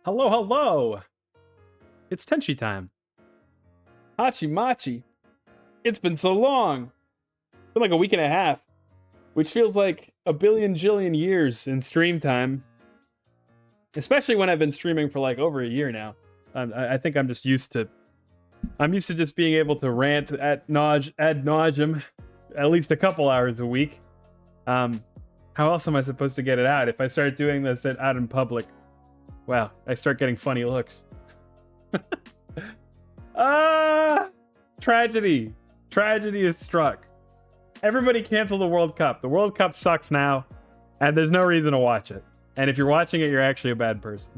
Hello, hello! It's Tenchi time. Hachi Machi. It's been so long. It's been like a week and a half, which feels like a billion jillion years in stream time. Especially when I've been streaming for like over a year now. I think I'm just used to. I'm used to just being able to rant ad nauseum at least a couple hours a week. How else am I supposed to get it out if I start doing this out in public? Wow, I start getting funny looks. Tragedy. Tragedy is struck. Everybody cancel the World Cup. The World Cup sucks now, and there's no reason to watch it. And if you're watching it, you're actually a bad person.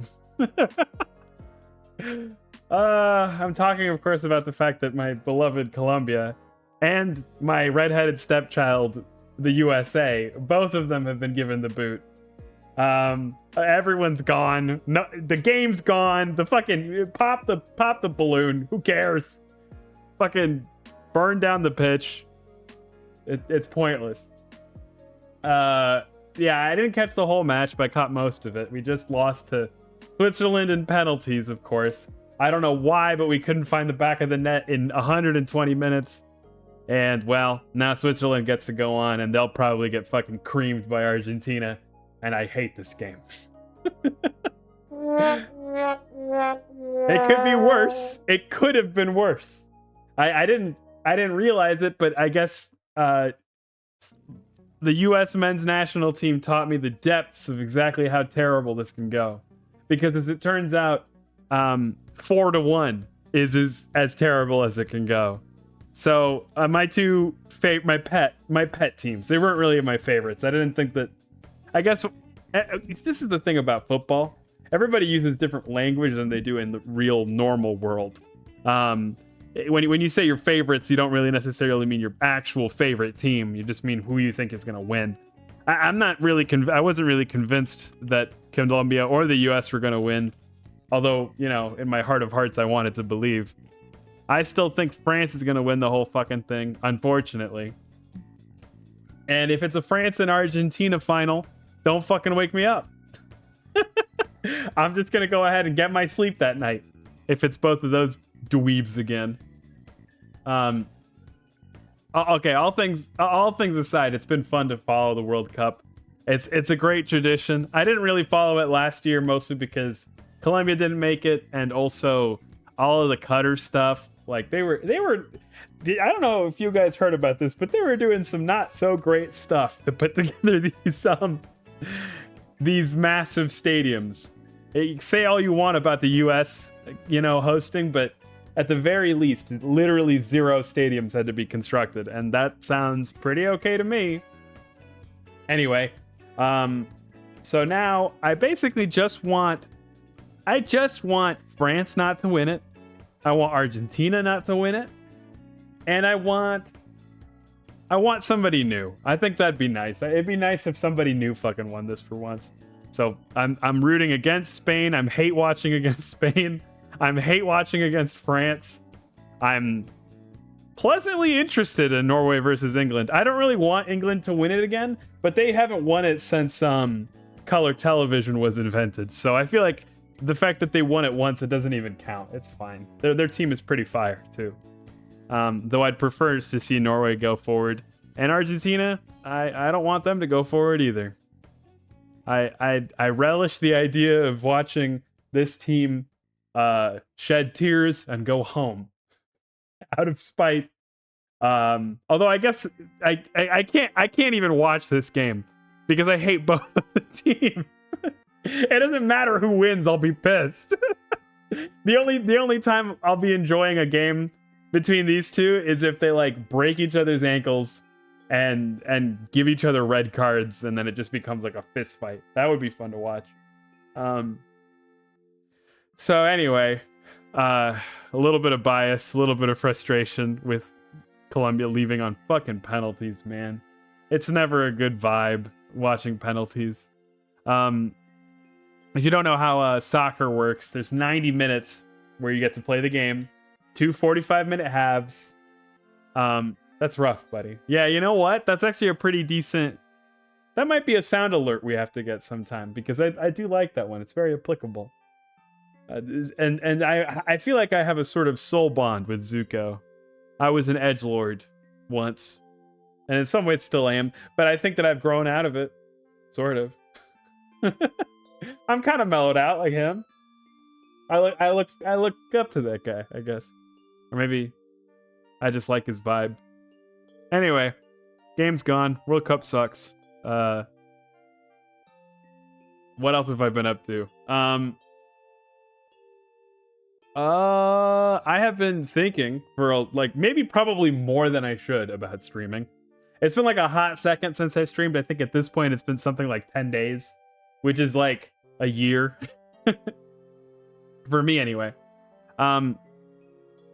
I'm talking, of course, about the fact that my beloved Colombia and my redheaded stepchild, the USA, both of them have been given the boot. Everyone's gone. No, the game's gone. The fucking pop the balloon. Who cares? Fucking burn down the pitch. It's pointless. Yeah, I didn't catch the whole match, but I caught most of it. We just lost to Switzerland in penalties, of course. I don't know why, but we couldn't find the back of the net in 120 minutes. And, well, now Switzerland gets to go on, and they'll probably get fucking creamed by Argentina. And I hate this game. It could be worse. It could have been worse. I didn't realize it, but I guess the U.S. men's national team taught me the depths of exactly how terrible this can go. Because as it turns out, 4-1 is as terrible as it can go. So my pet teams, they weren't really my favorites. I didn't think that. I guess this is the thing about football. Everybody uses different language than they do in the real normal world. When you say your favorites, you don't really necessarily mean your actual favorite team. You just mean who you think is going to win. I wasn't really convinced that Colombia or the U.S. were going to win. Although, you know, in my heart of hearts, I wanted to believe. I still think France is going to win the whole fucking thing, unfortunately. And if it's a France and Argentina final, don't fucking wake me up. I'm just going to go ahead and get my sleep that night. If it's both of those dweebs again. Okay, all things aside, it's been fun to follow the World Cup. It's a great tradition. I didn't really follow it last year, mostly because Colombia didn't make it, and also all of the Qatar stuff. Like they were. I don't know if you guys heard about this, but they were doing some not so great stuff to put together these massive stadiums. Say all you want about the U.S., hosting, but at the very least, literally 0 stadiums had to be constructed, and that sounds pretty okay to me. Anyway, so now I basically just want France not to win it. I want Argentina not to win it. And I want somebody new. I think that'd be nice. It'd be nice if somebody new fucking won this for once. So I'm rooting against Spain. I'm hate watching against Spain. I'm hate watching against France. I'm pleasantly interested in Norway versus England. I don't really want England to win it again, but they haven't won it since color television was invented. So I feel like the fact that they won it once, it doesn't even count. It's fine. Their team is pretty fire too. Though I'd prefer to see Norway go forward. And Argentina, I don't want them to go forward either. I relish the idea of watching this team shed tears and go home out of spite. Although I guess I can't even watch this game because I hate both of the teams. It doesn't matter who wins, I'll be pissed. The only time I'll be enjoying a game between these two is if they like break each other's ankles and give each other red cards, and then it just becomes like a fist fight. That would be fun to watch. So anyway, a little bit of bias, a little bit of frustration with Colombia leaving on fucking penalties, man. It's never a good vibe watching penalties. If you don't know how soccer works, there's 90 minutes where you get to play the game. 2 45-minute halves. That's rough, buddy. Yeah, you know what? That's actually a pretty decent... That might be a sound alert we have to get sometime, because I do like that one. It's very applicable. And I feel like I have a sort of soul bond with Zuko. I was an edgelord once, and in some ways still am, but I think that I've grown out of it, sort of. I'm kind of mellowed out like him. I look up to that guy, I guess, or maybe I just like his vibe. Anyway, game's gone. World Cup sucks. What else have I been up to? I have been thinking for like maybe probably more than I should about streaming. It's been like a hot second since I streamed. I think at this point it's been something like 10 days, which is like a year for me anyway. I'm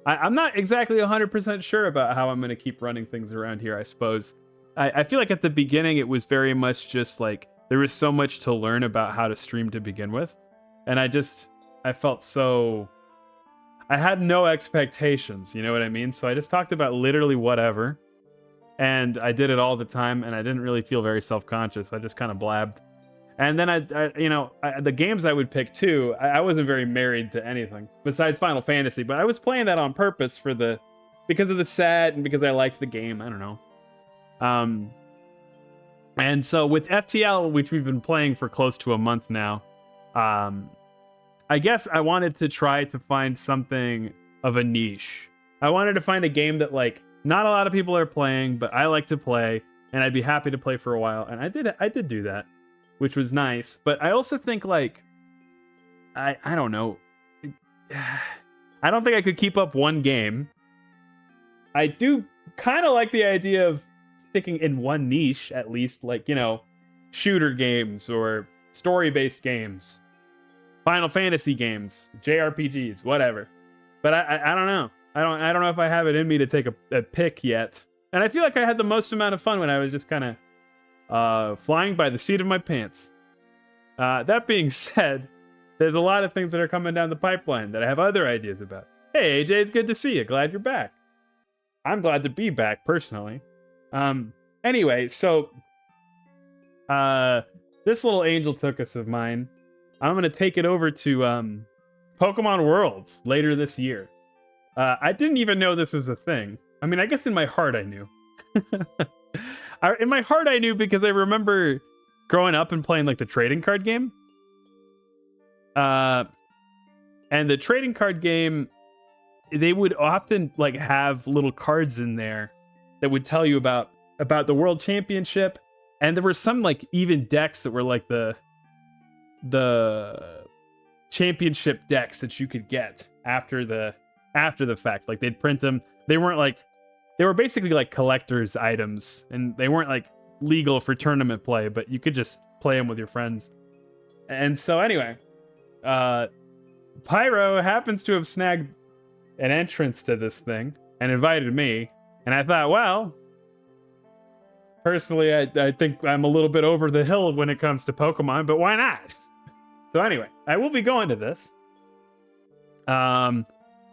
not exactly 100% sure about how I'm going to keep running things around here, I suppose. I feel like at the beginning it was very much just like there was so much to learn about how to stream to begin with. And I felt so... I had no expectations, you know what I mean? So I just talked about literally whatever. And I did it all the time, and I didn't really feel very self-conscious. I just kind of blabbed. And then the games I would pick too, I wasn't very married to anything besides Final Fantasy, but I was playing that on purpose because of the set and because I liked the game. I don't know. And so with FTL, which we've been playing for close to a month now, I guess I wanted to try to find something of a niche. I wanted to find a game that like not a lot of people are playing, but I like to play, and I'd be happy to play for a while. And I did do that, which was nice. But I also think like I don't know. I don't think I could keep up one game. I do kind of like the idea of sticking in one niche at least, like, you know, shooter games or story-based games. Final Fantasy games, JRPGs, whatever. But I don't know. I don't know if I have it in me to take a pick yet. And I feel like I had the most amount of fun when I was just kind of flying by the seat of my pants. That being said, there's a lot of things that are coming down the pipeline that I have other ideas about. Hey, AJ, it's good to see you. Glad you're back. I'm glad to be back, personally. Anyway, so this little angel took-us of mine, I'm going to take it over to Pokemon Worlds later this year. I didn't even know this was a thing. I mean, I guess in my heart I knew. In my heart I knew because I remember growing up and playing like the trading card game. And the trading card game, they would often like have little cards in there that would tell you about the World Championship. And there were some like even decks that were like the championship decks that you could get after the fact. Like they'd print them. They were basically like collector's items, and they weren't like legal for tournament play, but you could just play them with your friends. And so anyway, Pyro happens to have snagged an entrance to this thing and invited me, and I thought, well, personally, I think I'm a little bit over the hill when it comes to Pokemon, but why not? So anyway, I will be going to this.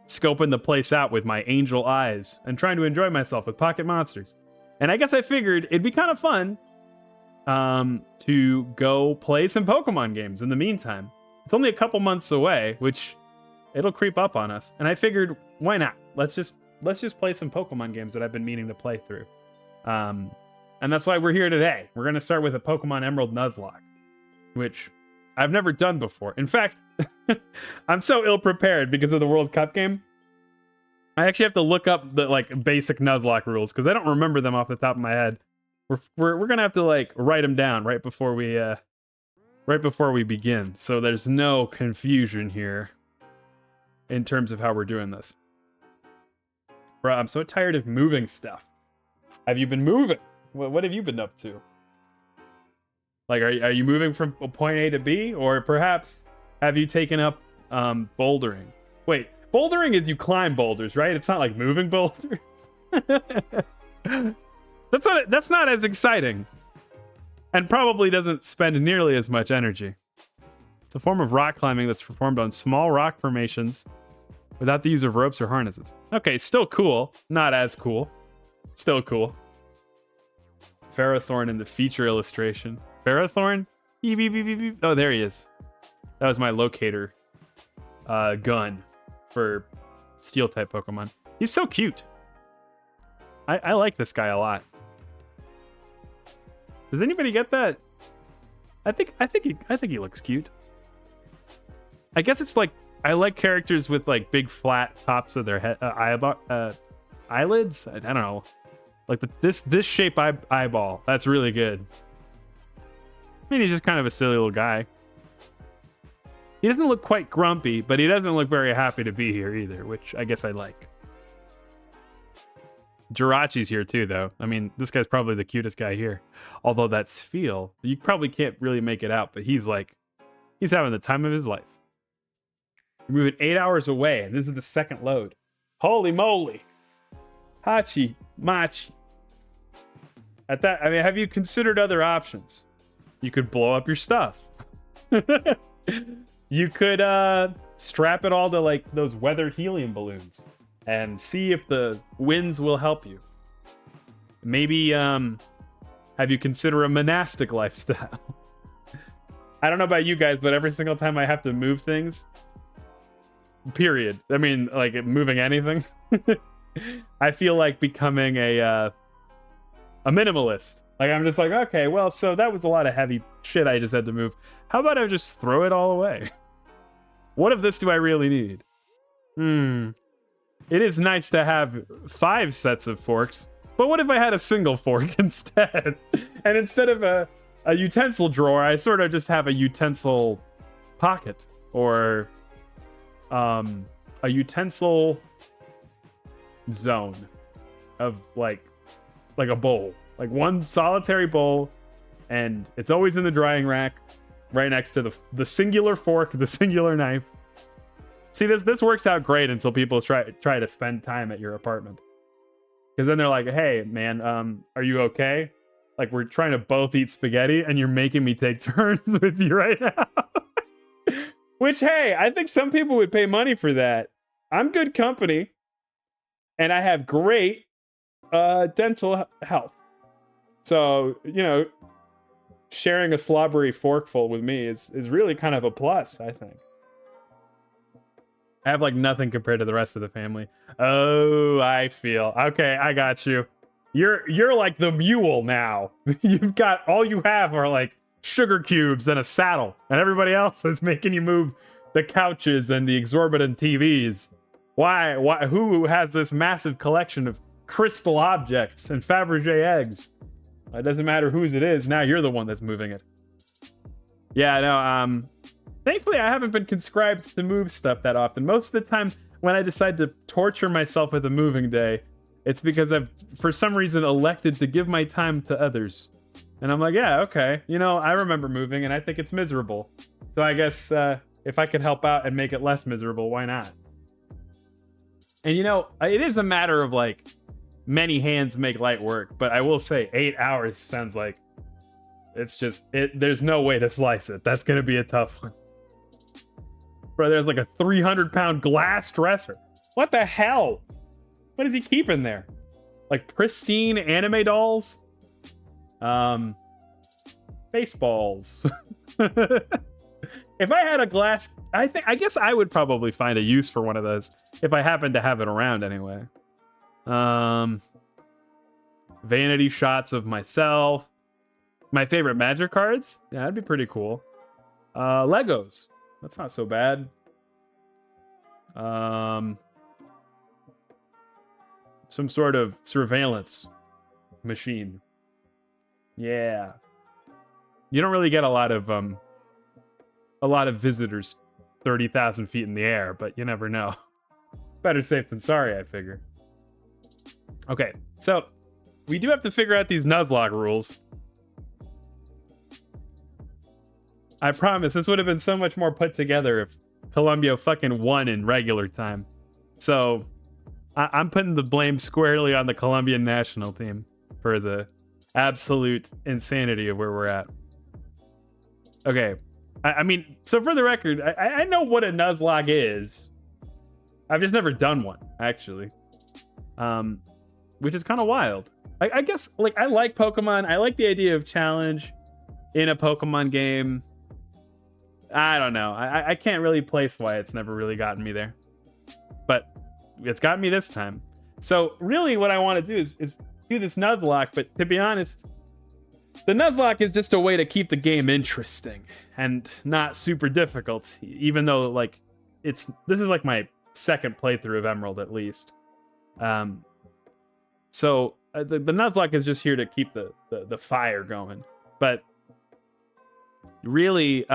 Scoping the place out with my angel eyes and trying to enjoy myself with pocket monsters. And I guess I figured it'd be kind of fun to go play some Pokemon games in the meantime. It's only a couple months away, which it'll creep up on us. And I figured, why not? Let's just play some Pokemon games that I've been meaning to play through. And that's why we're here today. We're going to start with a Pokemon Emerald Nuzlocke, which I've never done before. In fact, I'm so ill-prepared because of the World Cup game. I actually have to look up the like basic Nuzlocke rules because I don't remember them off the top of my head. We're gonna have to like write them down right before we begin, so there's no confusion here in terms of how we're doing this. Bro, I'm so tired of moving stuff. Have you been moving? What have you been up to? Like, are you moving from point A to B, or perhaps have you taken up bouldering? Wait, bouldering is you climb boulders, right? It's not like moving boulders. That's not as exciting, and probably doesn't spend nearly as much energy. It's a form of rock climbing that's performed on small rock formations without the use of ropes or harnesses. Okay, still cool. Not as cool. Still cool. Ferrothorn in the feature illustration. Ferrothorn? Oh, there he is. That was my locator gun for steel type Pokemon. He's so cute. I like this guy a lot. Does anybody get that? I think he looks cute. I guess it's like I like characters with like big flat tops of their head eyelids. I don't know, like this shape eyeball. That's really good. I mean, he's just kind of a silly little guy. He doesn't look quite grumpy, but he doesn't look very happy to be here either, which I guess I like. Jirachi's here too, though. I mean, this guy's probably the cutest guy here. Although that Spheal, you probably can't really make it out, but he's having the time of his life. We're moving 8 hours away, and this is the second load. Holy moly. Hachi, Machi. At that, I mean, have you considered other options? You could blow up your stuff. You could strap it all to like those weathered helium balloons and see if the winds will help you. Maybe have you considered a monastic lifestyle? I don't know about you guys, but every single time I have to move things, period. I mean, like moving anything, I feel like becoming a minimalist. Like I'm just like, okay, well, so that was a lot of heavy shit I just had to move. How about I just throw it all away? What of this do I really need? It is nice to have 5 sets of forks, but what if I had a single fork instead? And instead of a utensil drawer, I sort of just have a utensil pocket, or a utensil zone of like a bowl, like one solitary bowl, and it's always in the drying rack right next to the singular fork, the singular knife. See, this works out great until people try to spend time at your apartment, because then they're like, hey man, are you okay? Like, we're trying to both eat spaghetti and you're making me take turns with you right now. Which, hey, I think some people would pay money for that. I'm good company, and I have great dental health. So, you know, sharing a slobbery forkful with me is really kind of a plus, I think. I have like nothing compared to the rest of the family. Oh, I feel. Okay, I got you. You're like the mule now. You've got, all you have are like sugar cubes and a saddle, and everybody else is making you move the couches and the exorbitant TVs. Why? Who has this massive collection of crystal objects and Fabergé eggs? It doesn't matter whose it is. Now you're the one that's moving it. Yeah, no, thankfully I haven't been conscribed to move stuff that often. Most of the time when I decide to torture myself with a moving day, it's because I've, for some reason, elected to give my time to others. And I'm like, yeah, okay. You know, I remember moving and I think it's miserable. So I guess if I could help out and make it less miserable, why not? And you know, it is a matter of like, many hands make light work. But I will say 8 hours sounds like it's just, there's no way to slice it. That's going to be a tough one. Bro, there's like a 300-pound glass dresser. What the hell? What is he keeping there? Like pristine anime dolls? Baseballs. If I had a glass, I guess I would probably find a use for one of those if I happened to have it around anyway. Vanity shots of myself. My favorite Magic cards? Yeah, that'd be pretty cool. Legos. That's not so bad. Some sort of surveillance machine. Yeah. You don't really get a lot of visitors 30,000 feet in the air, but you never know. Better safe than sorry, I figure. Okay, so we do have to figure out these Nuzlocke rules. I promise this would have been so much more put together if Colombia fucking won in regular time. So I'm putting the blame squarely on the Colombian national team for the absolute insanity of where we're at. Okay. I mean, so for the record, I know what a Nuzlocke is. I've just never done one, actually. Which is kind of wild. I guess, like, I like Pokemon. I like the idea of challenge in a Pokemon game. I don't know. I can't really place why it's never really gotten me there. But it's got me this time. So really what I want to do is do this Nuzlocke, but to be honest, the Nuzlocke is just a way to keep the game interesting and not super difficult, even though like this is like my second playthrough of Emerald at least. So the Nuzlocke is just here to keep the fire going. But really,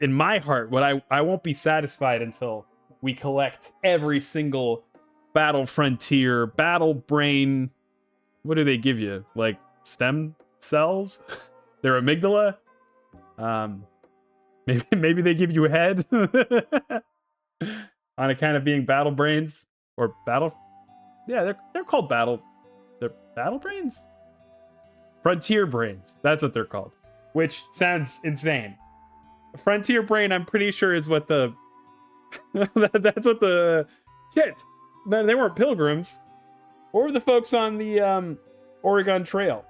in my heart, what I won't be satisfied until we collect every single battle frontier, battle brain. What do they give you? Like stem cells? Their amygdala? Maybe they give you a head on account of being battle brains or battle. Yeah, they're called battle. They're battle brains. Frontier brains. That's what they're called. Which sounds insane. Frontier brain, I'm pretty sure, is what the. That's what the. Shit. They weren't pilgrims. What were the folks on the Oregon Trail?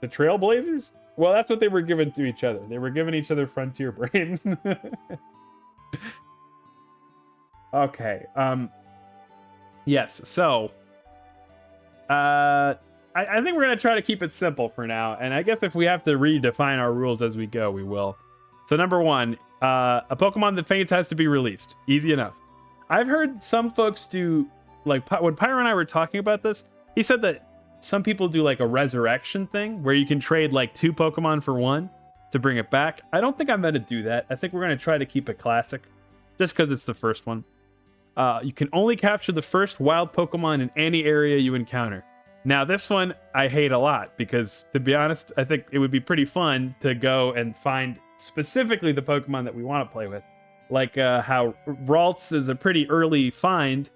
The Trailblazers? Well, that's what they were giving to each other. They were giving each other frontier brain. Okay. Yes. So, I think we're gonna try to keep it simple for now, and I guess if we have to redefine our rules as we go, we will. So number one, a Pokemon that faints has to be released. Easy enough. I've heard some folks do, like when Pyro and I were talking about this, he said that some people do like a resurrection thing where you can trade like 2 Pokemon for 1 to bring it back. I don't think I'm going to do that. I think we're going to try to keep it classic just because it's the first one. You can only capture the first wild Pokemon in any area you encounter. Now, this one I hate a lot because, to be honest, I think it would be pretty fun to go and find specifically the Pokemon that we want to play with. Like how Ralts is a pretty early find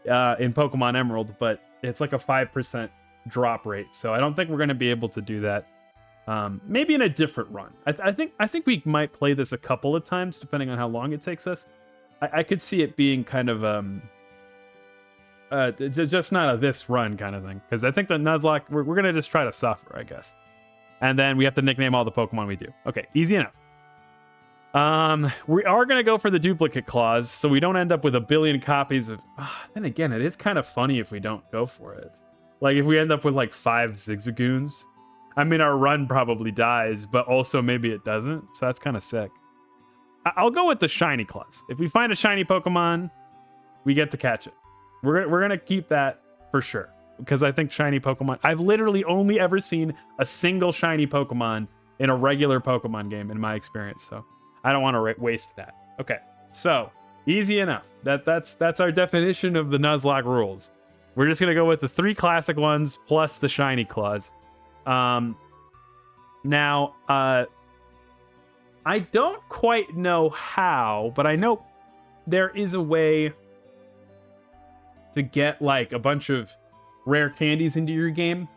in Pokemon Emerald, but it's like a 5% drop rate. So I don't think we're going to be able to do that. Maybe in a different run. I think we might play this a couple of times, depending on how long it takes us. I could see it being kind of just not a this run kind of thing, because I think the Nuzlocke we're gonna just try to suffer, I guess, and then we have to nickname all the Pokemon we do. Okay, easy enough. We are gonna go for the duplicate clause, so we don't end up with a billion copies of. Then again, it is kind of funny if we don't go for it. Like if we end up with like 5 Zigzagoons, I mean our run probably dies, but also maybe it doesn't. So that's kind of sick. I'll go with the shiny clause. If we find a shiny Pokemon, we get to catch it. We're gonna keep that for sure, because I think shiny Pokemon. I've literally only ever seen a single shiny Pokemon in a regular Pokemon game in my experience, so I don't want to waste that. Okay, so easy enough. That's our definition of the Nuzlocke rules. We're just gonna go with the 3 classic ones plus the shiny clause. Now, I don't quite know how, but I know there is a way to get like a bunch of rare candies into your game.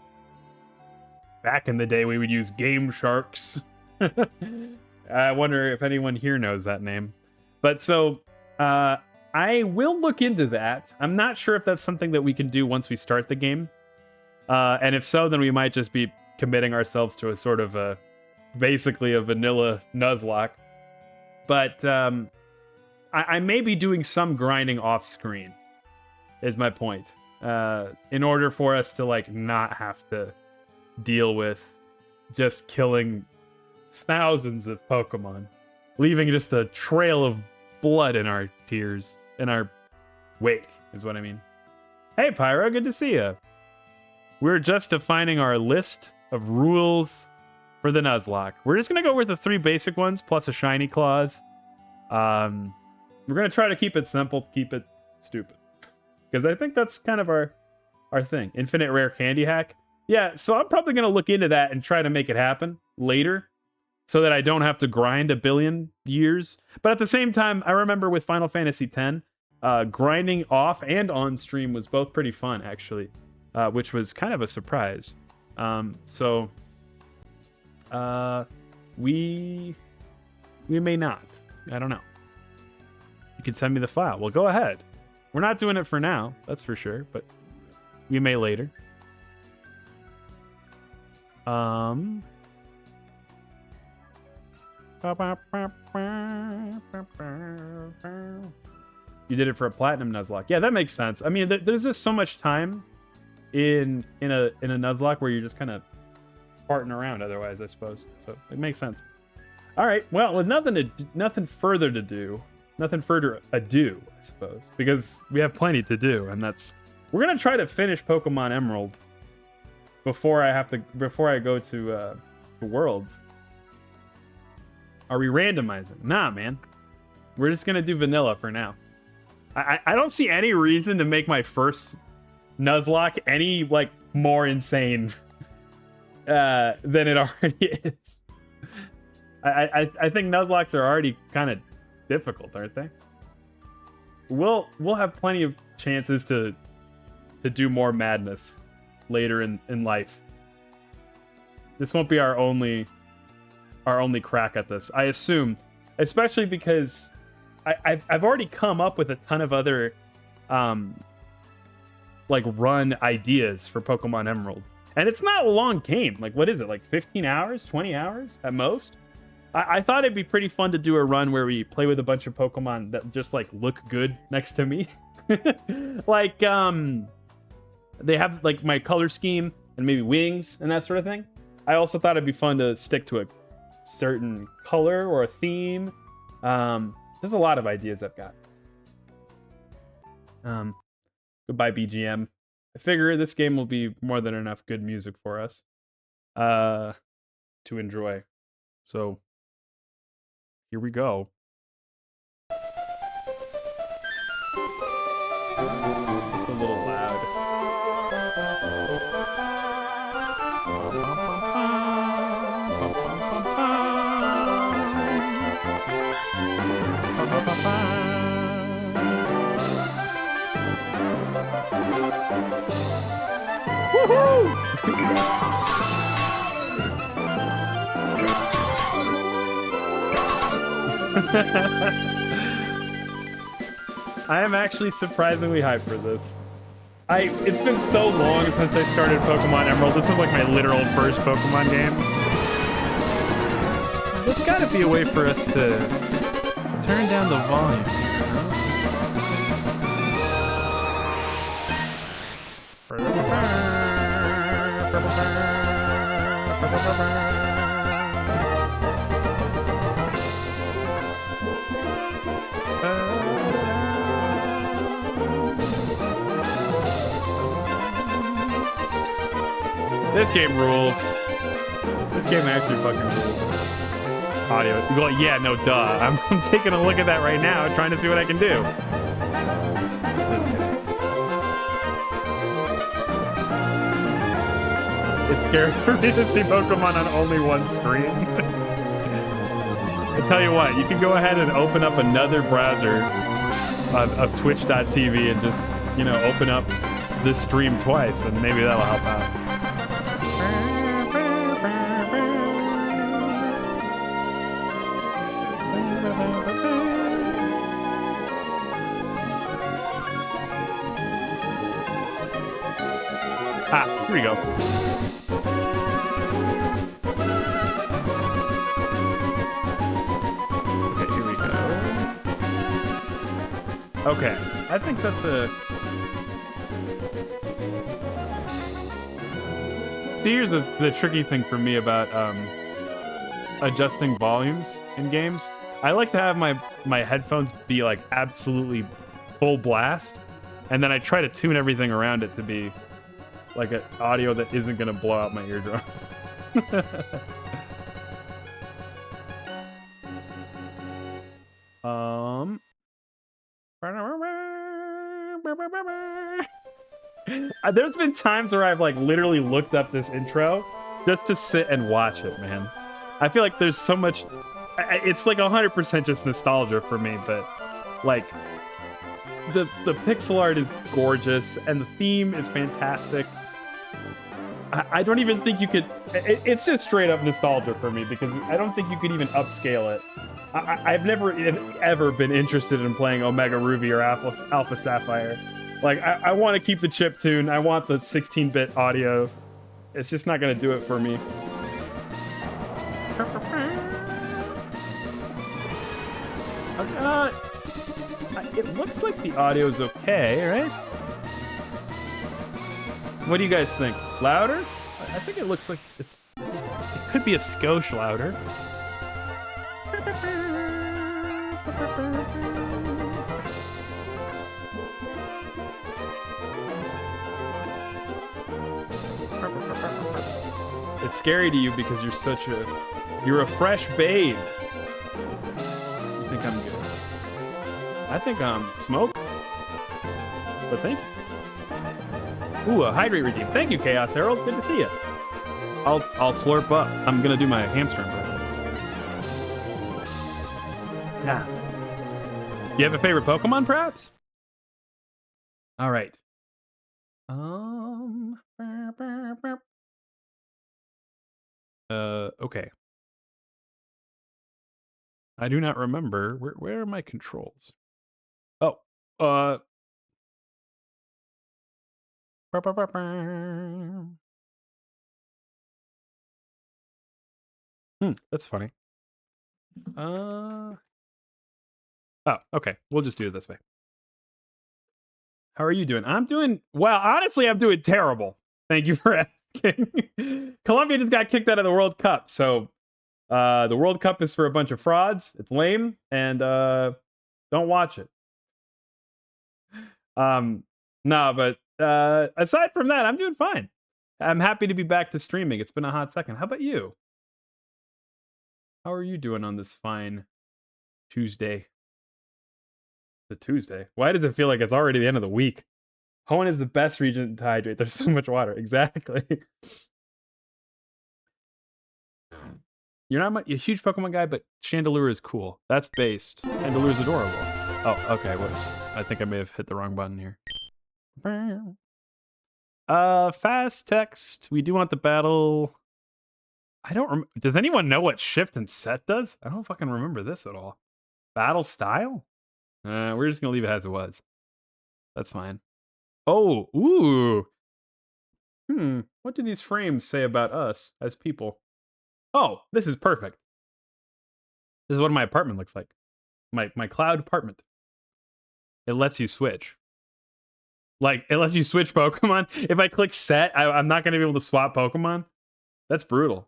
Back in the day, we would use Game Sharks. I wonder if anyone here knows that name. But so, I will look into that. I'm not sure if that's something that we can do once we start the game. And if so, then we might just be committing ourselves to a sort of basically a vanilla Nuzlocke. But I may be doing some grinding off screen, is my point. In order for us to like not have to deal with just killing thousands of Pokemon, leaving just a trail of blood in our tears, in our wake, is what I mean. Hey Pyro, good to see you. We're just defining our list of rules for the Nuzlocke. We're just gonna go with the 3 basic ones plus a shiny clause. We're gonna try to keep it simple, keep it stupid, because I think that's kind of our thing. Infinite rare candy hack. Yeah, so I'm probably gonna look into that and try to make it happen later, so that I don't have to grind a billion years. But at the same time, I remember with Final Fantasy X, grinding off and on stream was both pretty fun, actually, which was kind of a surprise. So we may not. I don't know. You can send me the file. Well, go ahead. We're not doing it for now, that's for sure, but we may later. You did it for a platinum Nuzlocke. Yeah, that makes sense. I mean, there's just so much time in a Nuzlocke where you're just kind of farting around otherwise, I suppose. So it makes sense. All right. Well, with nothing further ado, I suppose, because we have plenty to do, and we're gonna try to finish Pokemon Emerald before I go to Worlds. Are we randomizing? Nah, man. We're just gonna do vanilla for now. I don't see any reason to make my first Nuzlocke any like more insane than it already is. I think Nuzlocks are already kind of difficult, aren't they? We'll have plenty of chances to do more madness later in life. This won't be our only crack at this, I assume, especially because I've already come up with a ton of other like run ideas for Pokemon Emerald. And it's not a long game. Like, what is it? Like 15 hours, 20 hours at most? I thought it'd be pretty fun to do a run where we play with a bunch of Pokemon that just like look good next to me. Like they have like my color scheme and maybe wings and that sort of thing. I also thought it'd be fun to stick to a certain color or a theme. There's a lot of ideas I've got. Goodbye BGM. I figure this game will be more than enough good music for us to enjoy. So here we go. It's a little loud. Woohoo! I am actually surprisingly hyped for this. It's been so long since I started Pokemon Emerald. This was like my literal first Pokemon game. There's gotta be a way for us to turn down the volume. This game rules. This game actually fucking rules. Audio. You go like, yeah, no, duh. I'm taking a look at that right now, trying to see what I can do. This guy. It's scary for me to see Pokemon on only one screen. I'll tell you what, you can go ahead and open up another browser of Twitch.tv and just, you know, open up this stream twice, and maybe that'll help out. Ah, here we go. Okay, here we go. Okay, I think that's a... See, here's the tricky thing for me about adjusting volumes in games. I like to have my headphones be like absolutely full blast, and then I try to tune everything around it to be like an audio that isn't gonna blow out my eardrum. There's been times where I've like literally looked up this intro just to sit and watch it, man. I feel like there's so much. It's like 100% just nostalgia for me, but like the pixel art is gorgeous and the theme is fantastic. I don't even think you could... It's just straight up nostalgia for me because I don't think you could even upscale it. I've never ever been interested in playing Omega Ruby or Alpha Sapphire. Like, I want to keep the chiptune. I want the 16-bit audio. It's just not going to do it for me. It looks like the audio's okay, right? What do you guys think? Louder? I think it looks like it could be a skosh louder. It's scary to you because you're a fresh babe. You think I'm good? I think I'm smoke. But thank you. Ooh, a hydrate redeem. Thank you, Chaos Herald. Good to see you. I'll slurp up. I'm gonna do my hamstring breath. Yeah. Do you have a favorite Pokemon, perhaps? All right. Okay. I do not remember. Where are my controls? Oh, that's funny. Oh, okay. We'll just do it this way. How are you doing? I'm doing well. Honestly, I'm doing terrible. Thank you for asking. Colombia just got kicked out of the World Cup, so the World Cup is for a bunch of frauds. It's lame, and don't watch it. No, but aside from that, I'm doing fine. I'm happy to be back to streaming. It's been a hot second. How about you? How are you doing on this fine Tuesday? The Tuesday. Why does it feel like it's already the end of the week? Hoenn is the best region to hydrate. There's so much water. Exactly. You're not a huge Pokemon guy, but Chandelure is cool. That's based. Chandelure's adorable. Oh, okay. Well, I think I may have hit the wrong button here. Fast text. We do want the battle. I don't does anyone know what shift and set does? I don't fucking remember this at all. Battle style? We're just gonna leave it as it was. That's fine. Oh, ooh. What do these frames say about us as people? Oh, this is perfect. This is what my apartment looks like. My cloud apartment. It lets you switch. Like, it lets you switch Pokemon. If I click set, I'm not going to be able to swap Pokemon. That's brutal.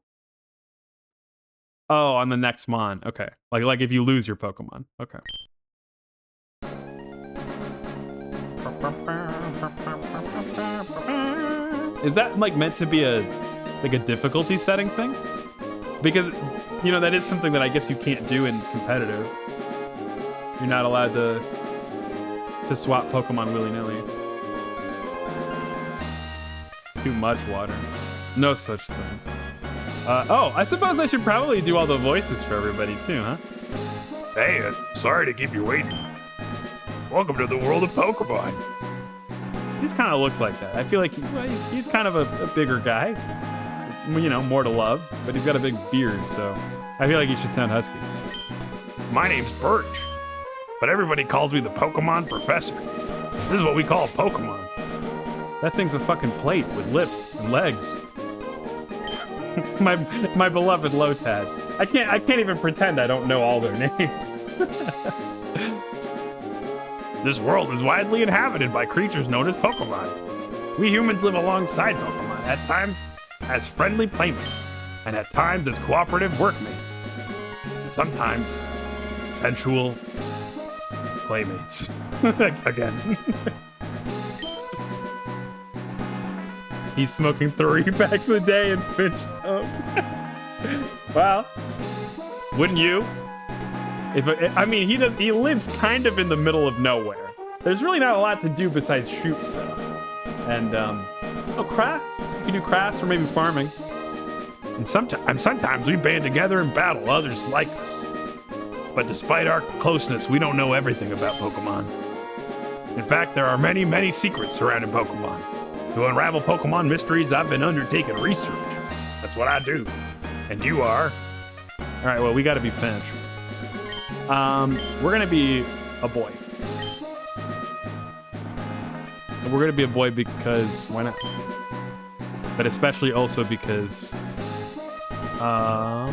Oh, on the next Mon. Okay. Like if you lose your Pokemon. Okay. Is that like meant to be a difficulty setting thing? Because, you know, that is something that I guess you can't do in competitive. You're not allowed to swap Pokemon willy-nilly. Too much water. No such thing. Oh, I suppose I should probably do all the voices for everybody too, huh? Hey, sorry to keep you waiting. Welcome to the world of Pokemon. He just kind of looks like that. I feel like he's kind of a bigger guy. You know, more to love, but he's got a big beard, so I feel like he should sound husky. My name's Birch, but everybody calls me the Pokemon Professor. This is what we call a Pokemon. That thing's a fucking plate with lips and legs. my beloved Lotad. I can't even pretend I don't know all their names. This world is widely inhabited by creatures known as Pokemon. We humans live alongside Pokemon, at times as friendly playmates, and at times as cooperative workmates, and sometimes sensual playmates. Again. He's smoking 3 packs a day and finished up. Well, wouldn't you? I mean, he lives kind of in the middle of nowhere. There's really not a lot to do besides shoot stuff. And, crafts. You can do crafts or maybe farming. And sometimes we band together and battle others like us. But despite our closeness, we don't know everything about Pokemon. In fact, there are many, many secrets surrounding Pokemon. To unravel Pokemon mysteries, I've been undertaking research. That's what I do. And you are? All right, well, we got to be finished. We're going to be a boy. And we're going to be a boy because why not? But especially also because oh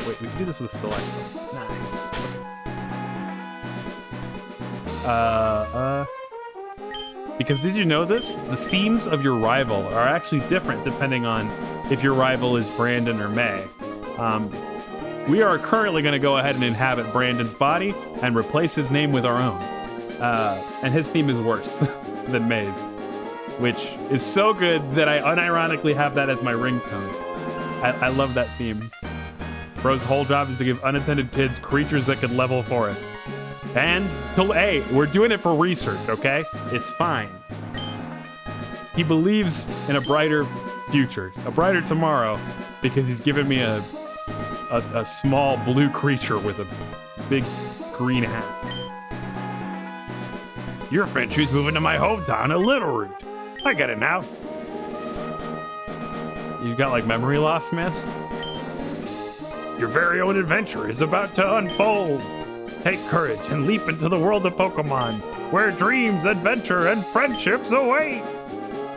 wait, we can do this with select. Nice. Because did you know this? The themes of your rival are actually different depending on if your rival is Brandon or May. We are currently going to go ahead and inhabit Brandon's body and replace his name with our own. And his theme is worse than May's, which is so good that I unironically have that as my ringtone. I love that theme. Bro's whole job is to give unintended kids creatures that could level forests. And, hey, we're doing it for research, okay? It's fine. He believes in a brighter future, a brighter tomorrow, because he's given me a small blue creature with a big green hat. Your Finchu's moving to my hometown of Little Root. I get it now. You got, like, memory loss, man? Your very own adventure is about to unfold. Take courage and leap into the world of Pokemon, where dreams, adventure, and friendships await.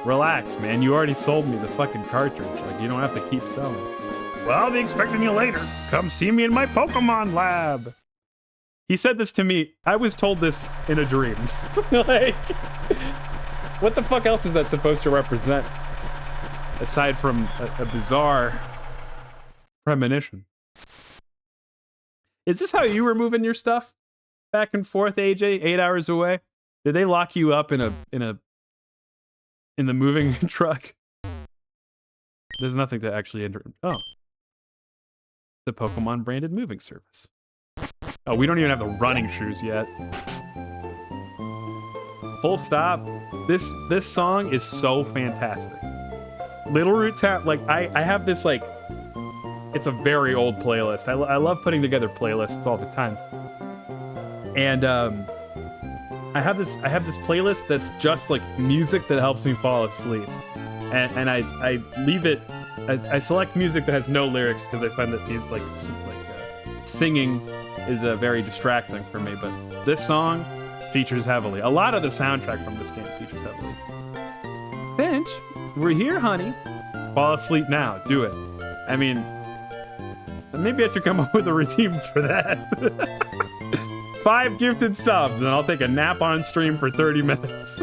Relax, man. You already sold me the fucking cartridge. Like, you don't have to keep selling. Well, I'll be expecting you later. Come see me in my Pokemon lab. He said this to me. I was told this in a dream. Like, what the fuck else is that supposed to represent? Aside from a bizarre premonition. Is this how you were moving your stuff back and forth, AJ? 8 hours away? Did they lock you up in the moving truck? There's nothing to actually enter. Oh, the Pokemon branded moving service. Oh, we don't even have the running shoes yet. Full stop. This song is so fantastic. Little Root Town, like I have this like. It's a very old playlist. I love putting together playlists all the time. And I have this playlist that's just like music that helps me fall asleep. And I leave it. I select music that has no lyrics because I find that music singing is very distracting for me. But this song features heavily. A lot of the soundtrack from this game features heavily. Finch, we're here, honey. Fall asleep now. Do it. I mean. Maybe I should come up with a routine for that. 5 gifted subs, and I'll take a nap on stream for 30 minutes.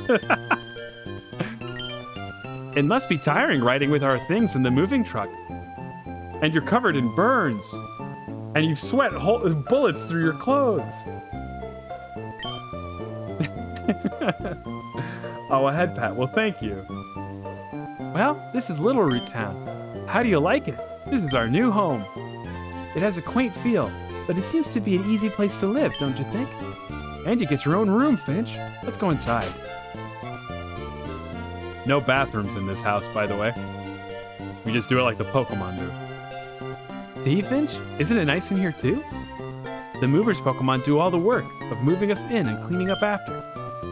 It must be tiring riding with our things in the moving truck. And you're covered in burns. And you've sweat bullets through your clothes. Oh, a head pat. Well, thank you. Well, this is Little Root Town. How do you like it? This is our new home. It has a quaint feel, but it seems to be an easy place to live, don't you think? And you get your own room, Finch. Let's go inside. No bathrooms in this house, by the way. We just do it like the Pokemon do. See, Finch? Isn't it nice in here, too? The movers Pokemon do all the work of moving us in and cleaning up after.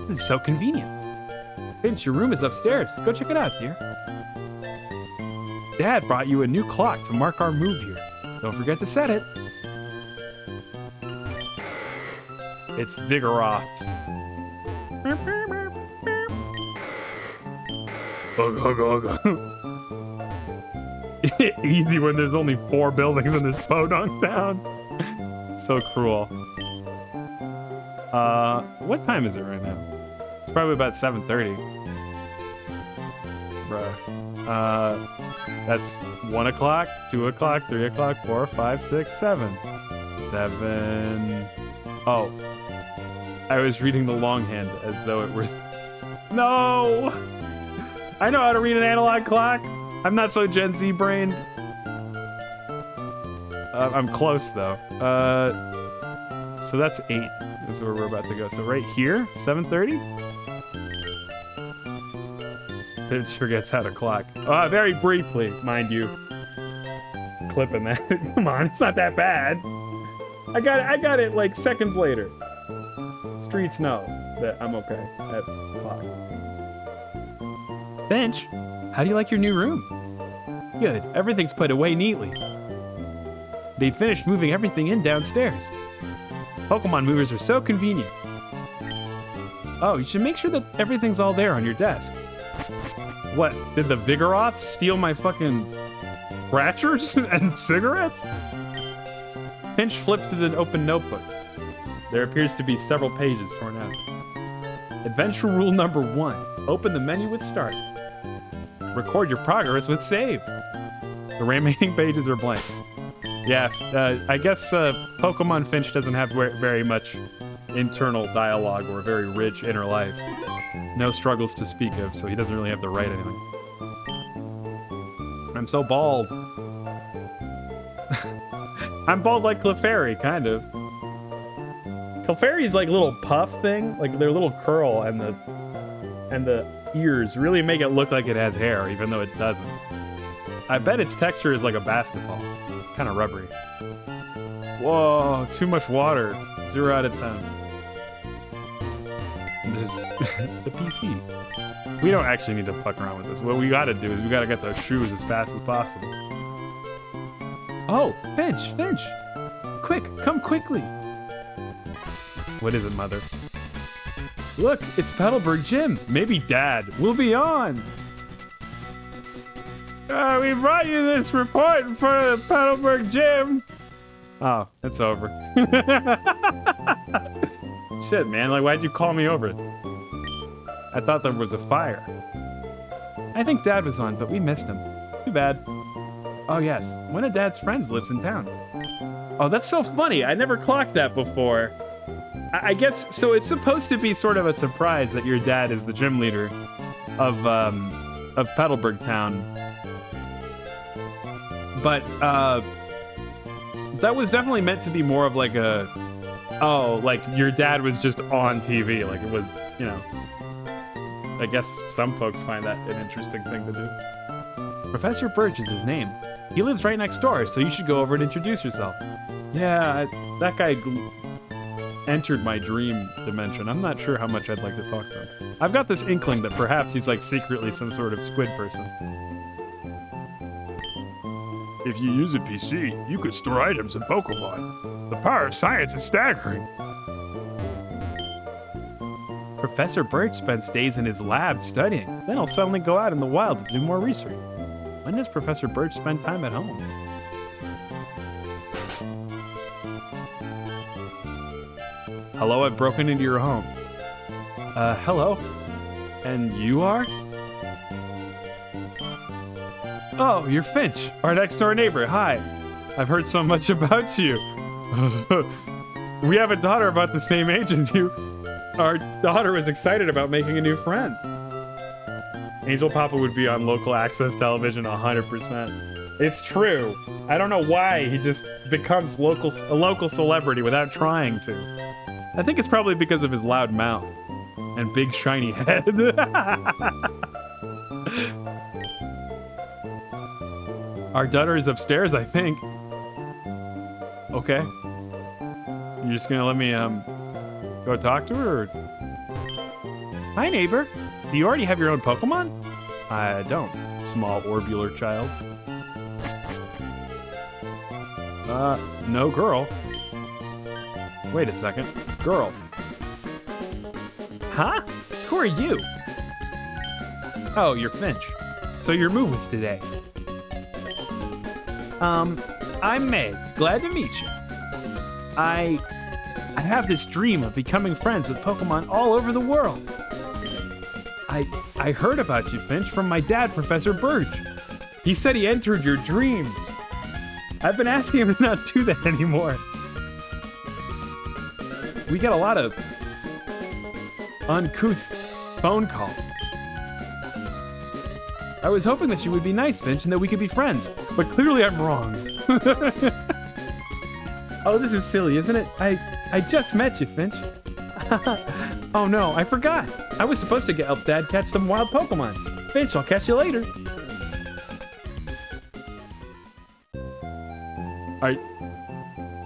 This is so convenient. Finch, your room is upstairs. Go check it out, dear. Dad brought you a new clock to mark our move here. Don't forget to set it. It's Vigoroth. Easy when there's only 4 buildings in this podunk town. So cruel. What time is it right now? It's probably about 7:30. Bruh. That's 1 o'clock, 2 o'clock, 3 o'clock, 4, 5, 6, 7. 7. Oh. I was reading the longhand as though it were... No! I know how to read an analog clock. I'm not so Gen Z brained. I'm close though. So that's 8 is where we're about to go. So right here, 7:30? It forgets how to clock. Very briefly, mind you. Clipping that. Come on, it's not that bad. I got it like seconds later. Streets know that I'm okay at clock. Finch, how do you like your new room? Good, everything's put away neatly. They finished moving everything in downstairs. Pokemon movers are so convenient. Oh, you should make sure that everything's all there on your desk. What, did the Vigoroths steal my fucking scratchers and cigarettes? Finch flipped through an open notebook. There appears to be several pages torn out. Adventure rule number 1. Open the menu with start. Record your progress with save. The remaining pages are blank. Yeah, I guess Pokemon Finch doesn't have very much internal dialogue or a very rich inner life. No struggles to speak of, so he doesn't really have to write anything. I'm so bald. I'm bald like Clefairy, kind of. Clefairy's like little puff thing, like their little curl and the ears really make it look like it has hair, even though it doesn't. I bet its texture is like a basketball. Kind of rubbery. Whoa, too much water. 0 out of 10. This the PC. We don't actually need to fuck around with this. What we gotta do is we gotta get those shoes as fast as possible. Oh, Finch! Quick, come quickly! What is it, Mother? Look, it's Petalburg Gym. Maybe Dad. We'll be on! We brought you this report in front of the Petalburg Gym! Oh, it's over. Shit, man, like, why'd you call me over? I thought there was a fire. I think Dad was on, but we missed him. Too bad. Oh, yes, one of Dad's friends lives in town. Oh, that's so funny. I never clocked that before. I guess, so it's supposed to be sort of a surprise that your dad is the gym leader of Petalburg Town. But, that was definitely meant to be more of like a, oh, like your dad was just on TV. Like it was, you know, I guess some folks find that an interesting thing to do. Professor Birch is his name. He lives right next door, so you should go over and introduce yourself. Yeah, that guy entered my dream dimension. I'm not sure how much I'd like to talk to him. I've got this inkling that perhaps he's like secretly some sort of squid person. If you use a PC, you could store items in Pokemon. The power of science is staggering. Professor Birch spends days in his lab studying. Then he'll suddenly go out in the wild to do more research. When does Professor Birch spend time at home? Hello, I've broken into your home. Hello? And you are? Oh, you're Finch, our next door neighbor. Hi. I've heard so much about you. We have a daughter about the same age as you. Our daughter was excited about making a new friend. Angel Papa would be on local access television 100%. It's true. I don't know why he just becomes a local celebrity without trying to. I think it's probably because of his loud mouth and big shiny head. Our daughter is upstairs, I think. Okay. You're just gonna let me, go talk to her, or? Hi, neighbor. Do you already have your own Pokemon? I don't, small orbular child. No girl. Wait a second. Girl. Huh? Who are you? Oh, you're Finch. So your move was today. I'm Meg. Glad to meet you. I have this dream of becoming friends with Pokemon all over the world. I heard about you, Finch, from my dad, Professor Birch. He said he entered your dreams. I've been asking him to not do that anymore. We get a lot of uncouth phone calls. I was hoping that you would be nice, Finch, and that we could be friends, but clearly I'm wrong. Oh, this is silly, isn't it? I just met you, Finch. Oh no, I forgot. I was supposed to help Dad catch some wild Pokemon. Finch, I'll catch you later.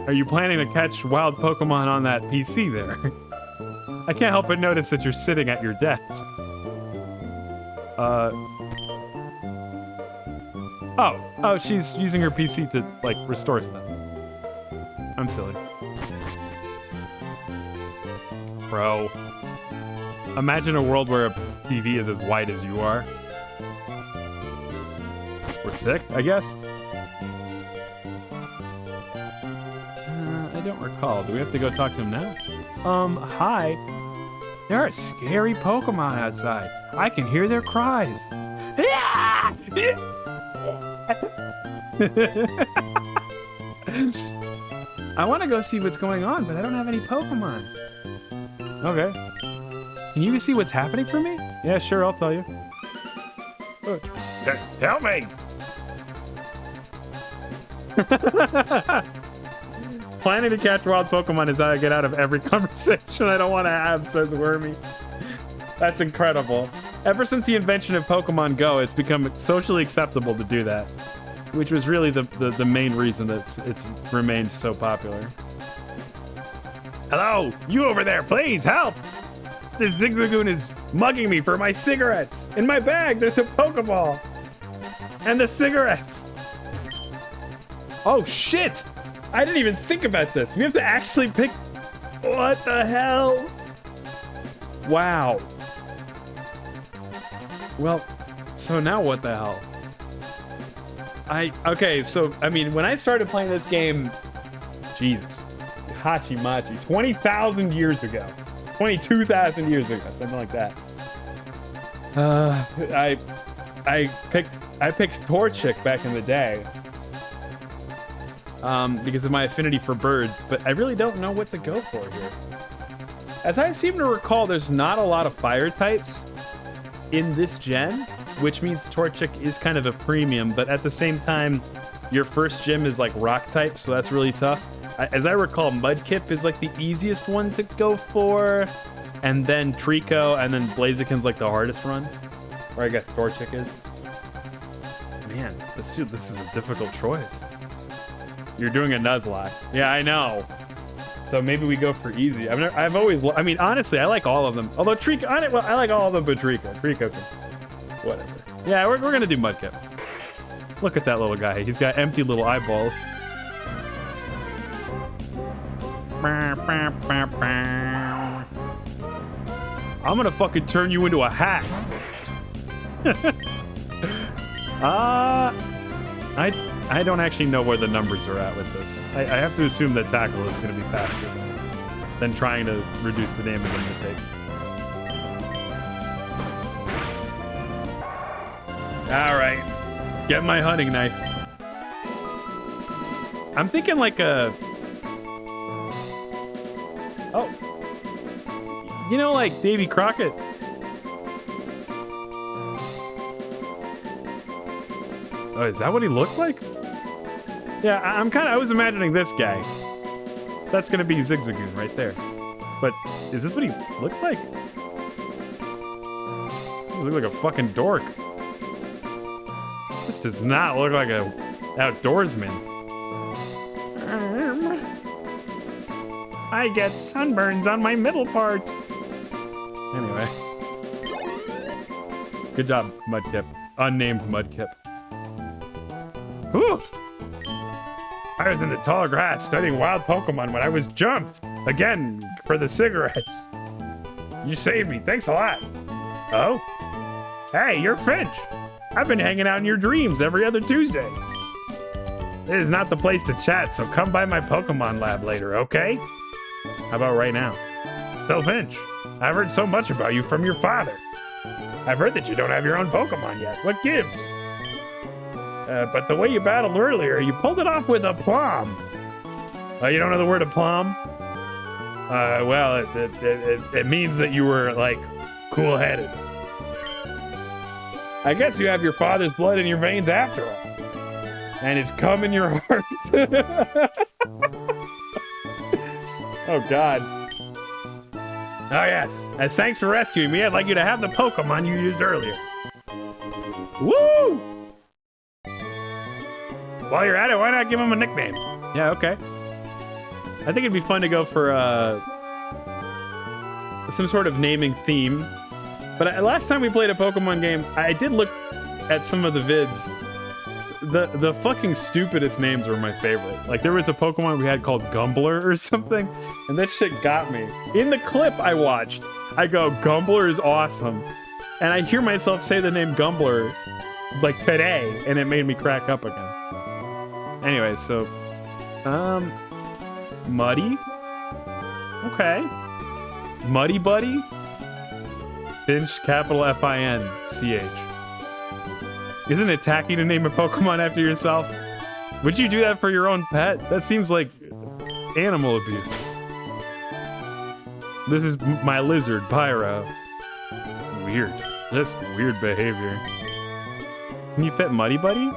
Are you planning to catch wild Pokemon on that PC there? I can't help but notice that you're sitting at your desk. Oh, she's using her PC to, like, restore stuff. I'm silly. Bro. Imagine a world where a TV is as wide as you are. Or thick, I guess? I don't recall. Do we have to go talk to him now? Hi. There are scary Pokemon outside. I can hear their cries. I want to go see what's going on, but I don't have any Pokemon. Okay. Can you see what's happening for me? Yeah, sure, I'll tell you. Tell me. Planning to catch wild Pokemon is how I get out of every conversation I don't want to have, says Wormy. That's incredible. Ever since the invention of Pokemon Go, it's become socially acceptable to do that, which was really the main reason that it's remained so popular. Hello, you over there, please help. This Zigzagoon is mugging me for my cigarettes. In my bag, there's a Pokeball. And the cigarettes. Oh, shit. I didn't even think about this. We have to actually pick... What the hell? Wow. Well, so now what the hell? Okay, so, I mean, when I started playing this game... Jesus. Hachimachi. 20,000 years ago. 22,000 years ago. Something like that. I picked Torchic back in the day. Because of my affinity for birds, but I really don't know what to go for here. As I seem to recall, there's not a lot of fire types in this gen, which means Torchic is kind of a premium, but at the same time, your first gym is like rock type, so that's really tough. As I recall, Mudkip is like the easiest one to go for, and then Trico, and then Blaziken's like the hardest run, or I guess Torchic is. Man, this is a difficult choice. You're doing a Nuzlocke. Yeah, I know. So maybe we go for easy. I've always, I mean, honestly, I like all of them. Although Trico, I like all of them, but Trico can, whatever. Yeah, we're gonna do Mudkip. Look at that little guy. He's got empty little eyeballs. I'm gonna fucking turn you into a hat. I don't actually know where the numbers are at with this. I have to assume that tackle is going to be faster than trying to reduce the damage I'm going to take. All right, get my hunting knife. I'm thinking like a... Oh. You know, like Davy Crockett. Oh, is that what he looked like? Yeah, I was imagining this guy. That's gonna be Zigzagoon right there. But is this what he looked like? He looked like a fucking dork. This does not look like a outdoorsman. I get sunburns on my middle part. Anyway. Good job, Mudkip. Unnamed Mudkip. Whew. I was in the tall grass studying wild Pokemon when I was jumped. Again, for the cigarettes. You saved me. Thanks a lot. Oh? Hey, you're Finch. I've been hanging out in your dreams every other Tuesday. This is not the place to chat, so come by my Pokemon lab later, okay? How about right now? So, Finch, I've heard so much about you from your father. I've heard that you don't have your own Pokemon yet. What gives? But the way you battled earlier, you pulled it off with aplomb. You don't know the word aplomb? Well, it means that you were, like, cool-headed. I guess you have your father's blood in your veins after all. And his cum in your heart. Oh, God. Oh, yes. As thanks for rescuing me, I'd like you to have the Pokemon you used earlier. Woo! While you're at it, why not give him a nickname? Yeah, okay. I think it'd be fun to go for some sort of naming theme. But last time we played a Pokemon game, I did look at some of the vids. The fucking stupidest names were my favorite. Like, there was a Pokemon we had called Gumbler or something, and this shit got me. In the clip I watched, I go, Gumbler is awesome. And I hear myself say the name Gumbler, like, today, and it made me crack up again. Anyway, so, Muddy? Okay. Muddy Buddy? Finch, capital F-I-N-C-H. Isn't it tacky to name a Pokemon after yourself? Would you do that for your own pet? That seems like animal abuse. This is my lizard, Pyro. Weird. Just weird behavior. Can you fit Muddy Buddy?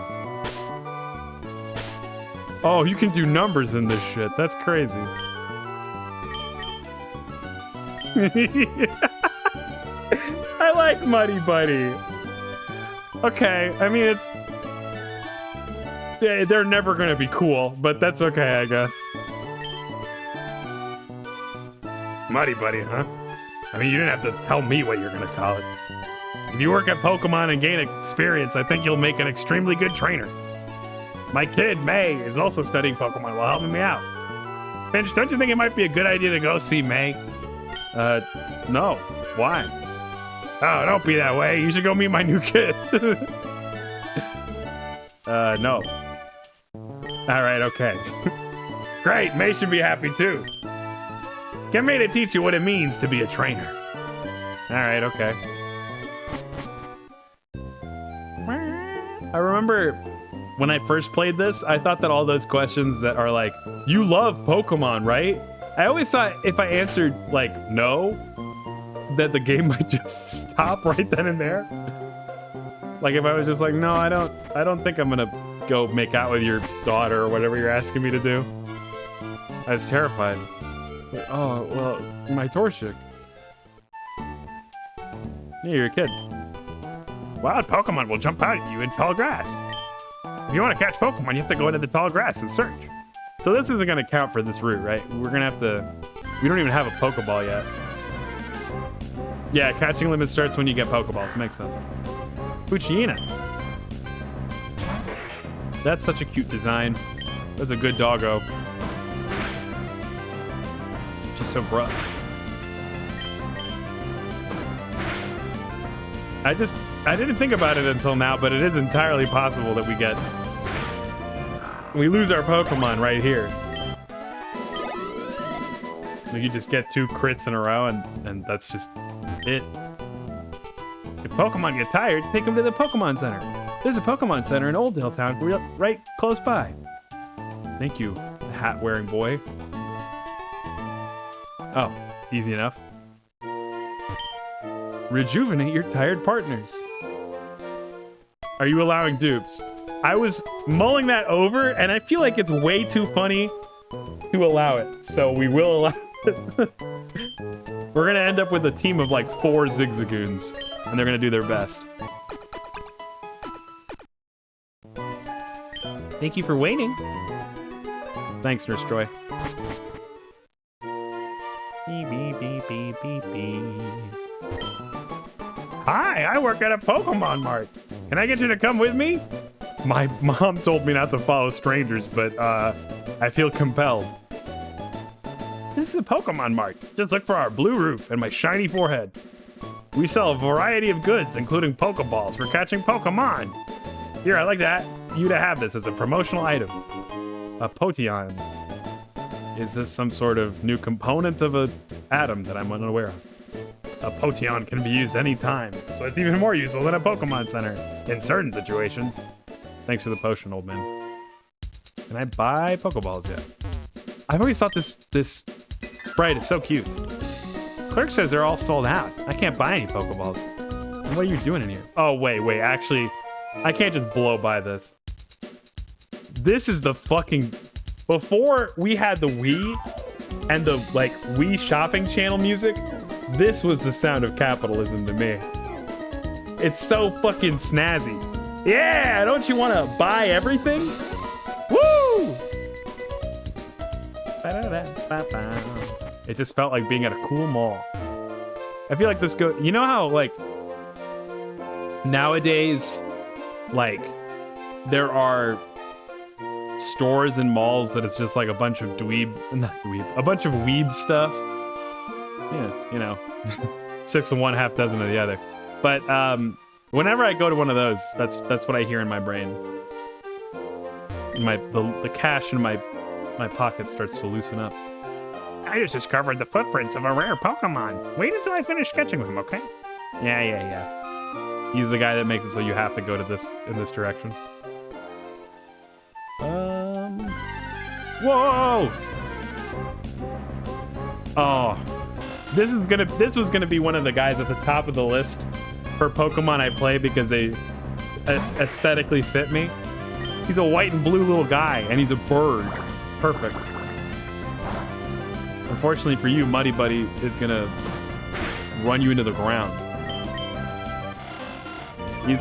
Oh, you can do numbers in this shit. That's crazy. I like Muddy Buddy. Okay, I mean, it's... They're never gonna be cool, but that's okay, I guess. Muddy Buddy, huh? I mean, you didn't have to tell me what you're gonna call it. If you work at Pokemon and gain experience, I think you'll make an extremely good trainer. My kid, May, is also studying Pokemon while helping me out. Finch, don't you think it might be a good idea to go see May? No. Why? Oh, don't be that way. You should go meet my new kid. No. Alright, okay. Great, May should be happy too. Get May to teach you what it means to be a trainer. Alright, okay. I remember when I first played this, I thought that all those questions that are like, you love Pokemon, right? I always thought if I answered, like, no, that the game might just stop right then and there. Like, if I was just like, no, I don't think I'm gonna go make out with your daughter or whatever you're asking me to do. I was terrified. Like, oh, well, my Torchic. Yeah, you're a kid. Wild Pokemon will jump out at you in tall grass. If you want to catch Pokemon, you have to go into the tall grass and search. So this isn't going to count for this route, right? We're going to have to... We don't even have a Pokeball yet. Yeah, catching limit starts when you get Pokeballs. Makes sense. Puchina. That's such a cute design. That's a good doggo. Just so rough. I didn't think about it until now, but it is entirely possible that we lose our Pokemon right here. Like you just get 2 crits in a row and that's just it. If Pokemon get tired, take them to the Pokemon Center. There's a Pokemon Center in Oldale Town right close by. Thank you, hat-wearing boy. Oh, easy enough. Rejuvenate your tired partners. Are you allowing dupes? I was mulling that over, and I feel like it's way too funny to allow it, so we will allow it. We're gonna end up with a team of like 4 Zigzagoons, and they're gonna do their best. Thank you for waiting. Thanks, Nurse Joy. Beep, beep, beep, beep, beep, beep. Hi, I work at a Pokemon Mart. Can I get you to come with me? My mom told me not to follow strangers, but I feel compelled. This is a Pokemon Mart. Just look for our blue roof and my shiny forehead. We sell a variety of goods, including Pokeballs for catching Pokemon. Here, I'd like you to have this as a promotional item. A Potion. Is this some sort of new component of a atom that I'm unaware of? A Potion can be used anytime, so it's even more useful than a Pokemon Center in certain situations. Thanks for the potion, old man. Can I buy Pokeballs yet? I've always thought this sprite is so cute. Clerk says they're all sold out. I can't buy any Pokeballs. What are you doing in here? Oh, wait. Actually, I can't just blow by this. This is the fucking... Before we had the Wii and the, like, Wii shopping channel music, this was the sound of capitalism to me. It's so fucking snazzy. Yeah, don't you want to buy everything? Woo! It just felt like being at a cool mall. I feel like this you know how, like, nowadays, like, there are stores and malls that it's just like a bunch of a bunch of weeb stuff. Yeah, you know, 6 of one, half dozen of the other. But whenever I go to one of those, that's what I hear in my brain. The cash in my pocket starts to loosen up. I just discovered the footprints of a rare Pokemon. Wait until I finish sketching them, okay? Yeah. He's the guy that makes it so you have to go to this in this direction. Whoa! Oh, this was gonna be one of the guys at the top of the list for Pokemon I play because they aesthetically fit me. He's a white and blue little guy, and he's a bird. Perfect. Unfortunately for you, Muddy Buddy is gonna run you into the ground.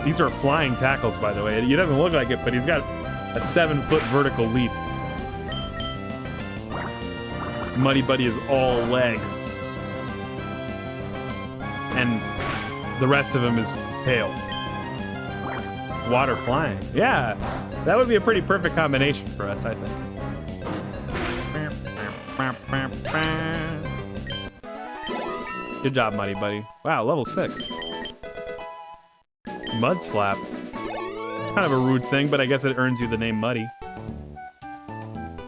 These are flying tackles, by the way. He doesn't look like it, but he's got a 7-foot vertical leap. Muddy Buddy is all leg. And the rest of him is tail. Water flying. Yeah, that would be a pretty perfect combination for us, I think. Good job, Muddy Buddy. Wow, level 6. Mud Slap. It's kind of a rude thing, but I guess it earns you the name Muddy.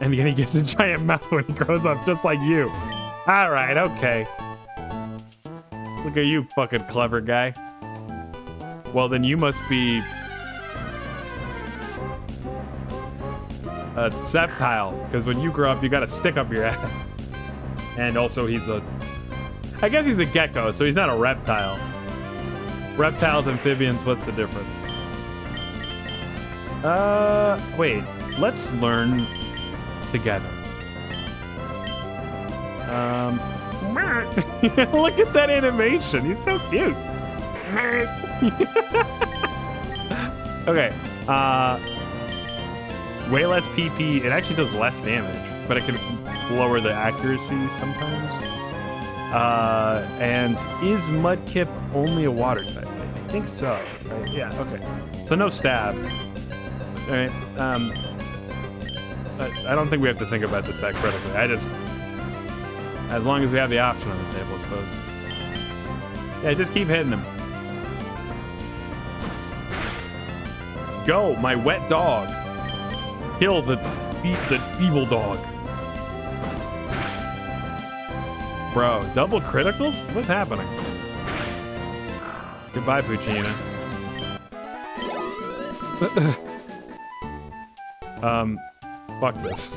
And then he gets a giant mouth when he grows up, just like you. Alright, okay. Look at you, fucking clever guy. Well, then you must be a Sceptile, because when you grow up, you got a stick up your ass. And also, I guess he's a gecko, so he's not a reptile. Reptiles, amphibians, what's the difference? Wait. Let's learn together. Look at that animation. He's so cute. Okay. Way less PP. It actually does less damage, but it can lower the accuracy sometimes. And is Mudkip only a water type? I think so. Right? Yeah, okay. So no stab. All right. I don't think we have to think about this that critically. As long as we have the option on the table, I suppose. Yeah, just keep hitting him. Go, my wet dog. Kill the evil dog. Bro, double criticals? What's happening? Goodbye, Puccina. Fuck this.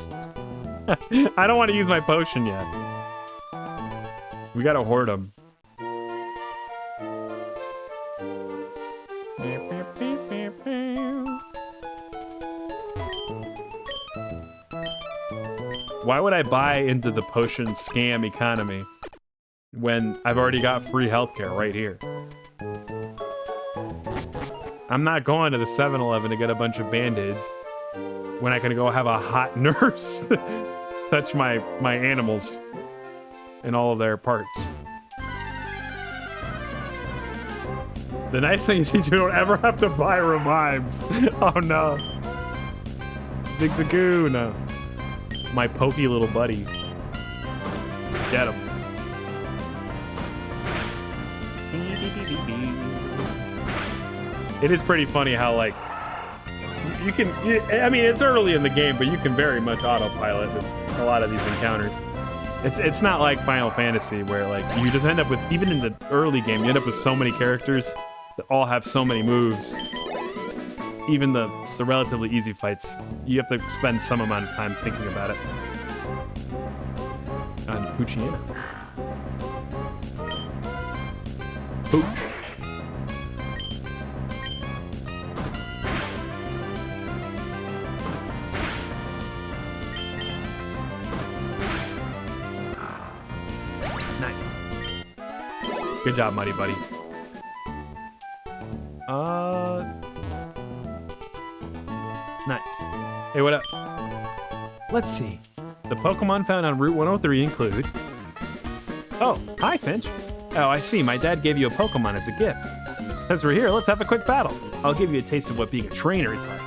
I don't want to use my potion yet. We gotta hoard them. Why would I buy into the potion scam economy when I've already got free healthcare right here? I'm not going to the 7-Eleven to get a bunch of Band-Aids when I can go have a hot nurse touch my animals and all of their parts. The nice thing is you don't ever have to buy revives. Oh no. Zigzagoon. My pokey little buddy. Get him. It is pretty funny how, like, I mean, it's early in the game, but you can very much autopilot a lot of these encounters. It's not like Final Fantasy where, like, you just end up with, even in the early game, you end up with so many characters that all have so many moves. Even the relatively easy fights, you have to spend some amount of time thinking about it. On Puccina. Pooch. Nice. Good job, Muddy Buddy. Nice. Hey, what up? Let's see. The Pokemon found on Route 103 include... Oh, hi, Finch. Oh, I see. My dad gave you a Pokemon as a gift. Since we're here, let's have a quick battle. I'll give you a taste of what being a trainer is like.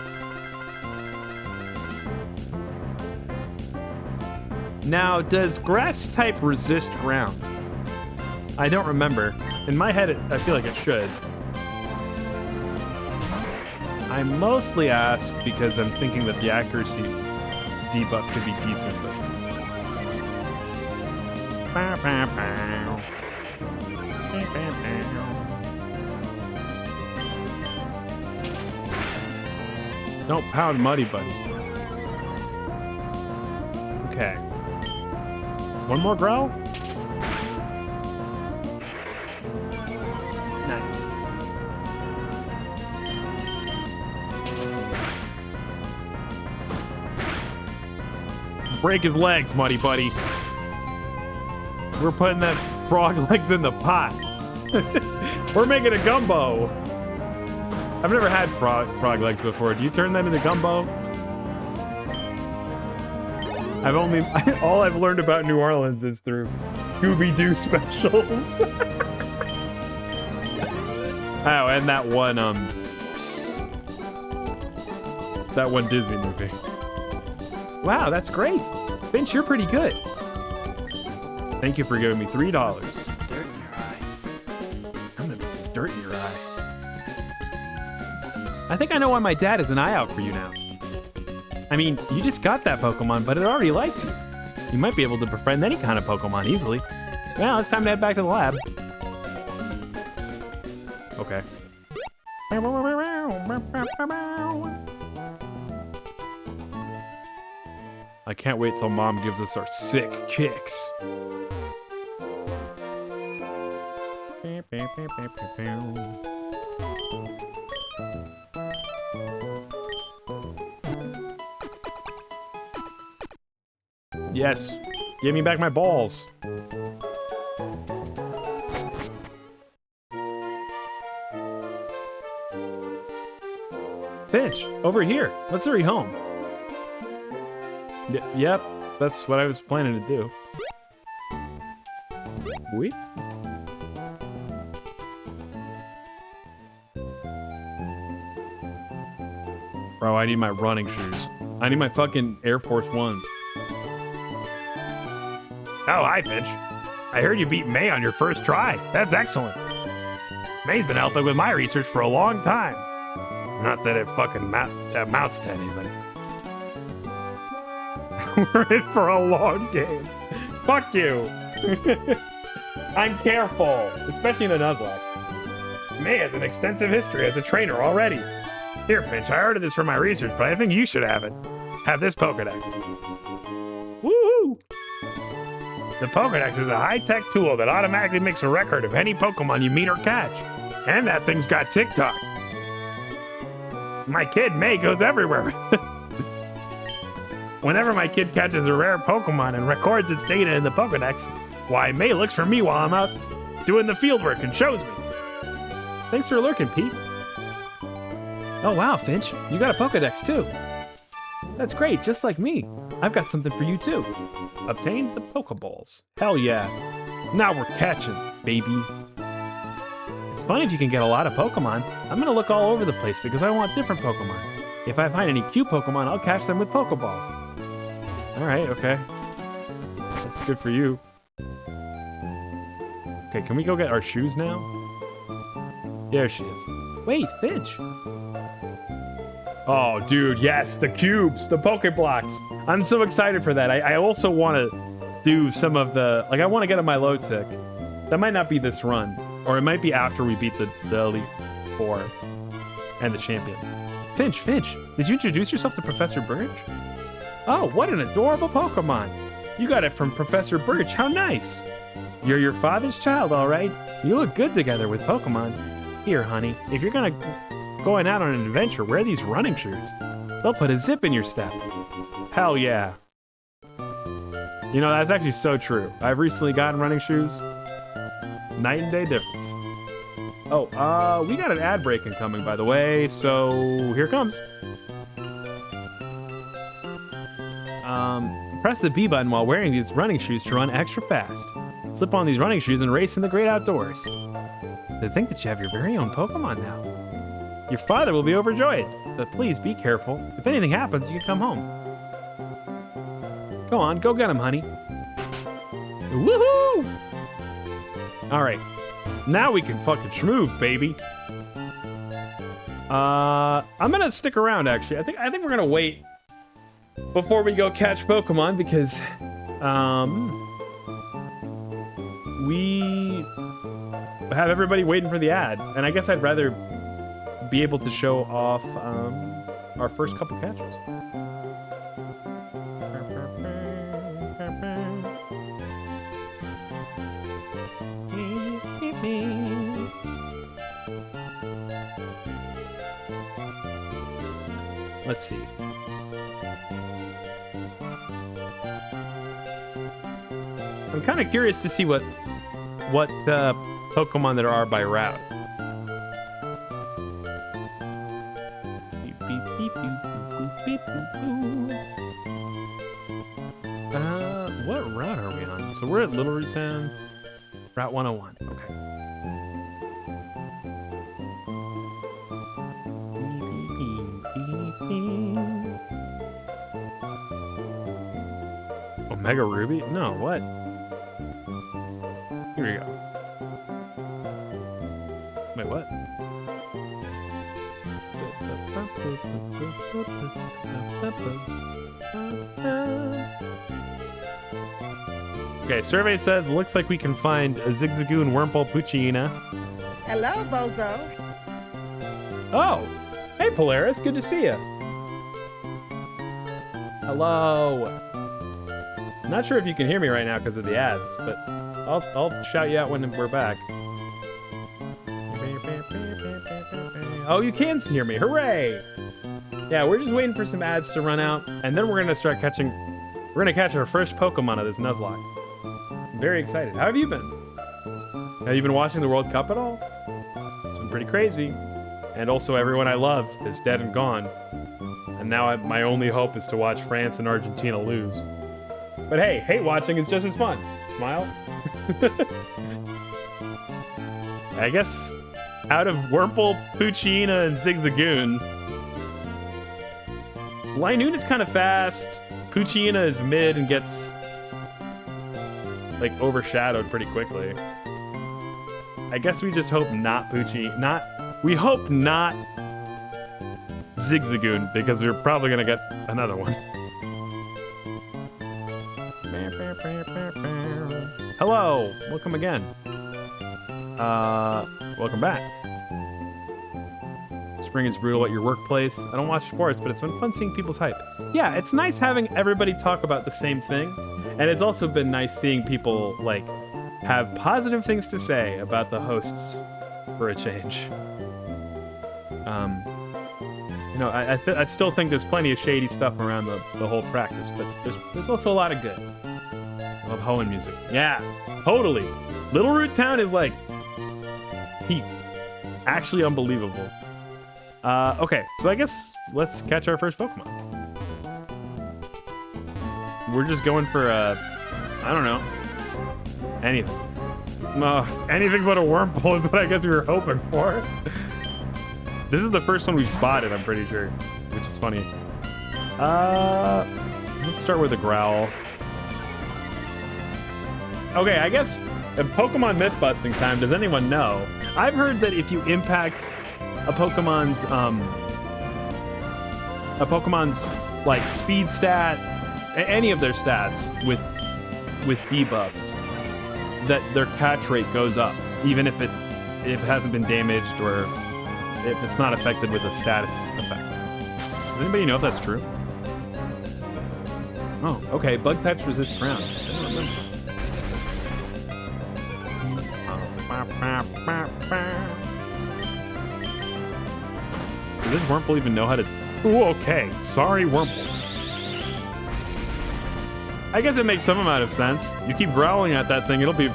Now, does grass type resist ground? I don't remember. In my head, I feel like it should. I mostly ask because I'm thinking that the accuracy debuff could be decent, but... Don't pound Muddy Buddy. Okay. One more growl? Nice. Break his legs, Muddy Buddy. We're putting that frog legs in the pot. We're making a gumbo. I've never had frog legs before. Do you turn that into gumbo? All I've learned about New Orleans is through Scooby-Doo specials. Oh, and that one Disney movie. Wow, that's great. Finch, you're pretty good. Thank you for giving me $3. Dirt in your eye. I'm gonna put some dirt in your eye. I think I know why my dad is an eye out for you now. I mean, you just got that Pokemon, but it already likes you. You might be able to befriend any kind of Pokemon easily. Well, it's time to head back to the lab. Okay. I can't wait till Mom gives us our sick kicks. Yes, give me back my balls. Finch, over here. Let's hurry home. Yep, that's what I was planning to do. Wait. Bro, I need my running shoes. I need my fucking Air Force Ones. Oh, hi, Finch. I heard you beat May on your first try. That's excellent. May's been helping with my research for a long time. Not that it fucking amounts to anything. We're in for a long game. Fuck you. I'm careful, especially in a Nuzlocke. May has an extensive history as a trainer already. Here, Finch, I ordered this for my research, but I think you should have it. Have this Pokedex. Woohoo! The Pokedex is a high-tech tool that automatically makes a record of any Pokemon you meet or catch. And that thing's got TikTok. My kid, May, goes everywhere with it. Whenever my kid catches a rare Pokemon and records its data in the Pokedex, why, May looks for me while I'm out doing the fieldwork and shows me. Thanks for lurking, Pete. Oh wow, Finch, you got a Pokedex too. That's great, just like me. I've got something for you too. Obtain the Pokeballs. Hell yeah. Now we're catching, baby. It's fun if you can get a lot of Pokemon. I'm gonna look all over the place because I want different Pokemon. If I find any cute Pokemon, I'll catch them with Pokeballs. Alright, okay. That's good for you. Okay, can we go get our shoes now? There she is. Wait, Finch. Oh, dude, yes, the cubes, the Pokeblocks. I'm so excited for that. I also want to do some of the... Like, I want to get on my low tick. That might not be this run. Or it might be after we beat the Elite Four and the champion. Finch, did you introduce yourself to Professor Birch? Oh, what an adorable Pokemon. You got it from Professor Birch. How nice. You're your father's child, all right? You look good together with Pokemon. Here, honey, if you're going out on an adventure, wear these running shoes. They'll put a zip in your step. Hell yeah. You know, that's actually so true. I've recently gotten running shoes. Night and day difference. Oh, we got an ad break incoming, by the way, so here it comes. Press the B button while wearing these running shoes to run extra fast. Slip on these running shoes and race in the great outdoors. To think that you have your very own Pokemon now. Your father will be overjoyed, but please be careful. If anything happens, you can come home. Go on, go get him, honey. Woohoo! Alright, now we can fucking schmoove, baby. I'm gonna stick around, actually. I think we're gonna wait before we go catch Pokemon because, we have everybody waiting for the ad, and I guess I'd rather be able to show off, our first couple catches. Let's see. I'm kind of curious to see what Pokemon there are by route. What route are we on? So we're at Little Root Town, Route 101. Okay. Omega Ruby? No, what? Here we go. Wait, what? Okay, survey says looks like we can find a Zigzagoon, Wurmple, Poochyena. Hello, Bozo. Oh, hey Polaris, good to see you. Hello. Not sure if you can hear me right now because of the ads, but I'll shout you out when we're back. Oh, you can hear me. Hooray! Yeah, we're just waiting for some ads to run out, and then we're gonna start catching. We're gonna catch our first Pokemon of this Nuzlocke. I'm very excited. How have you been? Have you been watching the World Cup at all? It's been pretty crazy. And also, everyone I love is dead and gone. And now my only hope is to watch France and Argentina lose. But hey, hate watching is just as fun. Smile. I guess out of Wurmple, Poochyena, and Zigzagoon, Linoon is kind of fast. Poochyena is mid and gets like overshadowed pretty quickly. I guess we just hope not we hope not Zigzagoon because we're probably gonna get another one. Hello, welcome again. Welcome back. Spring is brutal at your workplace. I don't watch sports, but it's been fun seeing people's hype. Yeah, it's nice having everybody talk about the same thing. And it's also been nice seeing people, like, have positive things to say about the hosts for a change. You know, I still think there's plenty of shady stuff around the whole practice, but there's also a lot of good. I love Hoenn music. Yeah, totally. Little Root Town is, like, peak. Actually unbelievable. Okay, so I guess let's catch our first Pokemon. We're just going for I don't know, anything. Anything but a Wurmple is what I guess we were hoping for. This is the first one we've spotted, I'm pretty sure, which is funny. Let's start with a Growl. Okay, I guess Pokemon myth busting time. Does anyone know? I've heard that if you impact a Pokemon's like speed stat, any of their stats with debuffs, that their catch rate goes up, even if it hasn't been damaged or if it's not affected with a status effect. Does anybody know if that's true? Oh, okay. Bug types resist ground. I don't remember. Does this Wurmple even know how to... Ooh, okay. Sorry, Wurmple. I guess it makes some amount of sense. You keep growling at that thing, it'll be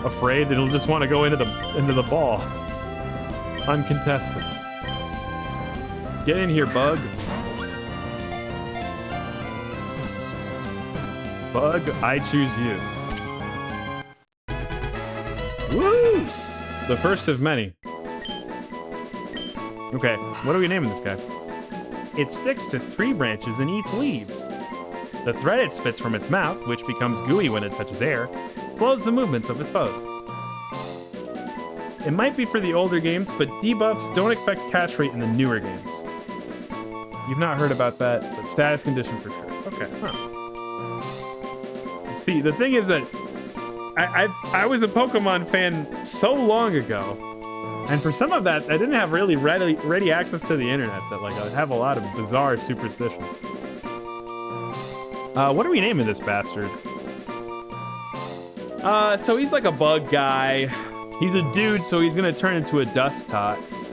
afraid. It'll just want to go into the ball. Uncontested. Get in here, Bug. Bug, I choose you. Woo! The first of many. Okay, what are we naming this guy? It sticks to tree branches and eats leaves. The thread it spits from its mouth, which becomes gooey when it touches air, slows the movements of its foes. It might be for the older games, but debuffs don't affect catch rate in the newer games. You've not heard about that, but status condition for sure. Okay, huh. See, the thing is that I was a Pokemon fan so long ago, And for some of that, I didn't have really ready access to the internet. That like I have a lot of bizarre superstitions. What are we naming this bastard? So he's like a bug guy. He's a dude, so he's gonna turn into a dust tox.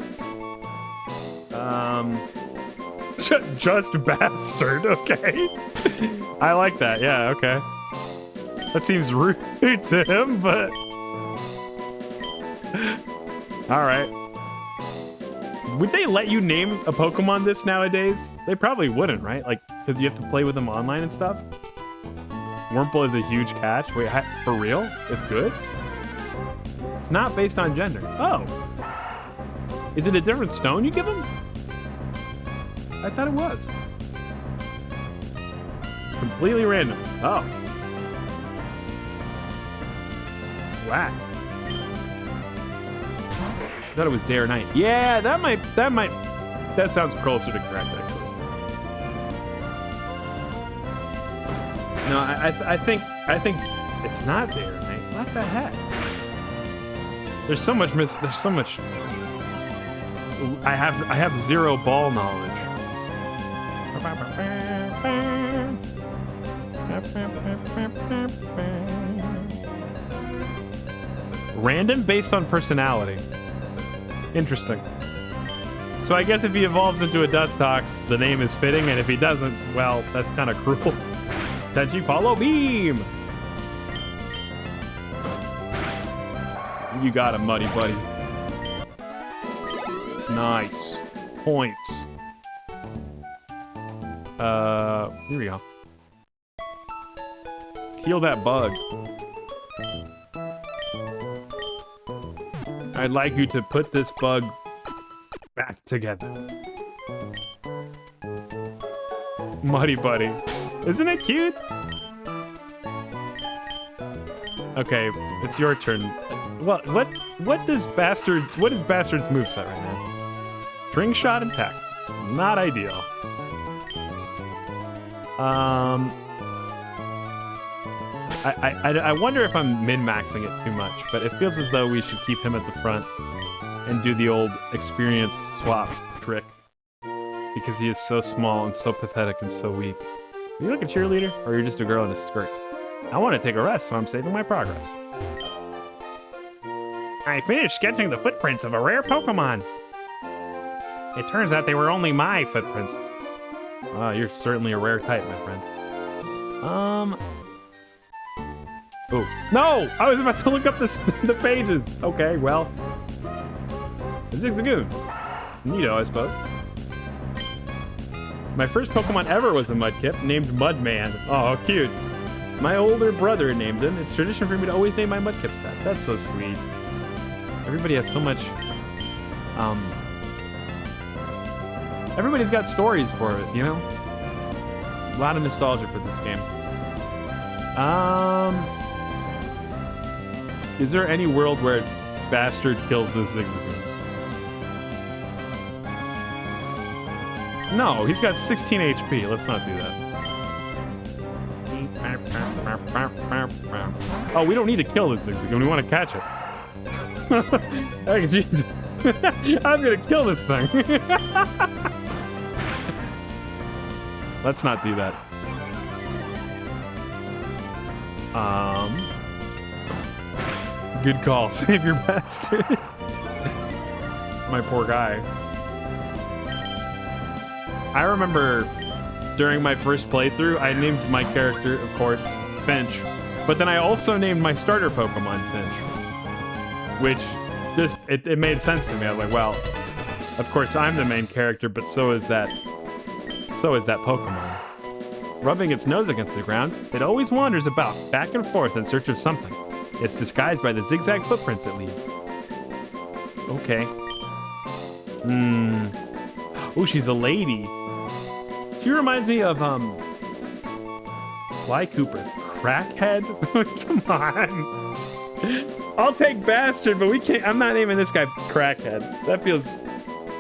Just bastard. Okay. I like that. Yeah. Okay. That seems rude to him, but all right. Would they let you name a Pokemon this nowadays? They probably wouldn't, right? Like, because you have to play with them online and stuff. Wurmple is a huge catch. Wait, for real? It's good? It's not based on gender. Oh. Is it a different stone you give him? I thought it was. It's completely random. Oh. Whack. I thought it was day or night. Yeah, that sounds closer to correct, actually. No, I think it's not day or night. What the heck? There's so much I have zero ball knowledge. Random based on personality. Interesting. So I guess if he evolves into a Dustox, the name is fitting, and if he doesn't, well, that's kind of cruel. Tenchi, follow beam! You got him, Muddy Buddy. Nice. Points. Here we go. Heal that bug. I'd like you to put this bug back together. Muddy Buddy. Isn't it cute? Okay, it's your turn. What is Bastard's moveset right now? String shot and tack. Not ideal. I wonder if I'm min-maxing it too much, but it feels as though we should keep him at the front and do the old experience swap trick. Because he is so small and so pathetic and so weak. Are you like a cheerleader, or you're just a girl in a skirt? I want to take a rest, so I'm saving my progress. I finished sketching the footprints of a rare Pokemon. It turns out they were only my footprints. Oh, you're certainly a rare type, my friend. Oh. No! I was about to look up the pages. Okay, well. Zigzagoon. Neato, I suppose. My first Pokemon ever was a Mudkip, named Mudman. Oh, cute. My older brother named him. It's tradition for me to always name my Mudkips that. That's so sweet. Everybody has so much... Everybody's got stories for it, you know? A lot of nostalgia for this game. Is there any world where Bastard kills the Zigzagoon? No, he's got 16 HP. Let's not do that. Oh, we don't need to kill this Zigzagoon. We want to catch it. Hey, Jesus. I'm gonna kill this thing. Let's not do that. Good call. Save your bastard. My poor guy. I remember during my first playthrough, I named my character, of course, Finch. But then I also named my starter Pokemon Finch. Which just, it made sense to me. I was like, well, of course I'm the main character, but so is that Pokemon. Rubbing its nose against the ground, it always wanders about, back and forth in search of something. It's disguised by the zigzag footprints it leaves. Okay. Oh, she's a lady. She reminds me of, Sly Cooper. Crackhead? Come on. I'll take Bastard, but we can't, I'm not naming this guy Crackhead.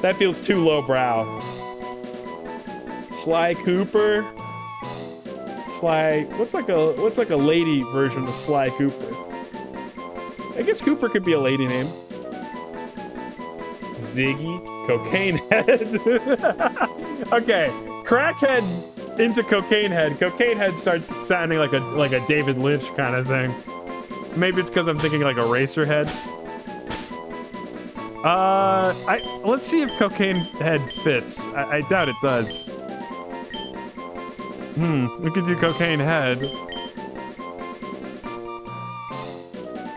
That feels too lowbrow. Sly Cooper? Sly, what's like a lady version of Sly Cooper? I guess Cooper could be a lady name. Ziggy, Cocaine Head. Okay, Crackhead into Cocaine Head. Cocaine Head starts sounding like a David Lynch kind of thing. Maybe it's because I'm thinking like a Racerhead. Let's see if Cocaine Head fits. I doubt it does. We could do Cocaine Head.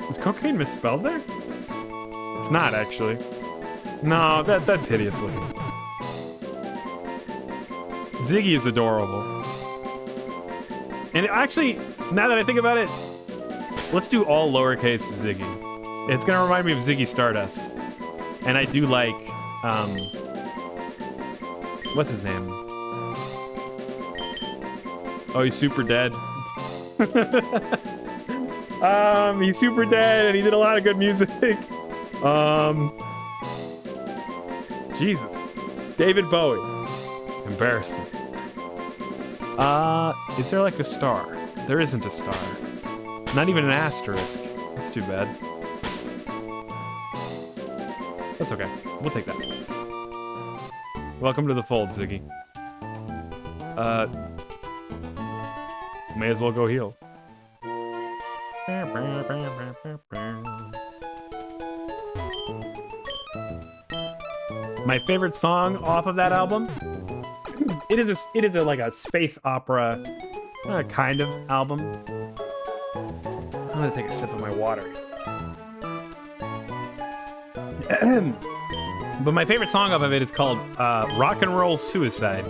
Is cocaine misspelled there? It's not, actually. No, that's hideous looking. Ziggy is adorable. And actually, now that I think about it, let's do all lowercase Ziggy. It's gonna remind me of Ziggy Stardust. And I do like, what's his name? Oh, he's super dead. He's super dead and he did a lot of good music. Jesus. David Bowie. Embarrassing. Is there like a star? There isn't a star. Not even an asterisk. That's too bad. That's okay. We'll take that. Welcome to the fold, Ziggy. May as well go heal. My favorite song off of that album? It is like a space opera kind of album. I'm gonna take a sip of my water. But my favorite song off of it is called Rock and Roll Suicide.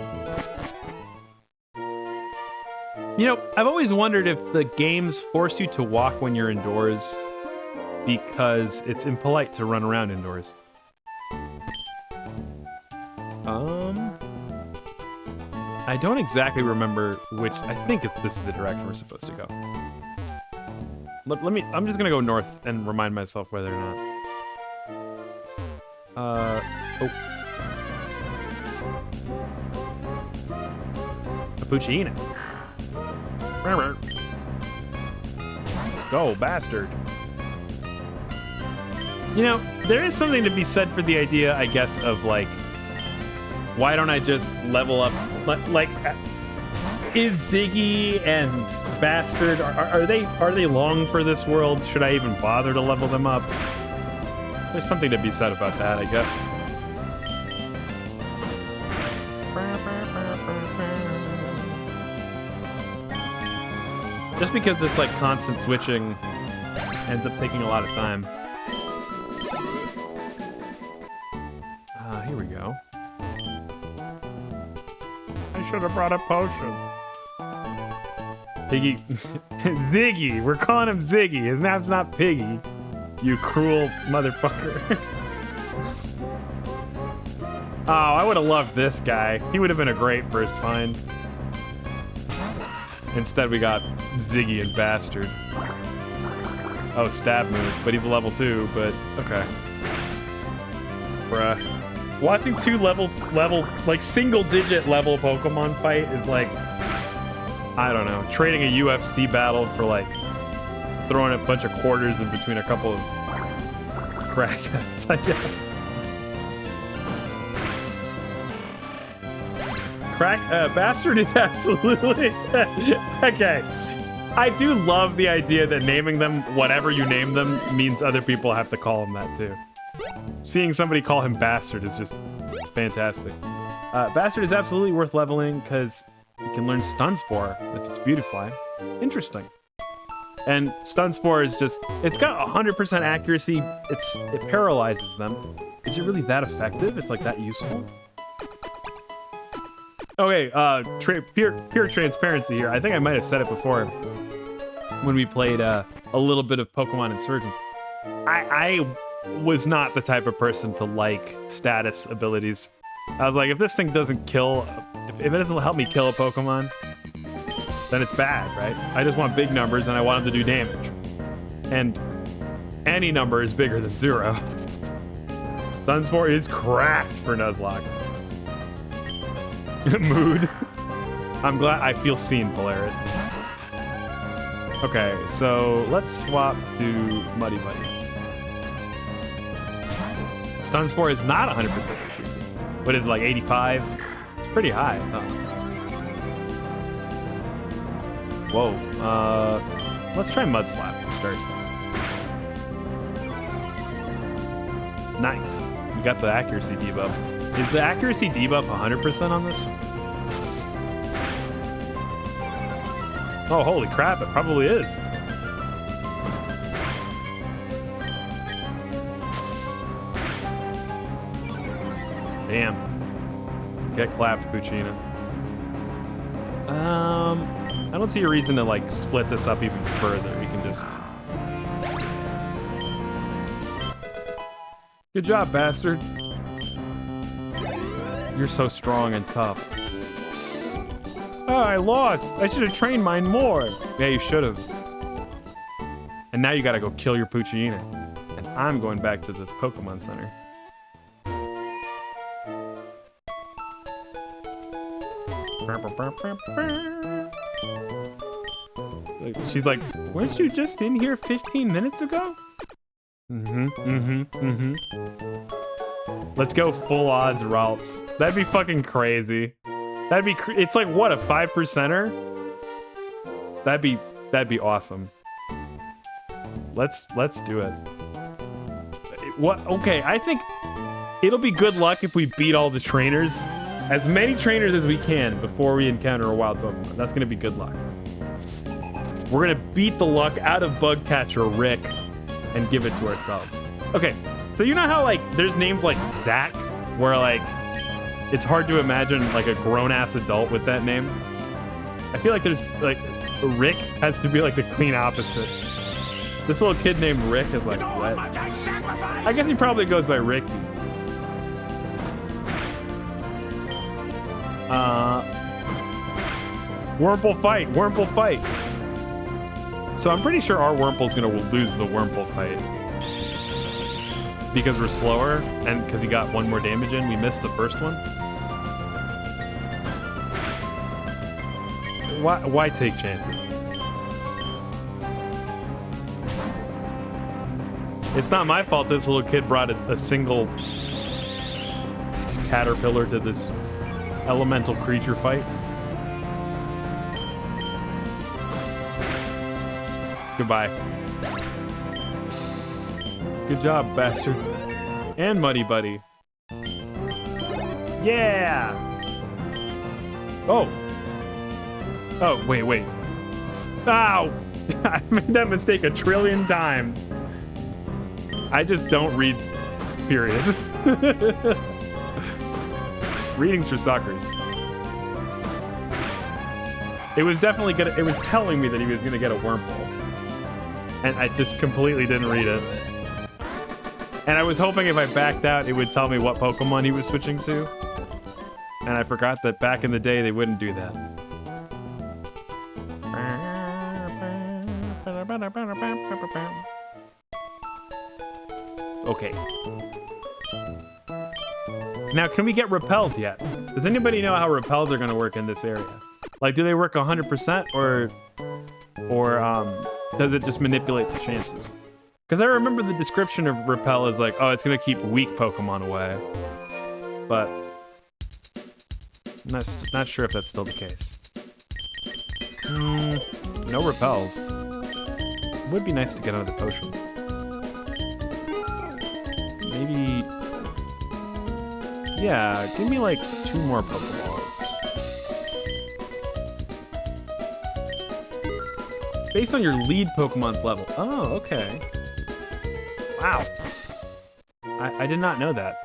You know, I've always wondered if the games force you to walk when you're indoors because it's impolite to run around indoors. I don't exactly remember which. I think this is the direction we're supposed to go. Let me. I'm just gonna go north and remind myself whether or not. Oh. Cappuccino. Go, bastard. You know, there is something to be said for the idea, I guess, of like, why don't I just level up? Like, is Ziggy and Bastard, are they long for this world? Should I even bother to level them up? There's something to be said about that, I guess. Just because it's like constant switching ends up taking a lot of time. Here we go. I should have brought a potion. Piggy. Ziggy. We're calling him Ziggy. His name's not Piggy. You cruel motherfucker. Oh, I would have loved this guy. He would have been a great first find. Instead, we got Ziggy and Bastard. Oh, stab move. But he's a level 2, but okay. Bruh. Watching two level, like single-digit level Pokemon fight is like, I don't know, trading a UFC battle for like throwing a bunch of quarters in between a couple of crackheads, I guess. Bastard is absolutely okay. I do love the idea that naming them whatever you name them means other people have to call him that too. Seeing somebody call him Bastard is just fantastic. Bastard is absolutely worth leveling because you can learn Stun Spore if it's Beautifly. Interesting. And Stun Spore is just, it's got 100% accuracy. It paralyzes them. Is it really that effective? It's like that useful? Okay, pure transparency here. I think I might have said it before when we played a little bit of Pokemon Insurgence. I was not the type of person to like status abilities. I was like, if this thing doesn't kill, if it doesn't help me kill a Pokemon, then it's bad, right? I just want big numbers and I want them to do damage. And any number is bigger than 0. Sunspore is cracked for Nuzlocke. Mood. I'm glad I feel seen, Polaris. Okay, so let's swap to Muddy Muddy. Stun Spore is not 100% accuracy. What is it, like 85? It's pretty high. Huh? Whoa. Let's try Mud Slap to start. Nice. You got the accuracy debuff. Is the accuracy debuff 100% on this? Oh, holy crap, it probably is. Damn. Get clapped, Puccina. I don't see a reason to like split this up even further. We can just... Good job, bastard. You're so strong and tough. Oh, I lost. I should have trained mine more. Yeah, you should have. And now you gotta go kill your Puccina. And I'm going back to the Pokemon Center. She's like, weren't you just in here 15 minutes ago? Let's go full odds routes. That'd be fucking crazy. That'd be it's like what, a 5%er? That'd be awesome. Let's do it. What? Okay, I think it'll be good luck if we beat all the trainers. As many trainers as we can before we encounter a wild Pokemon. That's gonna be good luck. We're gonna beat the luck out of Bugcatcher Rick and give it to ourselves. Okay, so you know how like there's names like Zach, where like it's hard to imagine like a grown-ass adult with that name? I feel like there's like Rick has to be like the clean opposite. This little kid named Rick is like what? I guess he probably goes by Ricky. Wurmple fight, Wurmple fight. So I'm pretty sure our Wurmple's gonna lose the Wurmple fight. Because we're slower, and because he got one more damage in, we missed the first one. Why take chances? It's not my fault this little kid brought a single caterpillar to this elemental creature fight. Goodbye. Good job, bastard. And Muddy Buddy. Yeah! Oh. Oh, wait. Ow! I made that mistake 1 trillion times. I just don't read, period. Reading's for suckers. It was definitely good. It was telling me that he was gonna get a Wurmple. And I just completely didn't read it. And I was hoping if I backed out, it would tell me what Pokemon he was switching to. And I forgot that back in the day, they wouldn't do that. Okay. Now, can we get repels yet? Does anybody know how repels are going to work in this area? Like, do they work 100% or does it just manipulate the chances? Because I remember the description of repel is like, oh, it's going to keep weak Pokemon away. But I'm not sure if that's still the case. No repels. It would be nice to get another potion. Maybe... Yeah, give me like 2 more Pokeballs. Based on your lead Pokemon's level. Oh, okay. Wow. I did not know that.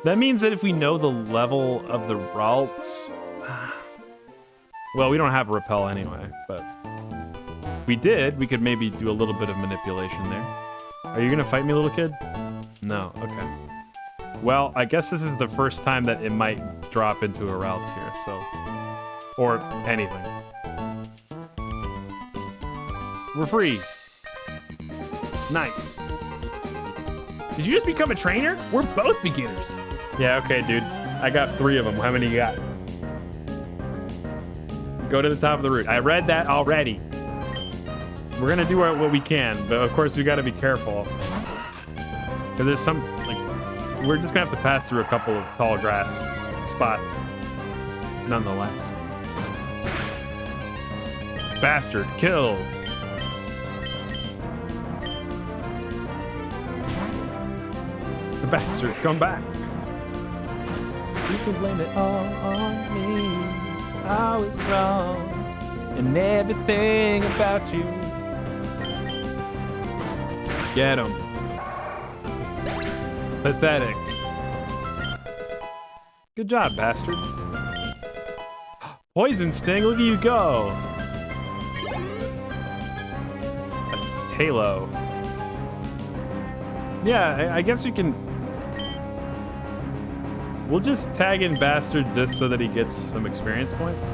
That means that if we know the level of the routes... Well, we don't have a repel anyway, but... If we did, we could maybe do a little bit of manipulation there. Are you gonna fight me, little kid? No, okay. Well, I guess this is the first time that it might drop into a routes here, so... Or anything. We're free. Nice. Did you just become a trainer? We're both beginners. Yeah, okay, dude. I got 3 of them. How many you got? Go to the top of the route. I read that already. We're gonna do what we can, but of course we gotta be careful. Because there's some, like, we're just gonna have to pass through a couple of tall grass spots. Nonetheless. Bastard, kill. The bastard, come back. You can blame it all on me. I was wrong in everything about you. Get him. Pathetic. Good job, bastard. Poison sting, look at you go. A Talo. Yeah, I guess you can. We'll just tag in bastard just so that he gets some experience points.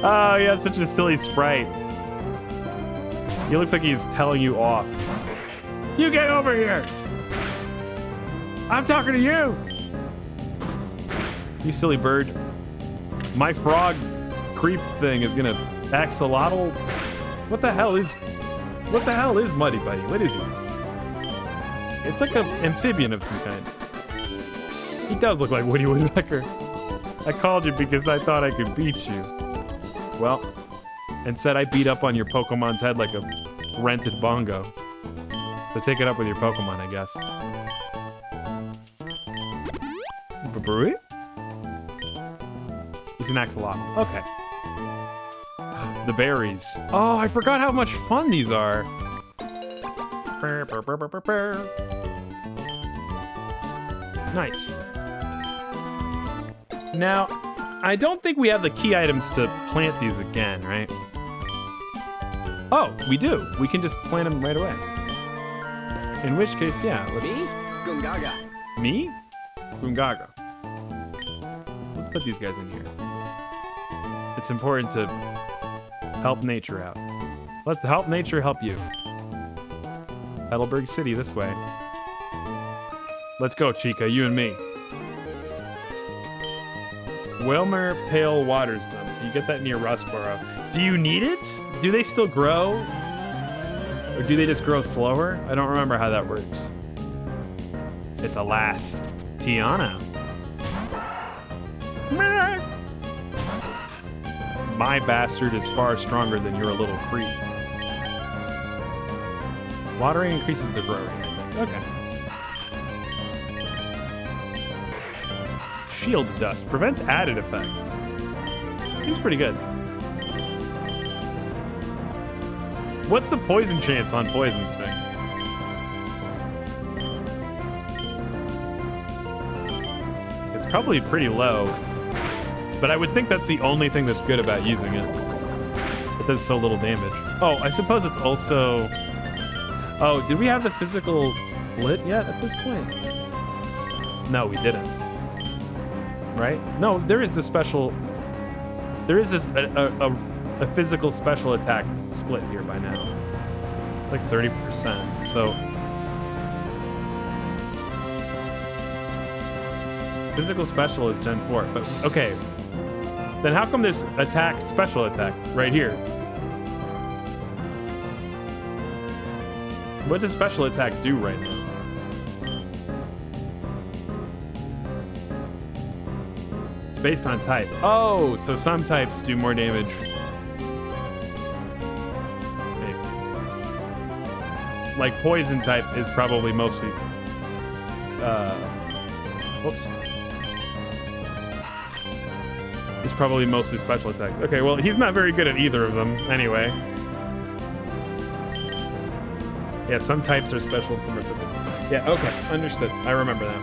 Oh, he has such a silly sprite. He looks like he's telling you off. You get over here! I'm talking to you! You silly bird. My frog creep thing is gonna axolotl. What the hell is Muddy Buddy? What is he? It's like an amphibian of some kind. He does look like Woody Woodpecker. I called you because I thought I could beat you. Well, instead I beat up on your Pokemon's head like a rented bongo. So take it up with your Pokemon, I guess. Baburi? He's an axolotl. Okay. The berries. Oh, I forgot how much fun these are. Nice. Now, I don't think we have the key items to plant these again, right? Oh, we do. We can just plant them right away. In which case, yeah, let's... Me? Gungaga. Me? Gungaga. Let's put these guys in here. It's important to help nature out. Let's help nature help you. Heidelberg City this way. Let's go, Chica, you and me. Wilmer Pale waters them. You get that near Rustboro. Do you need it? Do they still grow? Or do they just grow slower? I don't remember how that works. It's a lass. Tiana. My bastard is far stronger than your little creep. Watering increases the grow rate, I think. Okay. Shield dust prevents added effects. Seems pretty good. What's the poison chance on poison sting? It's probably pretty low, but I would think that's the only thing that's good about using it. It does so little damage. Oh, I suppose it's also... Oh, did we have the physical split yet at this point? No, we didn't. Right? No, there is the special... There is this a physical special attack split here by now. It's like 30%, so... Physical special is Gen 4, but okay. Then how come there's attack, special attack right here? What does special attack do right now? It's based on type. Oh, so some types do more damage. Okay. Like poison type is probably mostly... whoops. It's probably mostly special attacks. Okay, well, he's not very good at either of them anyway. Yeah, some types are special and some are physical. Yeah, okay, understood. I remember that.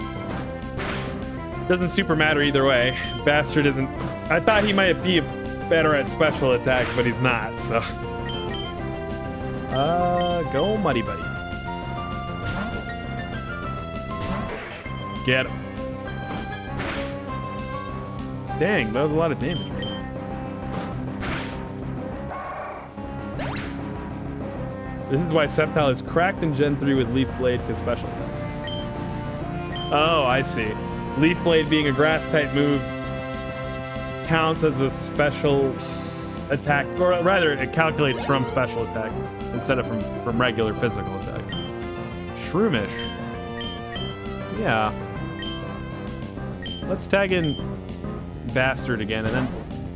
Doesn't super matter either way. Bastard isn't... I thought he might be better at special attack, but he's not, so... Go Muddy Buddy. Get him. Dang, that was a lot of damage. This is why Sceptile is cracked in Gen 3 with Leaf Blade because special attack. Oh, I see. Leaf Blade being a grass type move counts as a special attack, or rather, it calculates from special attack instead of from regular physical attack. Shroomish. Yeah. Let's tag in Bastard again, and then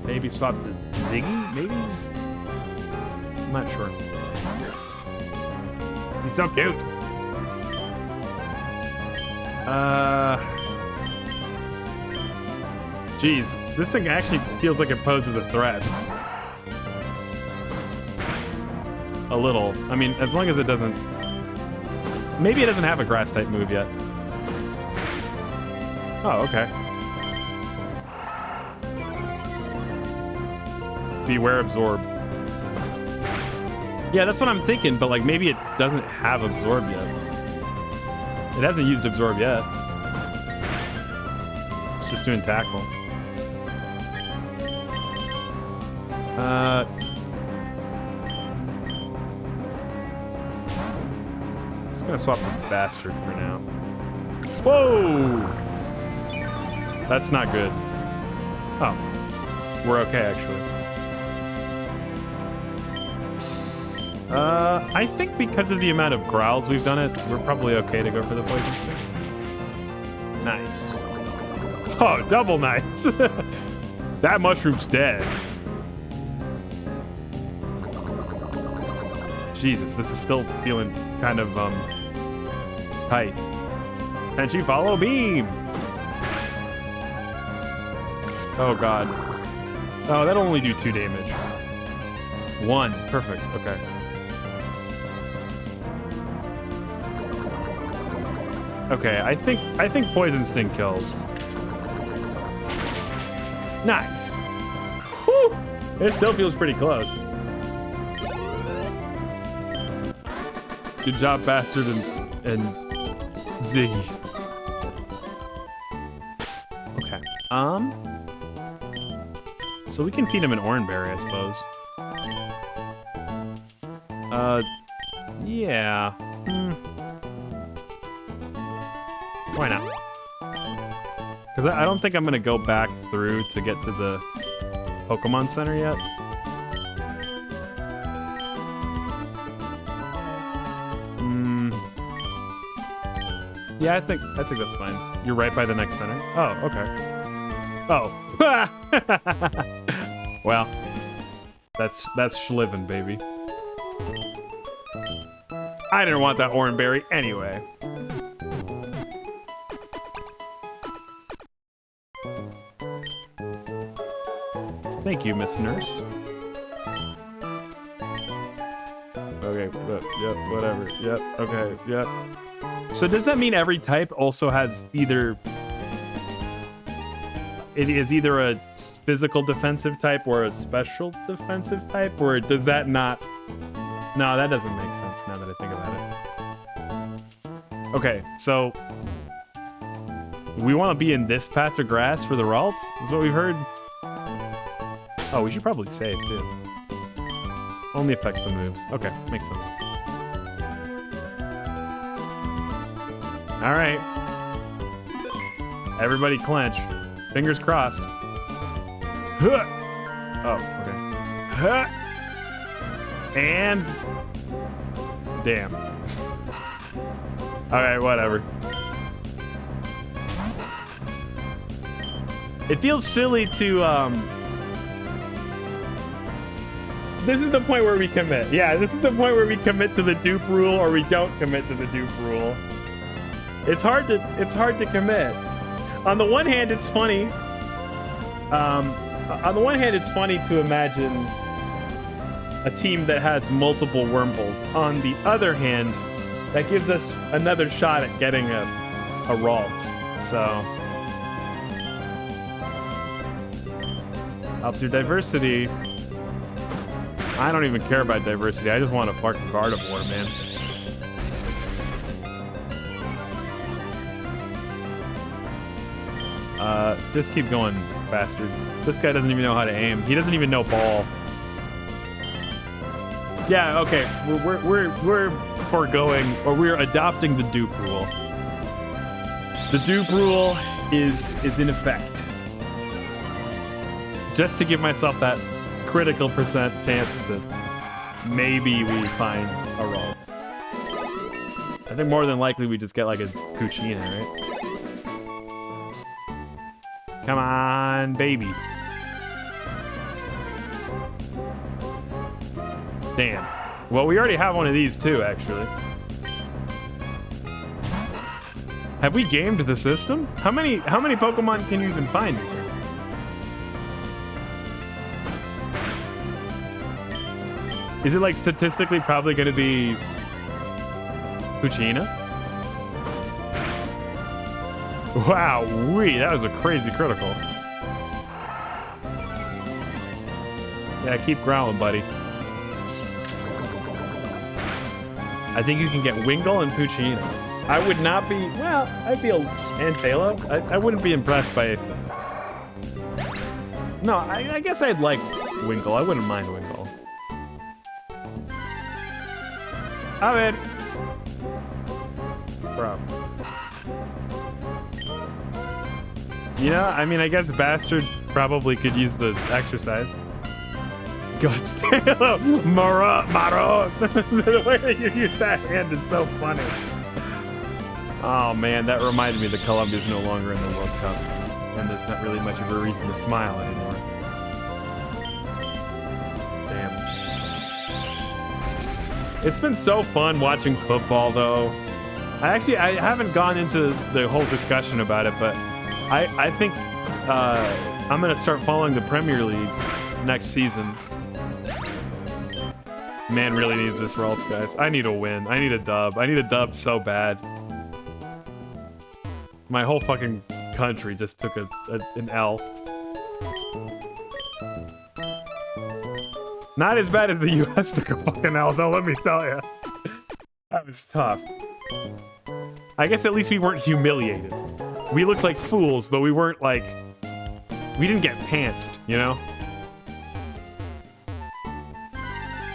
maybe swap the Ziggy? Maybe? I'm not sure. He's so cute. Geez, this thing actually feels like it poses a threat. A little. I mean, as long as it doesn't... Maybe it doesn't have a grass type move yet. Oh, okay. Beware Absorb. Yeah, that's what I'm thinking, but like maybe it doesn't have Absorb yet. It hasn't used Absorb yet. It's just doing Tackle. Just gonna swap the Bastard for now. Whoa! That's not good. Oh. We're okay, actually. I think because of the amount of growls we've done it, we're probably okay to go for the poison stick. Nice. Oh, double nice. That mushroom's dead. Jesus, this is still feeling kind of, tight. Can she follow beam? Oh, God. Oh, that'll only do 2 damage. 1. Perfect. Okay. Okay, I think Poison Sting kills. Nice. Whew. It still feels pretty close. Good job, Bastard and Ziggy. Okay. So we can feed him an Oranberry, I suppose. Yeah. Why not? Because I don't think I'm going to go back through to get to the Pokemon Center yet. Yeah, I think that's fine. You're right by the next center. Oh, okay. Oh. Well, that's Schlivin, baby. I didn't want that Oranberry anyway. Thank you, Miss Nurse. Okay, yep, whatever. Yep, okay, yep. So does that mean every type also has either... It is either a physical defensive type or a special defensive type? Or does that not... No, that doesn't make sense now that I think about it. Okay, so... We want to be in this patch of grass for the Ralts? Is what we've heard? Oh, we should probably save, too. Only affects the moves. Okay, makes sense. Alright. Everybody clench. Fingers crossed. Huh. Oh, okay. Huh. And... Damn. Alright, whatever. It feels silly to, This is the point where we commit. Yeah, this is the point where we commit to the dupe rule or we don't commit to the dupe rule. It's hard to commit. On the one hand, it's funny. On the one hand, it's funny to imagine a team that has multiple Wurmples. On the other hand, that gives us another shot at getting a Ralts. So helps your diversity. I don't even care about diversity. I just want a fucking Gardevoir, man. Just keep going, bastard. This guy doesn't even know how to aim. He doesn't even know ball. Yeah, okay. We're foregoing, or we're adopting the dupe rule. The dupe rule is in effect. Just to give myself that critical percent chance that maybe we find a Ralts. I think more than likely we just get like a Poochyena, right? Come on, baby. Damn. Well, we already have one of these too, actually. Have we gamed the system? How many Pokemon can you even find here? Is it like statistically probably going to be Poochyena? Wow, that was a crazy critical. Yeah, keep growling, buddy. I think you can get Wingull and Poochyena. I would not be, well, I'd be and Phalo. I wouldn't be impressed by it. No, I guess I'd like Wingull. I wouldn't mind Wingull. I'm in. Bro. You know, I mean, I guess Bastard probably could use the exercise. God, Maro. The way that you use that hand is so funny. Oh man, that reminded me that Colombia's no longer in the World Cup, and there's not really much of a reason to smile anymore. Damn. It's been so fun watching football, though. I haven't gone into the whole discussion about it, but I think I'm gonna start following the Premier League next season. Man really needs this Ralts, guys. I need a win. I need a dub. I need a dub so bad. My whole fucking country just took an L. Not as bad as the US took a fucking L, so let me tell you. That was tough. I guess at least we weren't humiliated. We looked like fools, but we weren't like... We didn't get pantsed, you know?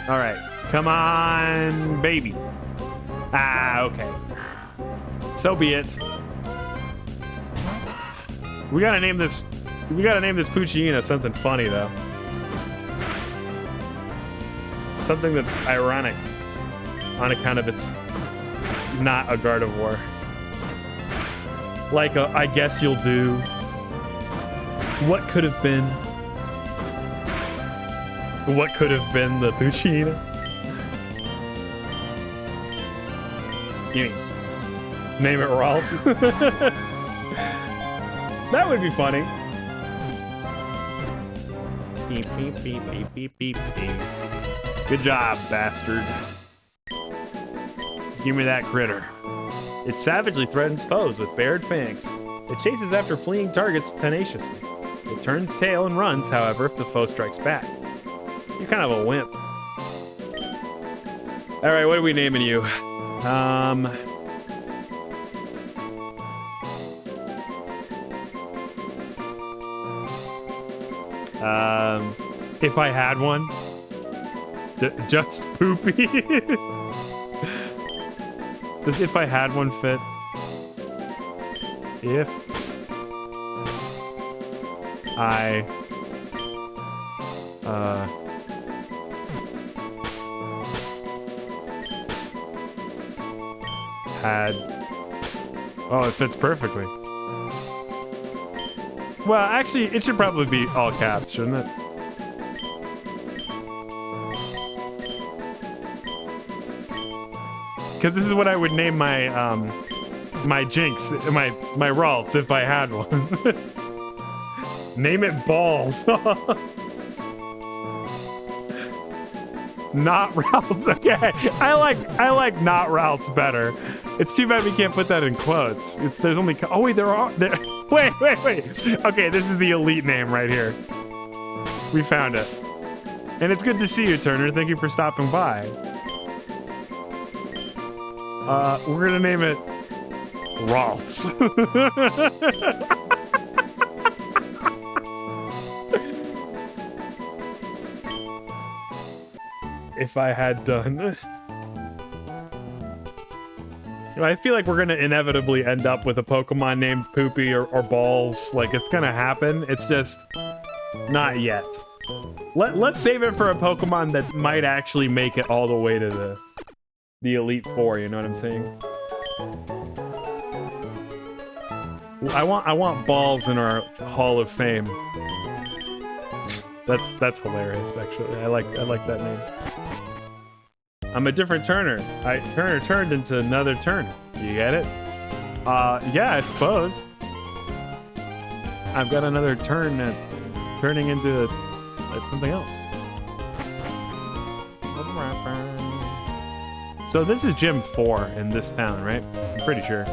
Alright. Come on, baby. Ah, okay. So be it. We gotta name this Poochyena something funny, though. Something that's ironic on account of its not a Gardevoir. Like a, I guess you'll do. What could have been? What could have been the Poochyena? You mean, name it Ralts? That would be funny. Beep, beep, beep, beep, beep, beep, beep. Good job, bastard. Give me that critter. It savagely threatens foes with bared fangs. It chases after fleeing targets tenaciously. It turns tail and runs, however, if the foe strikes back. You're kind of a wimp. Alright, what are we naming you? If I had one. Just Poopy. Does if I had one fit? If I had... Oh, it fits perfectly. Well, actually, it should probably be all caps, shouldn't it? Because this is what I would name my, my Jinx, my Ralts if I had one. Name it Balls. Not Ralts, okay. I like not Ralts better. It's too bad we can't put that in quotes. There's only, oh wait, wait. Okay, this is the elite name right here. We found it. And it's good to see you, Turner. Thank you for stopping by. We're gonna name it Ralts. If I had done. I feel like we're gonna inevitably end up with a Pokemon named Poopy or Balls. Like, it's gonna happen. It's just... Not yet. Let's save it for a Pokemon that might actually make it all the way to the Elite Four, you know what I'm saying? I want balls in our Hall of Fame. That's hilarious, actually. I like that name. I'm a different Turner. Turner turned into another Turner. You get it? Yeah, I suppose. I've got another turn at turning into something else. So this is Gym 4 in this town, right? I'm pretty sure.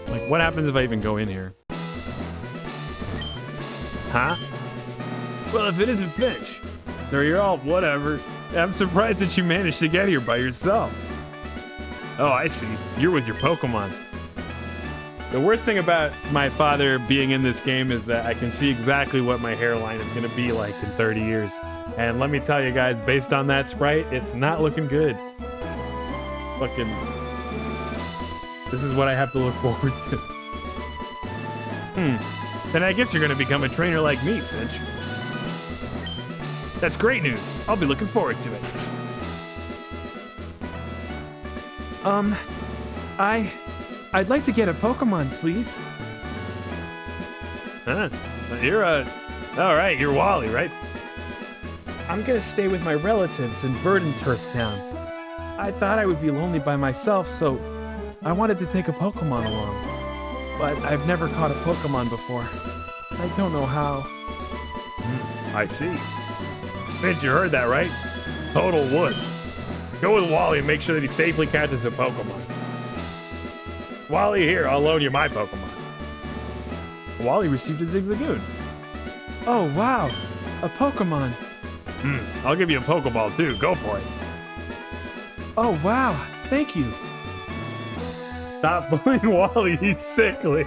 Like, what happens if I even go in here? Huh? Well, if it isn't Finch, or you're all whatever, I'm surprised that you managed to get here by yourself. Oh, I see. You're with your Pokemon. The worst thing about my father being in this game is that I can see exactly what my hairline is going to be like in 30 years. And let me tell you guys, based on that sprite, it's not looking good. Fucking... This is what I have to look forward to. Then I guess you're going to become a trainer like me, Finch. That's great news. I'll be looking forward to it. I'd like to get a Pokemon, please. Huh? You're alright, you're Wally, right? I'm gonna stay with my relatives in Verdant Turf Town. I thought I would be lonely by myself, so I wanted to take a Pokemon along. But I've never caught a Pokemon before. I don't know how. I see. Finch, you heard that, right? Total wuss. Go with Wally and make sure that he safely catches a Pokemon. Wally, here, I'll loan you my Pokemon. Wally received a Zigzagoon. Oh, wow. A Pokemon. I'll give you a Pokeball, too. Go for it. Oh, wow. Thank you. Stop bullying Wally, he's sickly.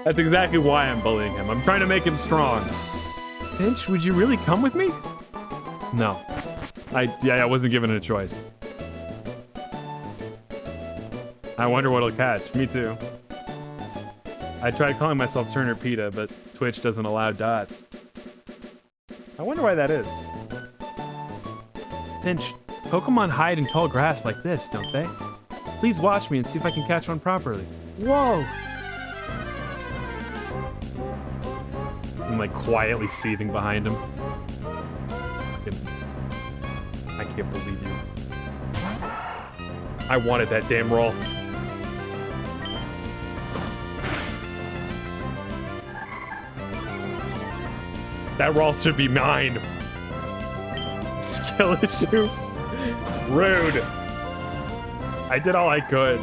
That's exactly why I'm bullying him. I'm trying to make him strong. Finch, would you really come with me? No. I wasn't given a choice. I wonder what it'll catch. Me too. I tried calling myself Turner Pita, but Twitch doesn't allow dots. I wonder why that is. Finch, Pokemon hide in tall grass like this, don't they? Please watch me and see if I can catch one properly. Whoa! I'm like quietly seething behind him. I can't believe you. I wanted that damn Ralts. That Ralts should be mine. Skill issue. Rude. I did all I could.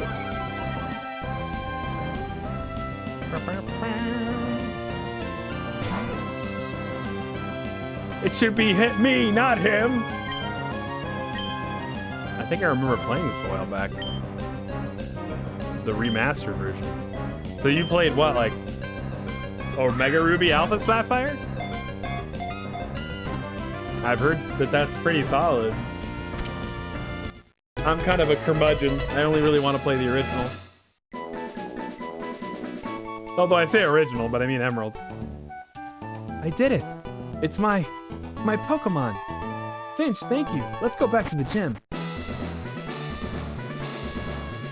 It should be hit me, not him. I think I remember playing this a while back. The remastered version. So you played what, like Omega Ruby Alpha Sapphire? I've heard that that's pretty solid. I'm kind of a curmudgeon. I only really want to play the original. Although I say original, but I mean Emerald. I did it. It's my Pokemon. Finch, thank you. Let's go back to the gym.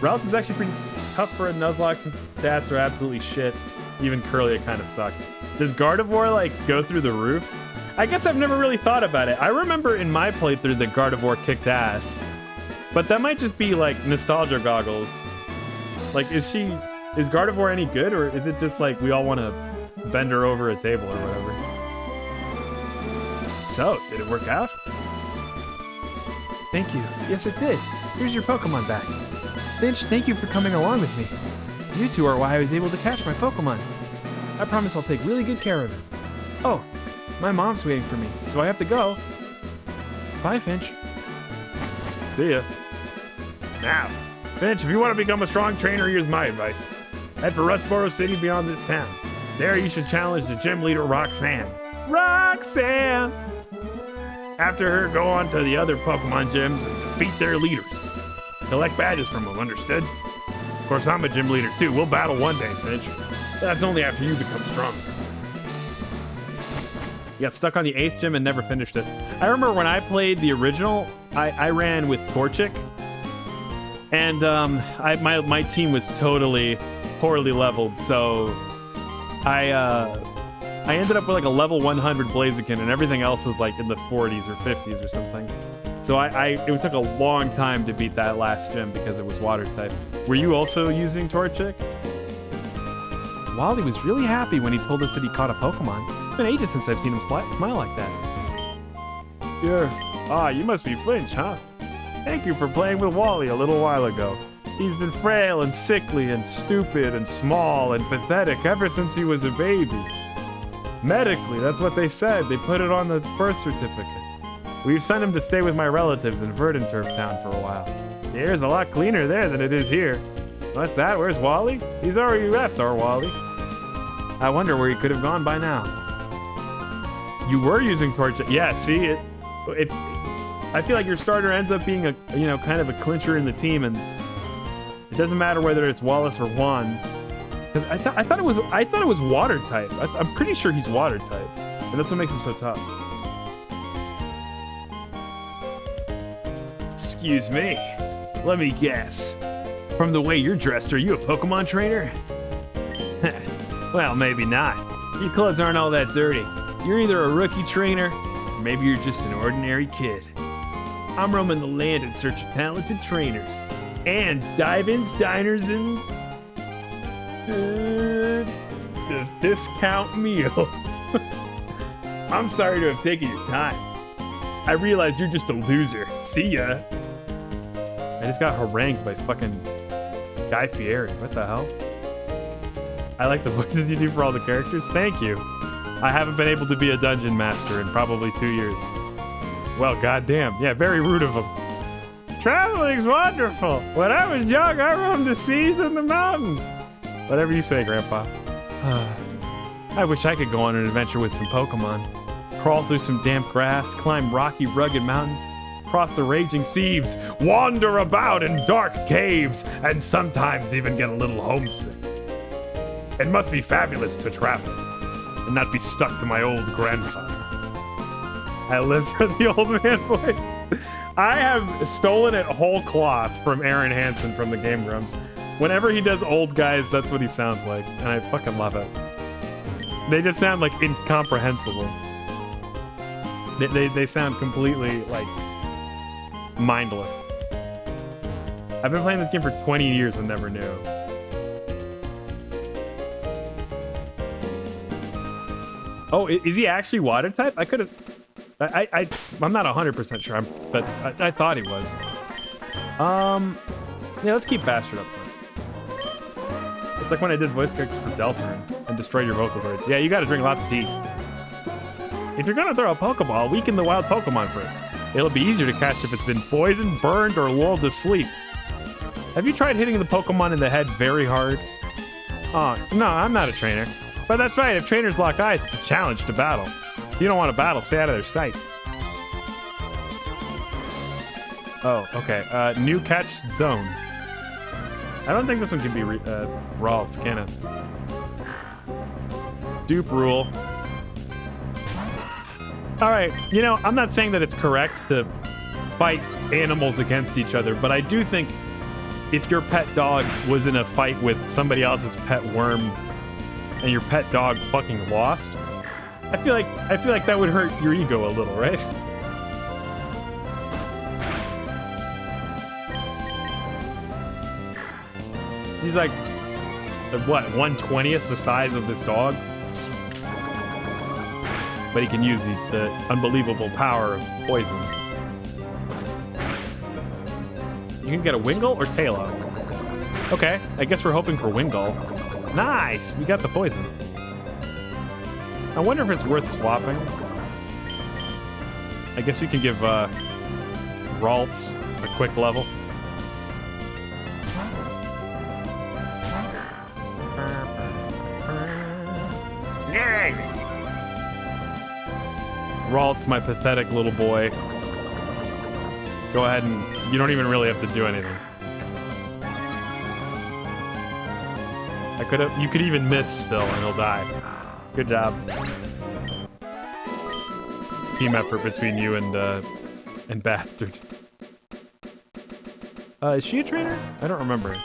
Ralts is actually pretty tough for a Nuzlocke since stats are absolutely shit. Even Curlia kind of sucked. Does Gardevoir, like, go through the roof? I guess I've never really thought about it. I remember in my playthrough that Gardevoir kicked ass. But that might just be, like, nostalgia goggles. Like, is Gardevoir any good, or is it just, like, we all want to bend her over a table or whatever? So, did it work out? Thank you. Yes, it did. Here's your Pokemon back. Finch, thank you for coming along with me. You two are why I was able to catch my Pokemon. I promise I'll take really good care of it. Oh, my mom's waiting for me, so I have to go. Bye, Finch. See ya. Now, Finch, if you want to become a strong trainer, here's my advice. Head for Rustboro City beyond this town. There you should challenge the gym leader, Roxanne. Roxanne! After her, go on to the other Pokemon gyms and defeat their leaders. Collect badges from them, understood? Of course, I'm a gym leader too. We'll battle one day, Finch. That's only after you become stronger. Got stuck on the 8th gym and never finished it. I remember when I played the original, I ran with Torchic. And my team was totally poorly leveled, so I ended up with like a level 100 Blaziken, and everything else was like in the 40s or 50s or something. So it took a long time to beat that last gym because it was water type. Were you also using Torchic? Wally was really happy when he told us that he caught a Pokemon. It's been ages since I've seen him smile like that. Sure. Ah, you must be Flinch, huh? Thank you for playing with Wally a little while ago. He's been frail and sickly and stupid and small and pathetic ever since he was a baby. Medically, that's what they said. They put it on the birth certificate. We've sent him to stay with my relatives in Verdanturf Town for a while. The air's a lot cleaner there than it is here. What's that? Where's Wally? He's already left, our Wally. I wonder where he could have gone by now. You were using Torchic. Yeah, see, it's I feel like your starter ends up being a kind of a clincher in the team, and it doesn't matter whether it's Wallace or Juan. Because I thought it was water type. I'm pretty sure he's water type, and that's what makes him so tough. Excuse me. Let me guess. From the way you're dressed, are you a Pokemon trainer? Well, maybe not. Your clothes aren't all that dirty. You're either a rookie trainer, or maybe you're just an ordinary kid. I'm roaming the land in search of talented trainers. And dive-ins, diners, and... just discount meals. I'm sorry to have taken your time. I realize you're just a loser. See ya. I just got harangued by fucking Guy Fieri. What the hell? I like the voices you do for all the characters. Thank you. I haven't been able to be a dungeon master in probably 2 years. Well, goddamn. Yeah, very rude of him. Traveling's wonderful. When I was young, I roamed the seas and the mountains. Whatever you say, Grandpa. I wish I could go on an adventure with some Pokemon. Crawl through some damp grass, climb rocky, rugged mountains, cross the raging seas, wander about in dark caves, and sometimes even get a little homesick. It must be fabulous to travel and not be stuck to my old grandfather. I live for the old man voice. I have stolen it whole cloth from Aaron Hansen from the Game Grumps. Whenever he does old guys, that's what he sounds like, and I fucking love it. They just sound like incomprehensible. They sound completely like mindless. I've been playing this game for 20 years and never knew. Oh, is he actually water type? I could have. I'm not 100% sure, but I thought he was. Yeah, let's keep Bastard up front. It's like when I did voice characters for Deltarune and destroyed your vocal cords. Yeah, you gotta drink lots of tea. If you're gonna throw a Pokeball, weaken the wild Pokemon first. It'll be easier to catch if it's been poisoned, burned, or lulled to sleep. Have you tried hitting the Pokemon in the head very hard? Oh, no, I'm not a trainer. But that's right, if trainers lock eyes, it's a challenge to battle. If you don't want to battle, stay out of their sight. Oh, okay. New catch zone. I don't think this one can be Ralts, can it? Dupe rule. Alright, you know, I'm not saying that it's correct to fight animals against each other, but I do think if your pet dog was in a fight with somebody else's pet worm and your pet dog fucking lost, I feel like that would hurt your ego a little, right? He's like, what, 1/20th the size of this dog? But he can use the unbelievable power of poison. You can get a Wingull or Taillow. Okay, I guess we're hoping for Wingull. Nice! We got the poison. I wonder if it's worth swapping. I guess we can give Ralts a quick level. Yay! Ralts, my pathetic little boy. Go ahead and you don't even really have to do anything. You could even miss still and he'll die. Good job. team effort between you and Bastard. Is she a trainer? I don't remember.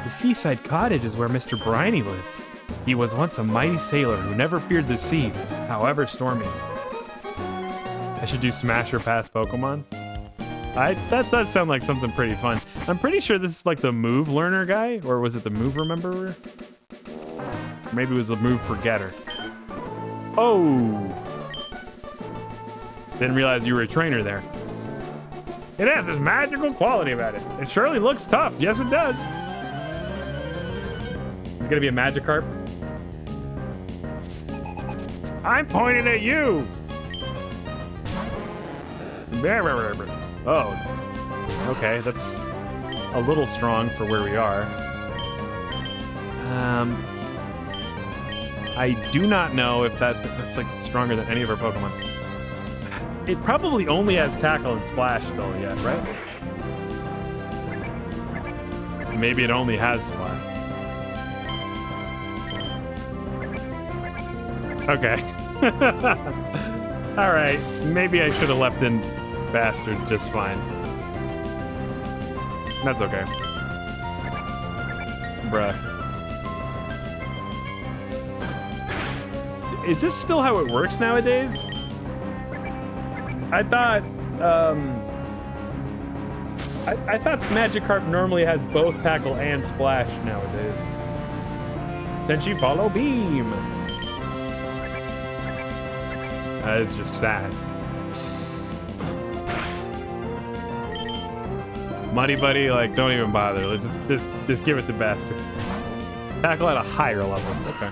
The seaside cottage is where Mr. Briny lives. He was once a mighty sailor who never feared the sea, however stormy. I should do smash or pass Pokemon. That does sound like something pretty fun. I'm pretty sure this is like the move learner guy, or was it the move rememberer? Maybe it was the move forgetter. Oh! Didn't realize you were a trainer there. It has this magical quality about it. It surely looks tough. Yes, it does. It's gonna be a Magikarp. I'm pointing at you. Oh, okay. That's a little strong for where we are. I do not know if that's like stronger than any of our Pokemon. It probably only has Tackle and Splash still yet, right? Maybe it only has Splash. Okay. All right. Maybe I should have left in Bastard just fine. That's okay. Bruh. Is this still how it works nowadays? I thought, I thought Magikarp normally has both Tackle and Splash nowadays. Then she follow Beam. That is just sad. Muddy Buddy, like, don't even bother. Let's just give it to Bastard. Tackle at a higher level. Okay.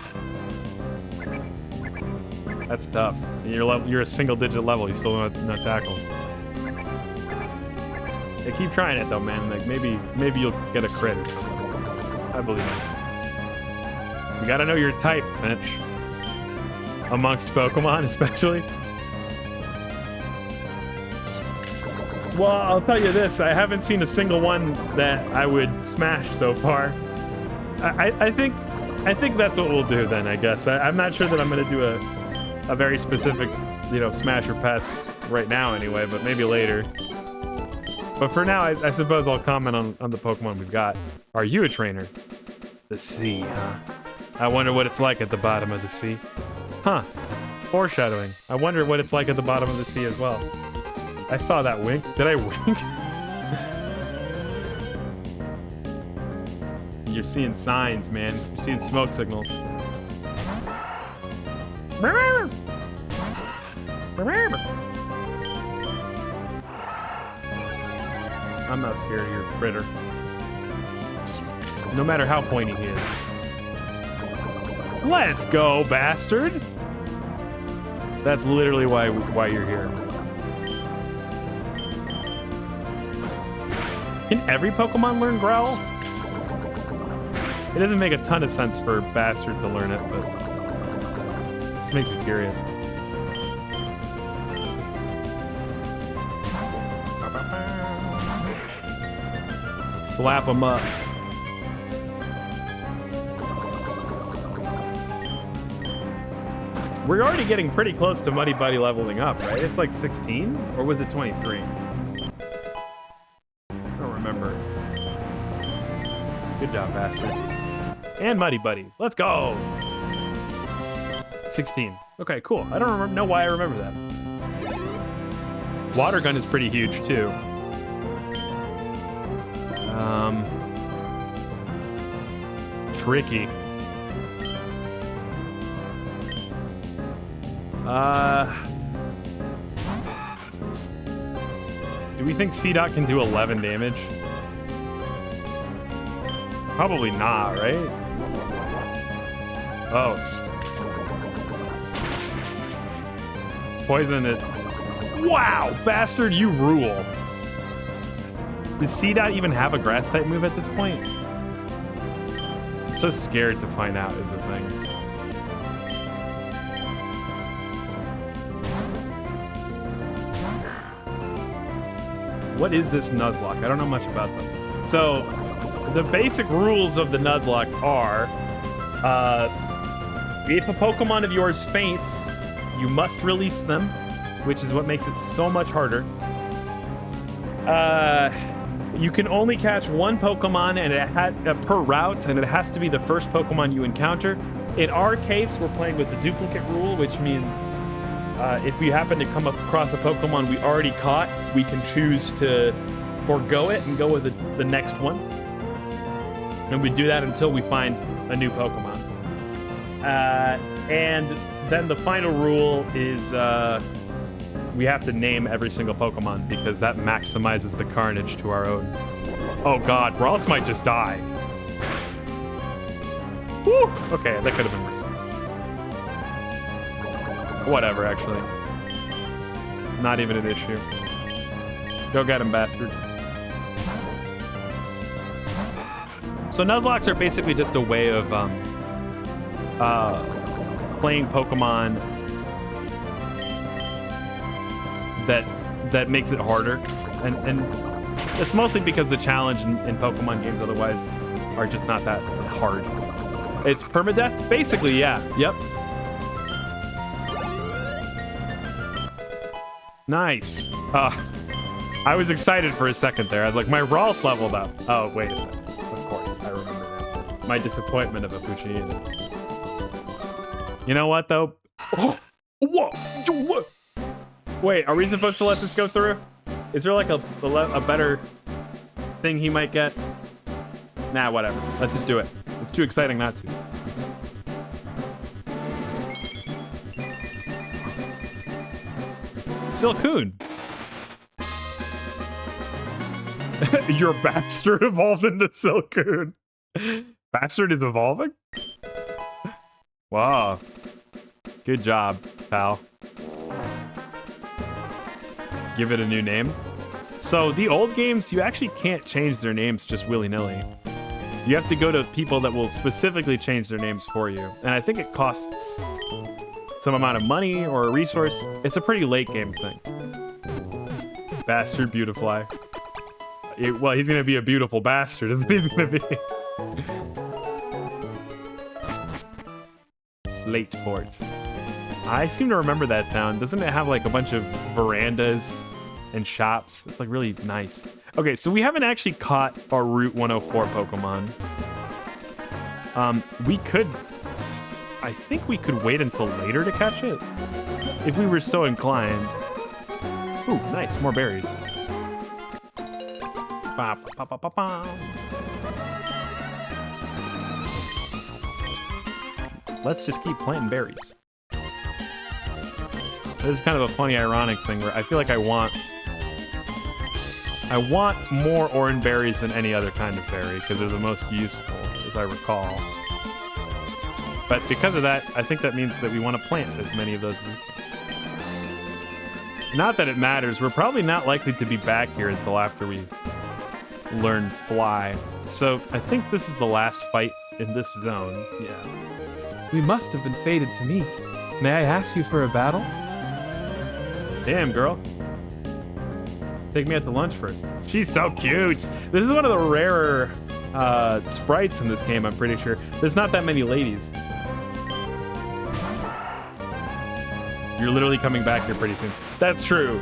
That's tough. You're a single-digit level. You still not Tackle. Hey, keep trying it though, man. Like maybe you'll get a crit. I believe it. You gotta know your type, Finch. Amongst Pokemon, especially. Well, I'll tell you this. I haven't seen a single one that I would smash so far. I think that's what we'll do then. I guess I'm not sure that I'm gonna do a very specific, smash or pass right now anyway, but maybe later. But for now, I suppose I'll comment on the Pokemon we've got. Are you a trainer? The sea, huh? I wonder what it's like at the bottom of the sea. Huh. Foreshadowing. I wonder what it's like at the bottom of the sea as well. I saw that wink. Did I wink? You're seeing signs, man. You're seeing smoke signals. I'm not scared of your critter. No matter how pointy he is. Let's go, Bastard! That's literally why you're here. Can every Pokemon learn Growl? It doesn't make a ton of sense for Bastard to learn it, but it just makes me curious. Slap him up. We're already getting pretty close to Muddy Buddy leveling up, right? It's like 16? Or was it 23? I don't remember. Good job, Bastard. And Muddy Buddy. Let's go! 16. Okay, cool. I don't know why I remember that. Water Gun is pretty huge, too. Tricky. Do we think C-Dot can do 11 damage? Probably not, right? Oh. Poison it. Wow, Bastard, you rule. Does C-Dot even have a Grass-type move at this point? I'm so scared to find out is the thing. What is this Nuzlocke? I don't know much about them. So, the basic rules of the Nuzlocke are, if a Pokemon of yours faints, you must release them. which is what makes it so much harder. You can only catch one Pokemon and per route, and it has to be the first Pokemon you encounter. In our case, we're playing with the duplicate rule, which means if we happen to come across a Pokemon we already caught, we can choose to forego it and go with the next one. And we do that until we find a new Pokemon. And then the final rule is we have to name every single Pokemon because that maximizes the carnage to our own. Oh god, Ralts might just die. Woo! Okay, that could have been worse. Whatever, actually. Not even an issue. Go get him, bastard. So Nuzlocks are basically just a way of playing Pokemon that makes it harder, and it's mostly because the challenge in Pokemon games otherwise are just not that hard. It's permadeath, basically. Yeah. Yep. Nice. I was excited for a second there. I was like, my Rolf leveled up. Oh, wait a second. Of course, I remember now. My disappointment of a Puccini. You know what, though? Oh, whoa! What? Wait, are we supposed to let this go through? Is there like a better thing he might get? Nah, whatever. Let's just do it. It's too exciting not to. Silcoon. Your bastard evolved into Silcoon. Bastard is evolving? Wow. Good job, pal. Give it a new name. So the old games, you actually can't change their names just willy-nilly. You have to go to people that will specifically change their names for you. And I think it costs some amount of money or a resource. It's a pretty late game thing. Bastard Beautifly. Well, he's going to be a beautiful bastard, is what he's going to be. Slateport. I seem to remember that town. Doesn't it have like a bunch of verandas and shops? It's like really nice. Okay, so we haven't actually caught our Route 104 Pokemon. We could... I think we could wait until later to catch it. If we were so inclined. Ooh, nice. More berries. Ba, ba, ba, ba, ba. Let's just keep planting berries. This is kind of a funny, ironic thing where I feel like I want more orange berries than any other kind of berry because they're the most useful, as I recall. But because of that, I think that means that we want to plant as many of those. Not that it matters. We're probably not likely to be back here until after we learn Fly. So I think this is the last fight in this zone. Yeah. We must have been fated to meet. May I ask you for a battle? Damn, girl. Take me out to lunch first. She's so cute. This is one of the rarer sprites in this game, I'm pretty sure. There's not that many ladies. You're literally coming back here pretty soon. That's true.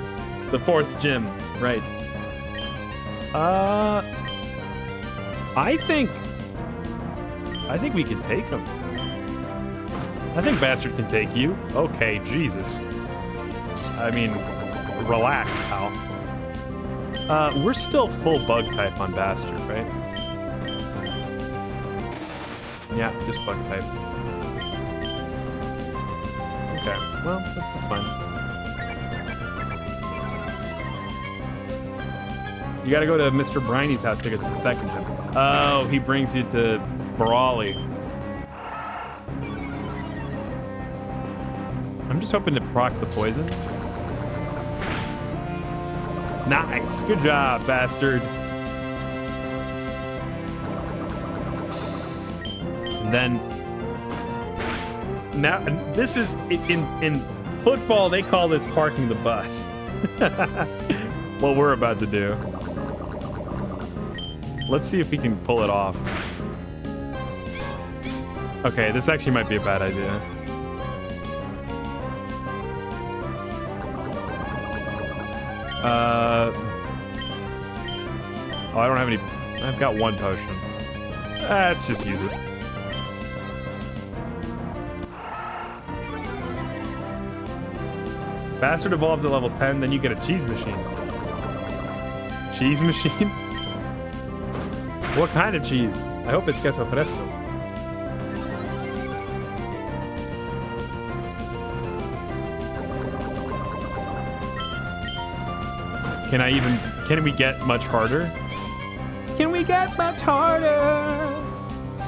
The 4th gym, right. I think we can take him. I think Bastard can take you. Okay, Jesus. I mean, relax, pal. We're still full bug type on Bastard, right? Yeah, just bug type. Okay, well, that's fine. You gotta go to Mr. Briney's house to get to the 2nd gym. Oh, he brings you to Brawley. I'm just hoping to proc the poison. Nice. Good job, Bastard. And then... Now, this is... In football, they call this parking the bus. What we're about to do. Let's see if we can pull it off. Okay, this actually might be a bad idea. Oh, I don't have any. I've got one potion. Let's just use it. Bastard evolves at level 10, then you get a cheese machine. Cheese machine? What kind of cheese? I hope it's queso fresco. Can we get much harder? Can we get much harder?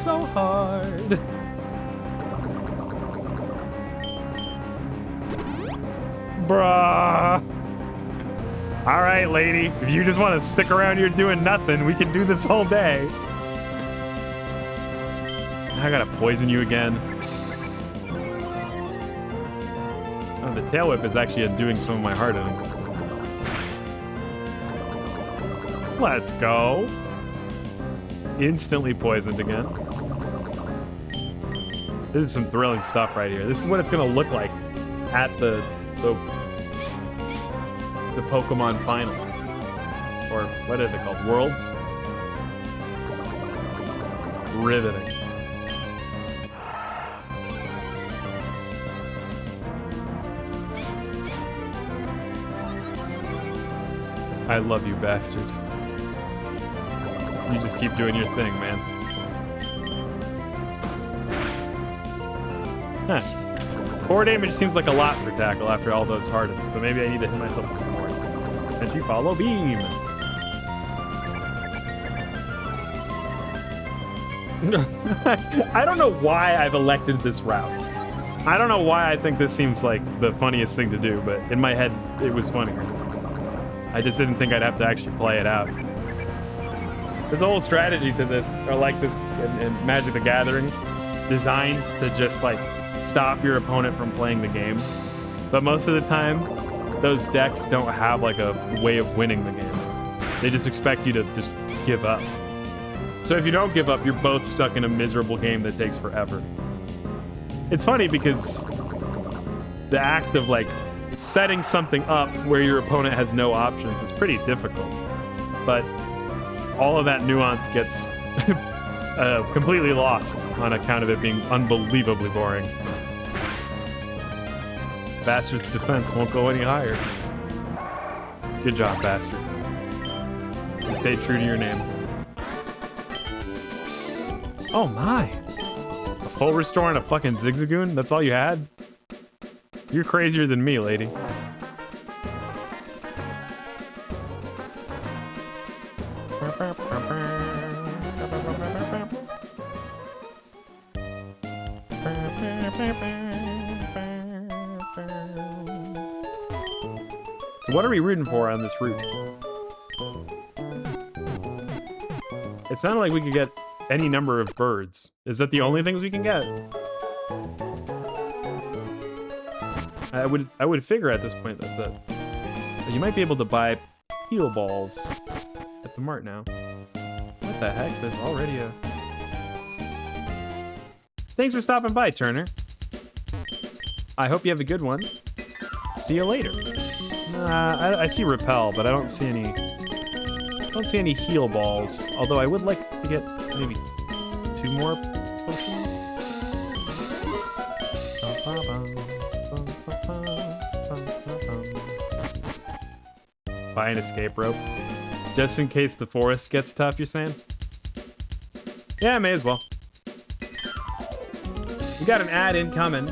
So hard. Bruh. All right, lady. If you just want to stick around here doing nothing, we can do this all day. I gotta poison you again. Oh, the tail whip is actually doing some of my hard hitting. Let's go. Instantly poisoned again. This is some thrilling stuff right here. This is what it's gonna look like at the Pokemon final. Or what are they called? Worlds? Riveting. I love you, bastard. You just keep doing your thing, man. Huh. 4 damage seems like a lot for tackle after all those hardens, but maybe I need to hit myself with some more. And you follow beam. I don't know why I've elected this route. I don't know why I think this seems like the funniest thing to do, but in my head, it was funnier. I just didn't think I'd have to actually play it out. There's a whole strategy to this, or like this in Magic the Gathering, designed to just like stop your opponent from playing the game. But most of the time, those decks don't have like a way of winning the game. They just expect you to just give up. So if you don't give up, you're both stuck in a miserable game that takes forever. It's funny because the act of like setting something up where your opponent has no options is pretty difficult. But all of that nuance gets completely lost on account of it being unbelievably boring. Bastard's defense won't go any higher. Good job, Bastard. You stayed true to your name. Oh my! A full restore and a fucking Zigzagoon? That's all you had? You're crazier than me, lady. So what are we rooting for on this route? It sounded like we could get any number of birds. Is that the only things we can get? I would figure at this point that's it. But you might be able to buy heal balls at the mart now. What the heck? There's already a... Thanks for stopping by, Turner. I hope you have a good one. See you later. I see repel, but I don't see any... I don't see any heal balls. Although I would like to get maybe 2 more potions. Buy an escape rope. Just in case the forest gets tough, you're saying? Yeah, may as well. We got an ad incoming.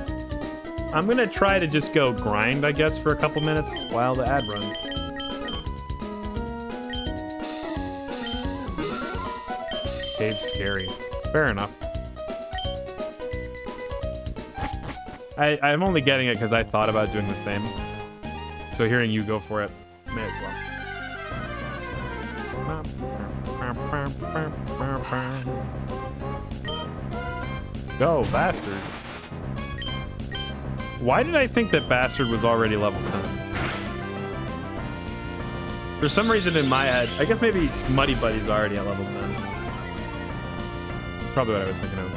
I'm gonna try to just go grind, I guess, for a couple minutes while the ad runs. Cave's scary. Fair enough. I'm only getting it because I thought about doing the same. So hearing you go for it, may as well. Go, Bastard. Why did I think that Bastard was already level 10? For some reason in my head, I guess maybe Muddy Buddy's already at level 10. That's probably what I was thinking of.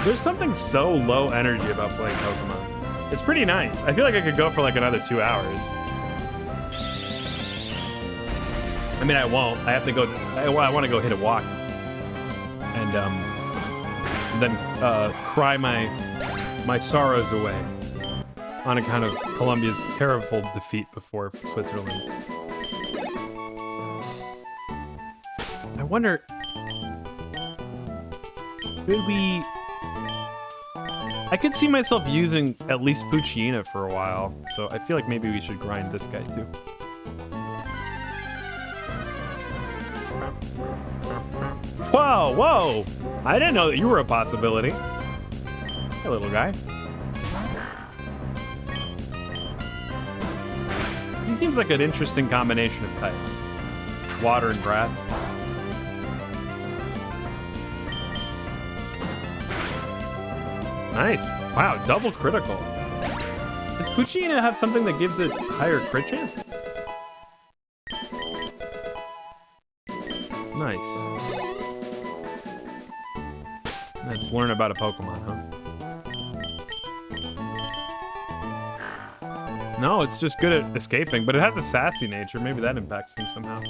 There's something so low energy about playing Pokemon. It's pretty nice. I feel like I could go for like another 2 hours. I mean, I won't. I have to go. I want to go hit a walk, and then cry my sorrows away on account of Colombia's terrible defeat before Switzerland. I wonder, could we? I could see myself using at least Puccina for a while, so I feel like maybe we should grind this guy too. Whoa, whoa! I didn't know that you were a possibility. Hey, little guy. He seems like an interesting combination of types. Water and grass. Nice. Wow, double critical. Does Puccina have something that gives it higher crit chance? Nice. Let's learn about a Pokemon, huh? No, it's just good at escaping, but it has a sassy nature. Maybe that impacts things somehow.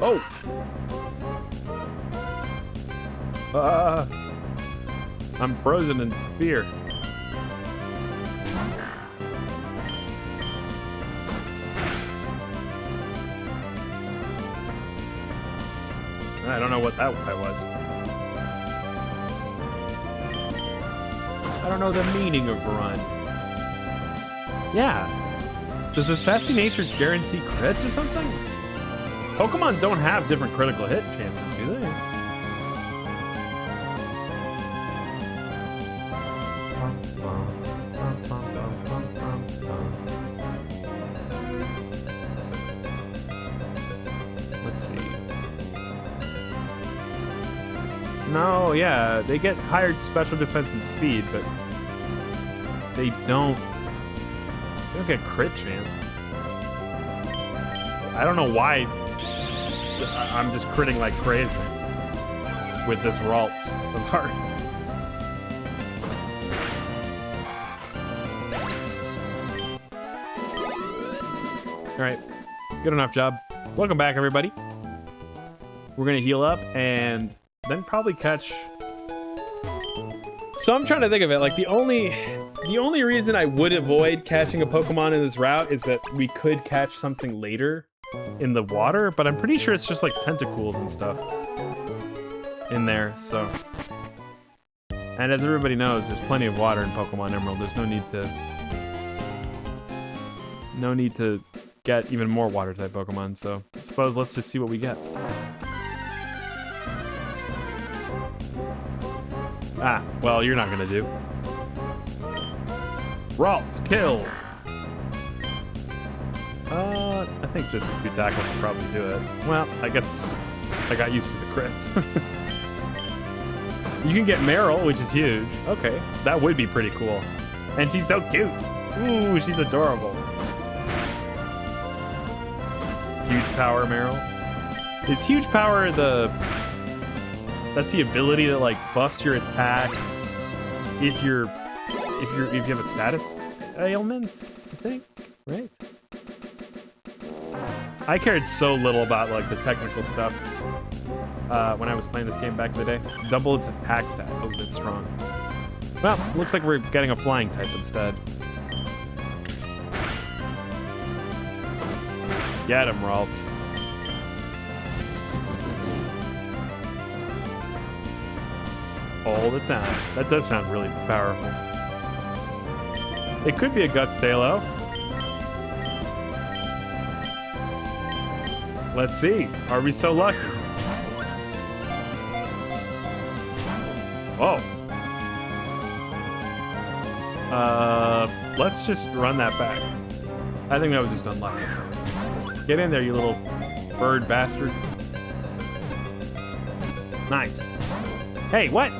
Oh! I'm frozen in fear. I don't know what that was. I don't know the meaning of run. Yeah. Does a sassy nature guarantee crits or something? Pokemon don't have different critical hit chances, do they? Let's see. No, yeah, they get higher special defense and speed, but they don't get crit chance. I don't know why I'm just critting like crazy with this Ralts of ours. Alright, good enough job. Welcome back, everybody. We're gonna heal up and then probably catch... So I'm trying to think of it, like the only reason I would avoid catching a Pokemon in this route is that we could catch something later in the water, but I'm pretty sure it's just like tentacles and stuff in there, so. And as everybody knows, there's plenty of water in Pokemon Emerald. There's no need to get even more water type Pokemon, so I suppose let's just see what we get. Ah, well, you're not gonna do. Ralts, kill! I think just a few tackles will probably do it. Well, I guess I got used to the crits. You can get Meryl, which is huge. Okay, that would be pretty cool. And she's so cute. Ooh, she's adorable. Huge power, Meryl. Is huge power that's the ability that like buffs your attack if you have a status ailment, I think, right? I cared so little about like the technical stuff when I was playing this game back in the day. Double its attack stat. Oh, that's strong. Well, looks like we're getting a flying type instead. Get him, Ralts. All the time. That does sound really powerful. It could be a Guts Talo. Let's see. Are we so lucky? Whoa. Let's just run that back. I think that was just unlucky. Get in there, you little bird bastard. Nice. Hey, what?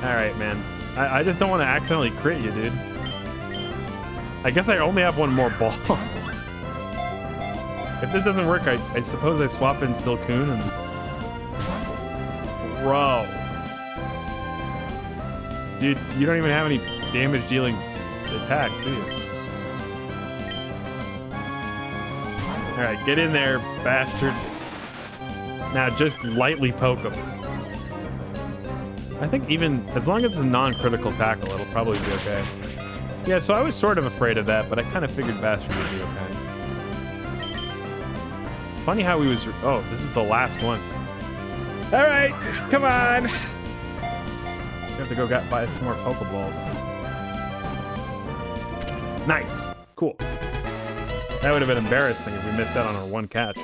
Alright, man. I just don't want to accidentally crit you, dude. I guess I only have one more ball. If this doesn't work, I suppose I swap in Silcoon and... Bro. Dude, you don't even have any damage dealing attacks, do you? Alright, get in there, bastard. Now just lightly poke him. I think even, as long as it's a non-critical tackle, it'll probably be okay. Yeah, so I was sort of afraid of that, but I kind of figured bastard would be okay. Funny how he was... Oh, this is the last one. Alright, come on! We have to go buy some more Pokeballs. Nice. Cool. That would have been embarrassing if we missed out on our one catch.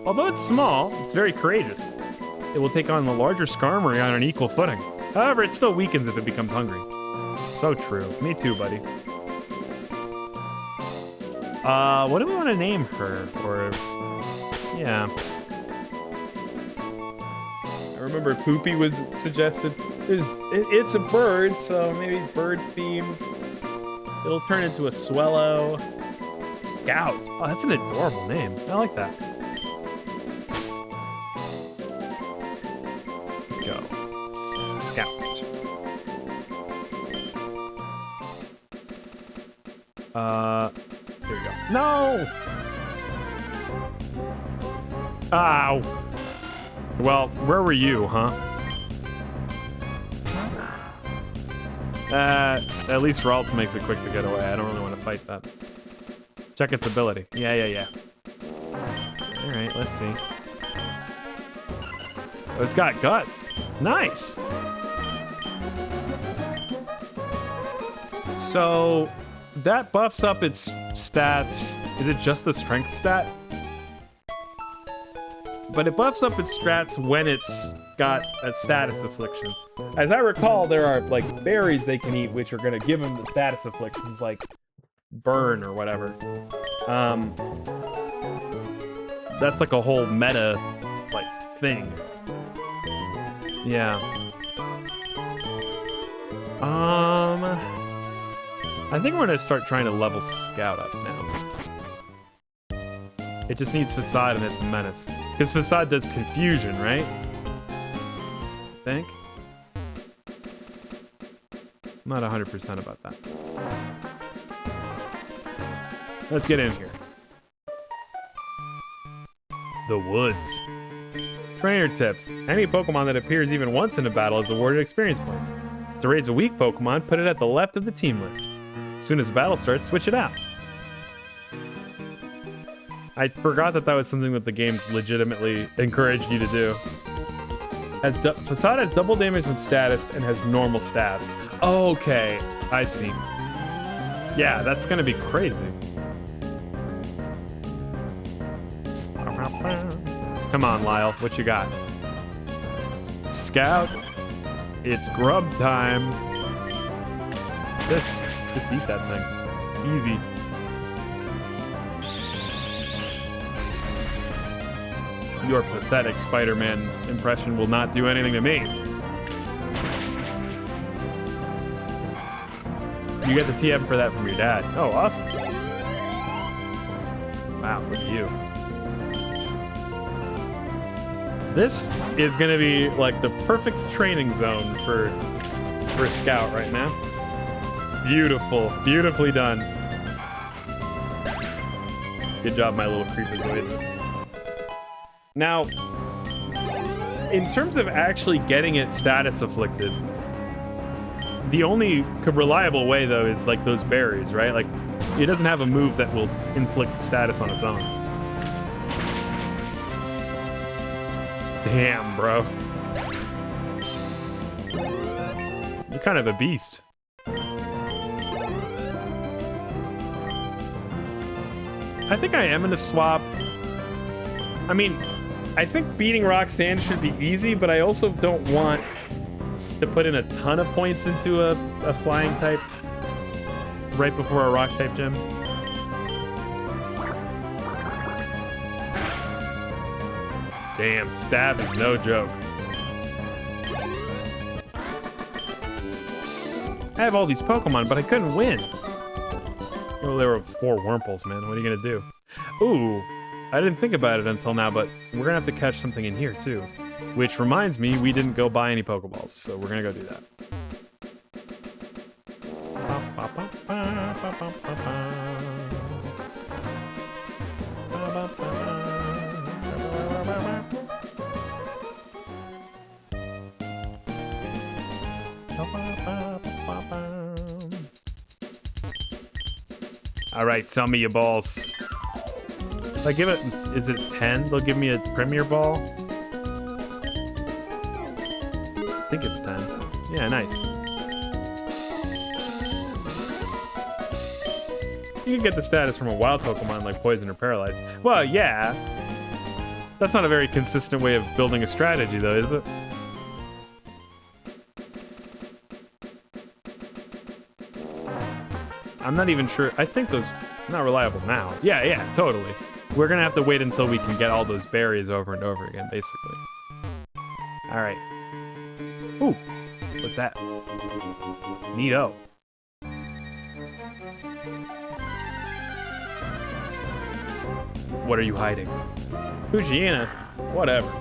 Although it's small, it's very courageous. It will take on the larger Skarmory on an equal footing. However, it still weakens if it becomes hungry. So true. Me too, buddy. What do we want to name her? Or... Yeah. I remember Poopy was suggested. It's a bird, so maybe bird theme. It'll turn into a Swellow. Scout. Oh, that's an adorable name. I like that. Let's go. Scout. Here we go. No! Ow! Well, where were you, huh? At least Ralts makes it quick to get away. I don't really want to fight that. Check its ability. Yeah. Alright, let's see. Oh, it's got guts. Nice! So, that buffs up its stats. Is it just the strength stat? But it buffs up its stats when it's got a status affliction. As I recall, there are like berries they can eat which are gonna give them the status afflictions, like burn or whatever. That's like a whole meta like thing. Yeah. I think we're gonna start trying to level Scout up now. It just needs Facade and it's Menace. Because Facade does confusion, right? I think. I'm not 100% about that. Let's get in here. The woods. Trainer tips. Any Pokemon that appears even once in a battle is awarded experience points. To raise a weak Pokemon, put it at the left of the team list. As soon as the battle starts, switch it out. I forgot that was something that the games legitimately encouraged you to do. Facade has double damage when status and has normal stab. Okay, I see. Yeah, that's gonna be crazy. Come on, Lyle, what you got? Scout, it's grub time. Just eat that thing. Easy. Your pathetic Spider-Man impression will not do anything to me. You get the TM for that from your dad. Oh, awesome. Wow, look at you. This is going to be like the perfect training zone for Scout right now. Beautiful. Beautifully done. Good job, my little creepazoid. Now, in terms of actually getting it status afflicted, the only reliable way, though, is like those berries, right? Like, it doesn't have a move that will inflict status on its own. Damn, bro. You're kind of a beast. I think I am gonna swap. I mean, I think beating Roxanne should be easy, but I also don't want to put in a ton of points into a flying type right before a rock type gym. Damn, stab is no joke. I have all these Pokemon, but I couldn't win. Oh, there were 4 Wurmples, man. What are you gonna do? Ooh, I didn't think about it until now, but we're gonna have to catch something in here, too. Which reminds me, we didn't go buy any Pokeballs, so we're gonna go do that. All right, sell me your balls. If I give it, is it 10? They'll give me a Premier Ball. I think it's 10. Yeah, nice. You can get the status from a wild Pokemon like Poison or Paralyzed. Well, yeah. That's not a very consistent way of building a strategy, though, is it? I'm not even sure. I think those are not reliable now. Yeah, totally. We're gonna have to wait until we can get all those berries over and over again, basically. All right. Ooh, what's that? Neato. What are you hiding? Fujiana? Whatever.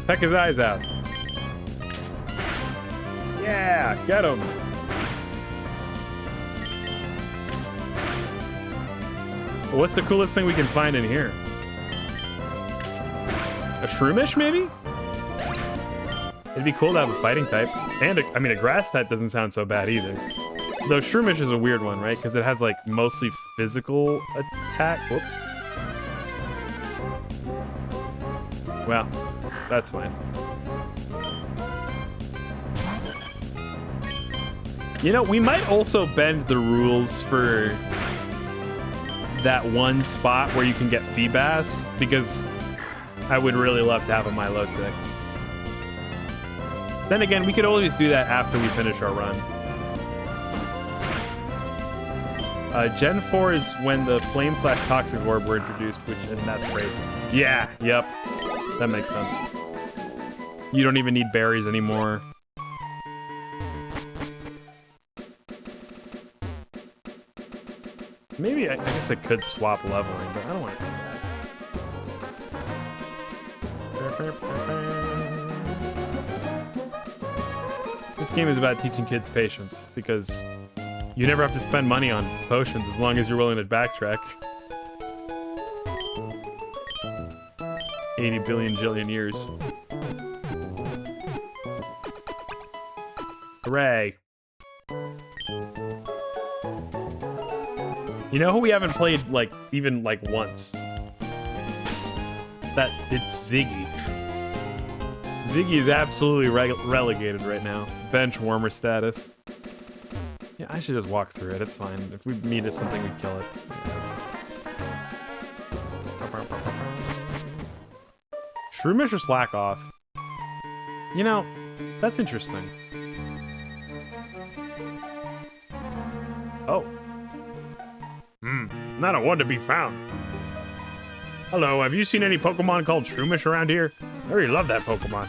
Peck his eyes out. Yeah, get him. What's the coolest thing we can find in here? A Shroomish, maybe? It'd be cool to have a fighting type. And, I mean, a grass type doesn't sound so bad either. Though Shroomish is a weird one, right? Because it has, like, mostly physical attack. Whoops. Well, that's fine. You know, we might also bend the rules for that one spot where you can get Feebas, because I would really love to have a Milotic. Then again, we could always do that after we finish our run. Gen 4 is when the Flame/Toxic Orb were introduced, and that's great. Yeah, yep. That makes sense. You don't even need berries anymore. Maybe, I guess I could swap leveling, but I don't want to do that. This game is about teaching kids patience, because you never have to spend money on potions as long as you're willing to backtrack. 80 billion jillion years. Hooray. You know who we haven't played, like, even, like, once? It's Ziggy. Ziggy is absolutely relegated right now. Bench warmer status. Yeah, I should just walk through it. It's fine. If we meet at something, we kill it. Yeah, Shroomish or Slack Off? You know, that's interesting. Oh. Not a one to be found. Hello, have you seen any Pokemon called Shroomish around here? I really love that Pokemon.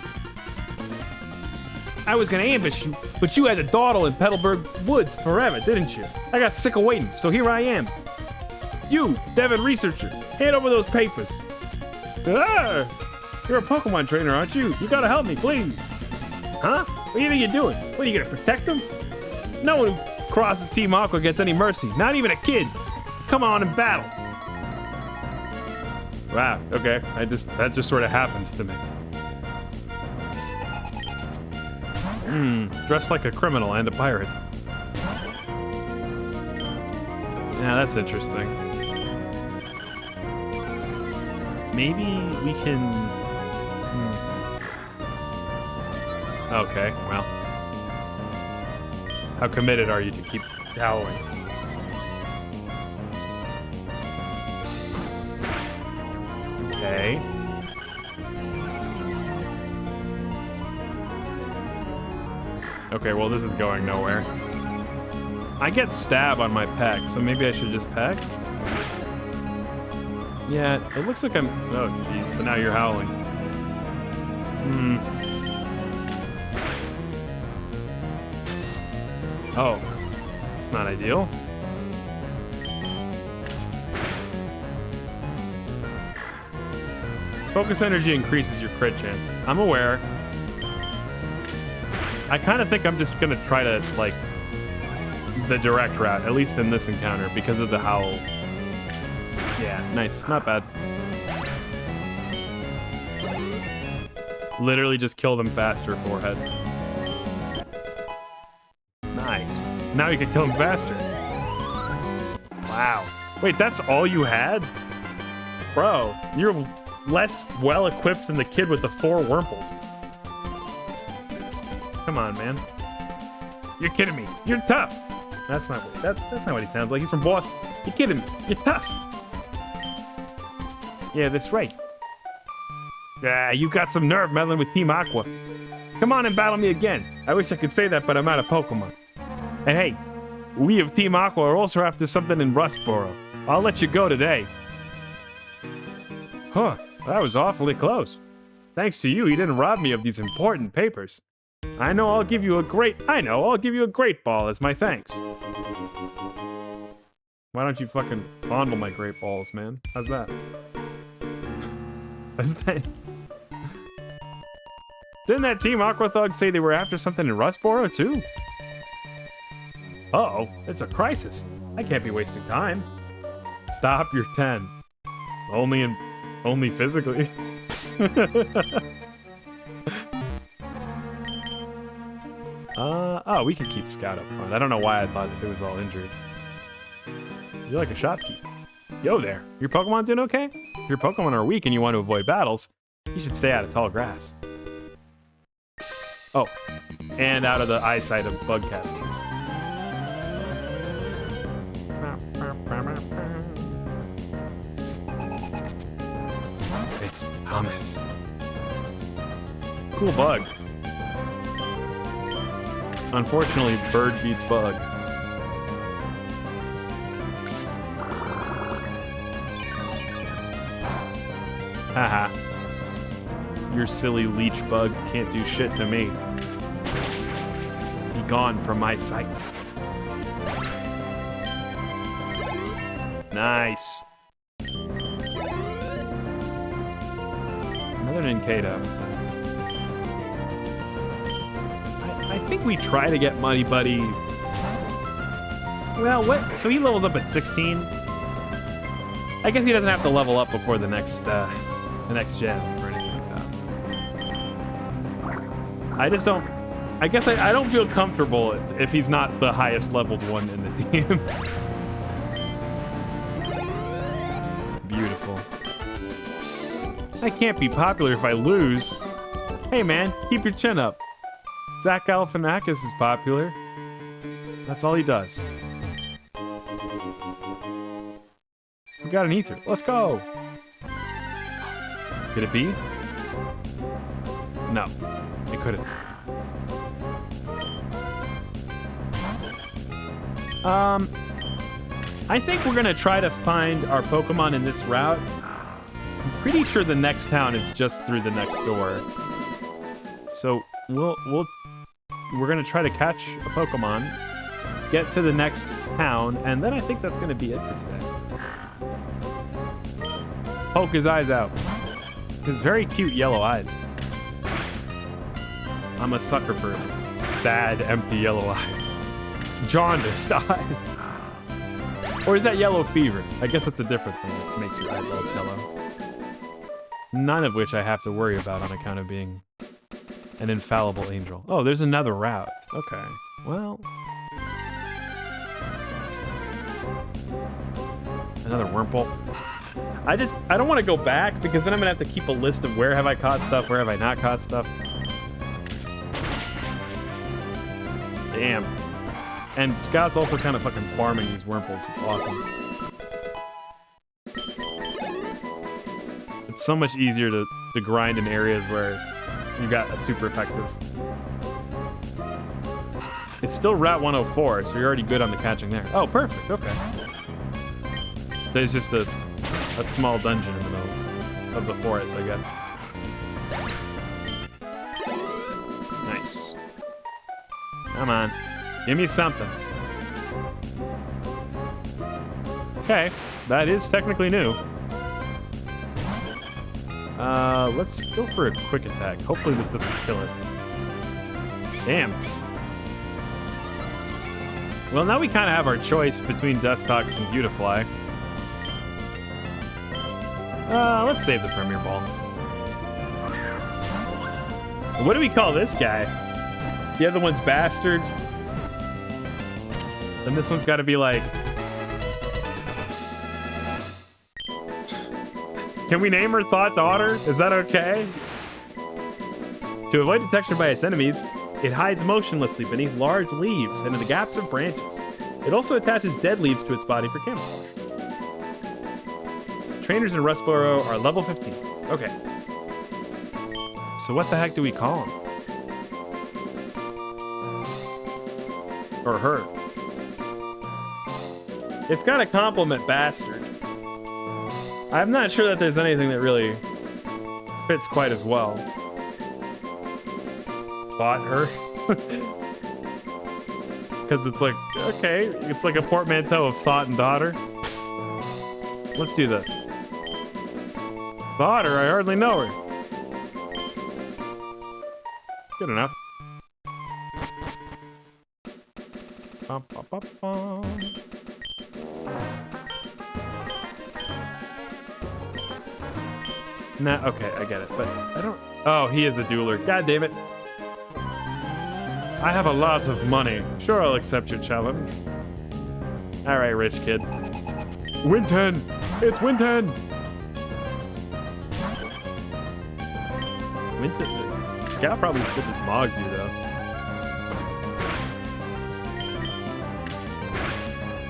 I was gonna ambush you, but you had to dawdle in Petalburg Woods forever, didn't you? I got sick of waiting, so here I am. You, Devin Researcher, hand over those papers. Ah! You're a Pokemon trainer, aren't you? You gotta help me, please. Huh? What do you think you're doing? What, are you gonna protect them? No one who crosses Team Aqua gets any mercy, not even a kid. Come on and battle. Wow, okay. That just sort of happens to me. Dressed like a criminal and a pirate. Yeah, that's interesting. Maybe we can... Okay, well. How committed are you to keep howling? Okay. Okay, well, this is going nowhere. I get stab on my peck, so maybe I should just peck? Yeah, it looks like I'm... Oh, jeez, but now you're howling. Oh, it's not ideal. Focus energy increases your crit chance. I'm aware. I kind of think I'm just gonna try to, like, the direct route, at least in this encounter, because of the howl. Yeah, nice. Not bad. Literally just kill them faster, forehead. Nice. Now you can kill them faster. Wow. Wait, that's all you had? Bro, you're less well-equipped than the kid with the 4 Wurmples. Come on, man. You're kidding me. You're tough. That's not what he sounds like. He's from Boston. You're kidding me. You're tough. Yeah, that's right. Ah, you got some nerve meddling with Team Aqua. Come on and battle me again. I wish I could say that, but I'm out of Pokemon. And hey, we of Team Aqua are also after something in Rustboro. I'll let you go today. Huh, that was awfully close. Thanks to you, he didn't rob me of these important papers. I know I'll give you a great ball as my thanks. Why don't you fucking fondle my great balls, man? How's that? How's that? Didn't that Team Aqua Thug say they were after something in Rustboro, too? Uh-oh, it's a crisis. I can't be wasting time. Stop, you're 10. Only physically. Oh, we can keep Scout up front. I don't know why I thought it was all injured. You're like a shopkeep. Yo there, your Pokemon doing okay? If your Pokemon are weak and you want to avoid battles, you should stay out of tall grass. Oh, and out of the eyesight of Bugcat. It's Thomas. Cool bug. Unfortunately, bird beats bug. Haha. Your silly leech bug can't do shit to me. Be gone from my sight. Nice. Another Ninkado. I think we try to get Muddy Buddy. Well, what? So he levels up at 16. I guess he doesn't have to level up before the next gen or anything like that. I just don't. I guess I don't feel comfortable if he's not the highest leveled one in the team. Beautiful. I can't be popular if I lose. Hey man, keep your chin up. Zach Galifianakis is popular. That's all he does. We got an ether. Let's go. Could it be? No, it couldn't. I think we're gonna try to find our Pokemon in this route. I'm pretty sure the next town is just through the next door. So we're gonna try to catch a Pokemon, get to the next town, and then I think that's gonna be it for today. Poke his eyes out. His very cute yellow eyes. I'm a sucker for sad, empty yellow eyes. Jaundiced eyes. Or is that yellow fever? I guess it's a different thing that makes your eyeballs yellow. None of which I have to worry about on account of being an infallible angel. Oh, there's another route. Okay. Well. Another Wurmple. I don't want to go back because then I'm going to have to keep a list of where have I caught stuff, where have I not caught stuff. Damn. And Scout's also kind of fucking farming these Wurmples. It's awesome. It's so much easier to grind in areas where you got a super effective. It's still Route 104, so you're already good on the catching there. Oh, perfect. Okay. There's just a small dungeon in the middle of the forest, I guess. Nice. Come on. Give me something. Okay. That is technically new. Let's go for a quick attack. Hopefully this doesn't kill it. Damn. Well, now we kind of have our choice between Dustox and Beautifly. Let's save the Premier Ball. What do we call this guy? The other one's Bastard. Then this one's got to be like... Can we name her Thought Daughter? Is that okay? To avoid detection by its enemies, it hides motionlessly beneath large leaves and in the gaps of branches. It also attaches dead leaves to its body for camouflage. Trainers in Rustboro are level 15. Okay. So what the heck do we call him? Or her? It's got to compliment Bastard. I'm not sure that there's anything that really fits quite as well. Bought her. Because it's like, okay, it's like a portmanteau of thought and daughter. Let's do this. Daughter, I hardly know her. Good enough. Bum, bum, bum, bum. Nah, okay, I get it, but I don't... Oh, he is the dueler. God damn it. I have a lot of money. Sure, I'll accept your challenge. All right, rich kid. Winton! It's Winton! Winton... Scout probably still just mogs you, though.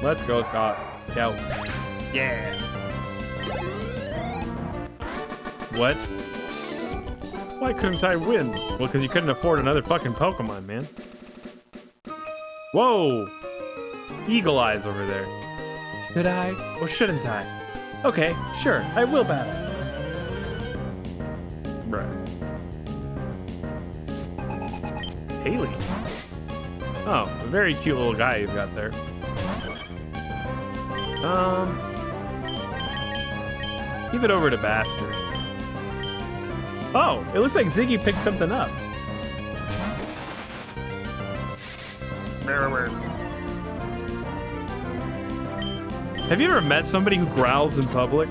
Let's go, Scout. Yeah! What? Why couldn't I win? Well, because you couldn't afford another fucking Pokemon, man. Whoa! Eagle Eyes over there. Should I or shouldn't I? Okay, sure, I will battle. Bruh. Haley. Oh, a very cute little guy you've got there. Give it over to Bastard. Oh, it looks like Ziggy picked something up. Have you ever met somebody who growls in public?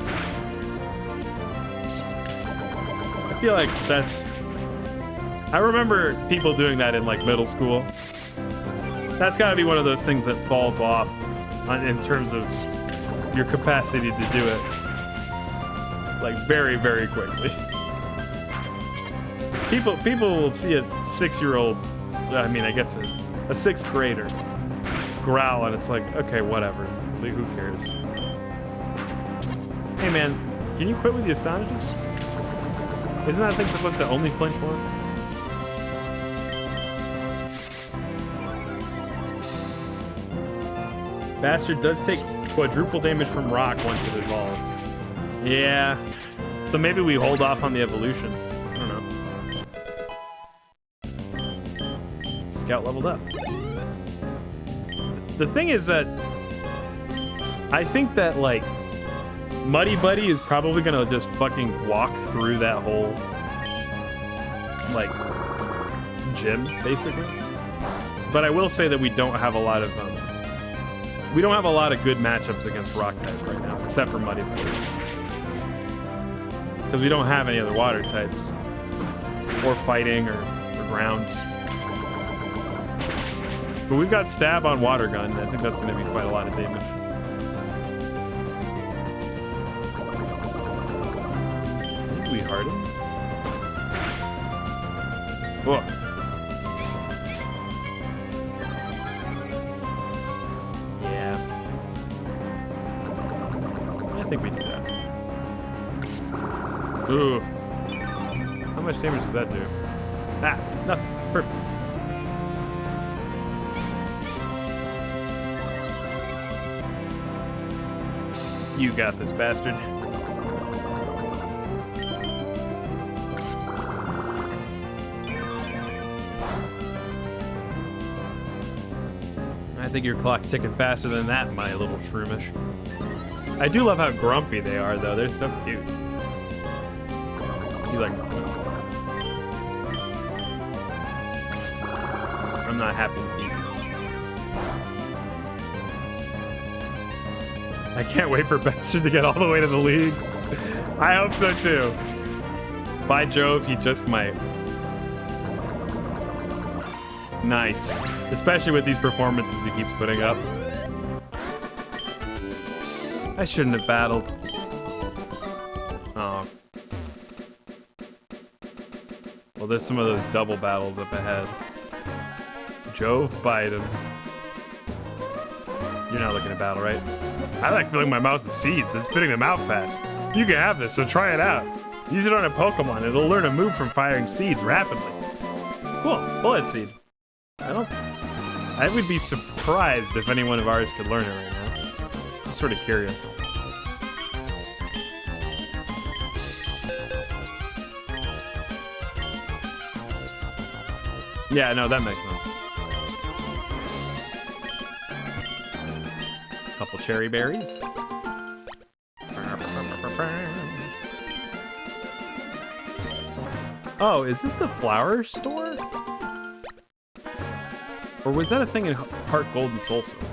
I feel like that's... I remember people doing that in like middle school. That's gotta be one of those things that falls off in terms of your capacity to do it. Like very, very quickly. People will see a 6-year-old, I mean, I guess a 6th grader growl, and it's like, okay, whatever. Like, who cares? Hey, man, can you quit with the Astonishers? Isn't that thing supposed to only flinch once? Bastard does take quadruple damage from rock once it evolves. Yeah. So maybe we hold off on the evolution. I don't know. Scout leveled up. The thing is that I think that like Muddy Buddy is probably gonna just fucking walk through that whole like gym basically. But I will say that we don't have a lot of good matchups against rock types right now, except for Muddy Buddy. Because we don't have any other water types or fighting or ground. But we've got stab on water gun, and I think that's going to be quite a lot of damage. I think we harden. Whoa. Yeah. I think we do that. Ooh. How much damage does that do? Ah, nothing. Perfect. You got this, Bastard. I think your clock's ticking faster than that, my little shroomish. I do love how grumpy they are, though. They're so cute. He's like, no. I'm not happy with these. I can't wait for Baxter to get all the way to the league. I hope so too. By Jove, he just might. Nice. Especially with these performances he keeps putting up. I shouldn't have battled. Oh. Well, there's some of those double battles up ahead. Jove Biden. You're not looking to battle, right? I like filling my mouth with seeds and spitting them out fast. You can have this, so try it out. Use it on a Pokemon. It'll learn a move from firing seeds rapidly. Cool. Bullet Seed. I would be surprised if any one of ours could learn it right now. Just sort of curious. Yeah, no, that makes sense. Couple cherry berries. Oh, is this the flower store? Or was that a thing in Heart Gold and Soul Silver?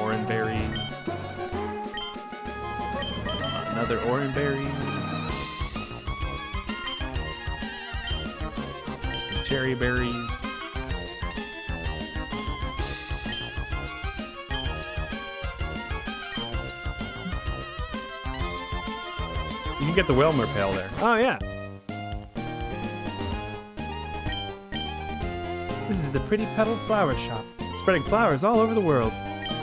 Oranberry. Another Oranberry. Some cherry berries. You can get the Wilmer Pail there. Oh, yeah. This is the Pretty Petal Flower Shop, spreading flowers all over the world.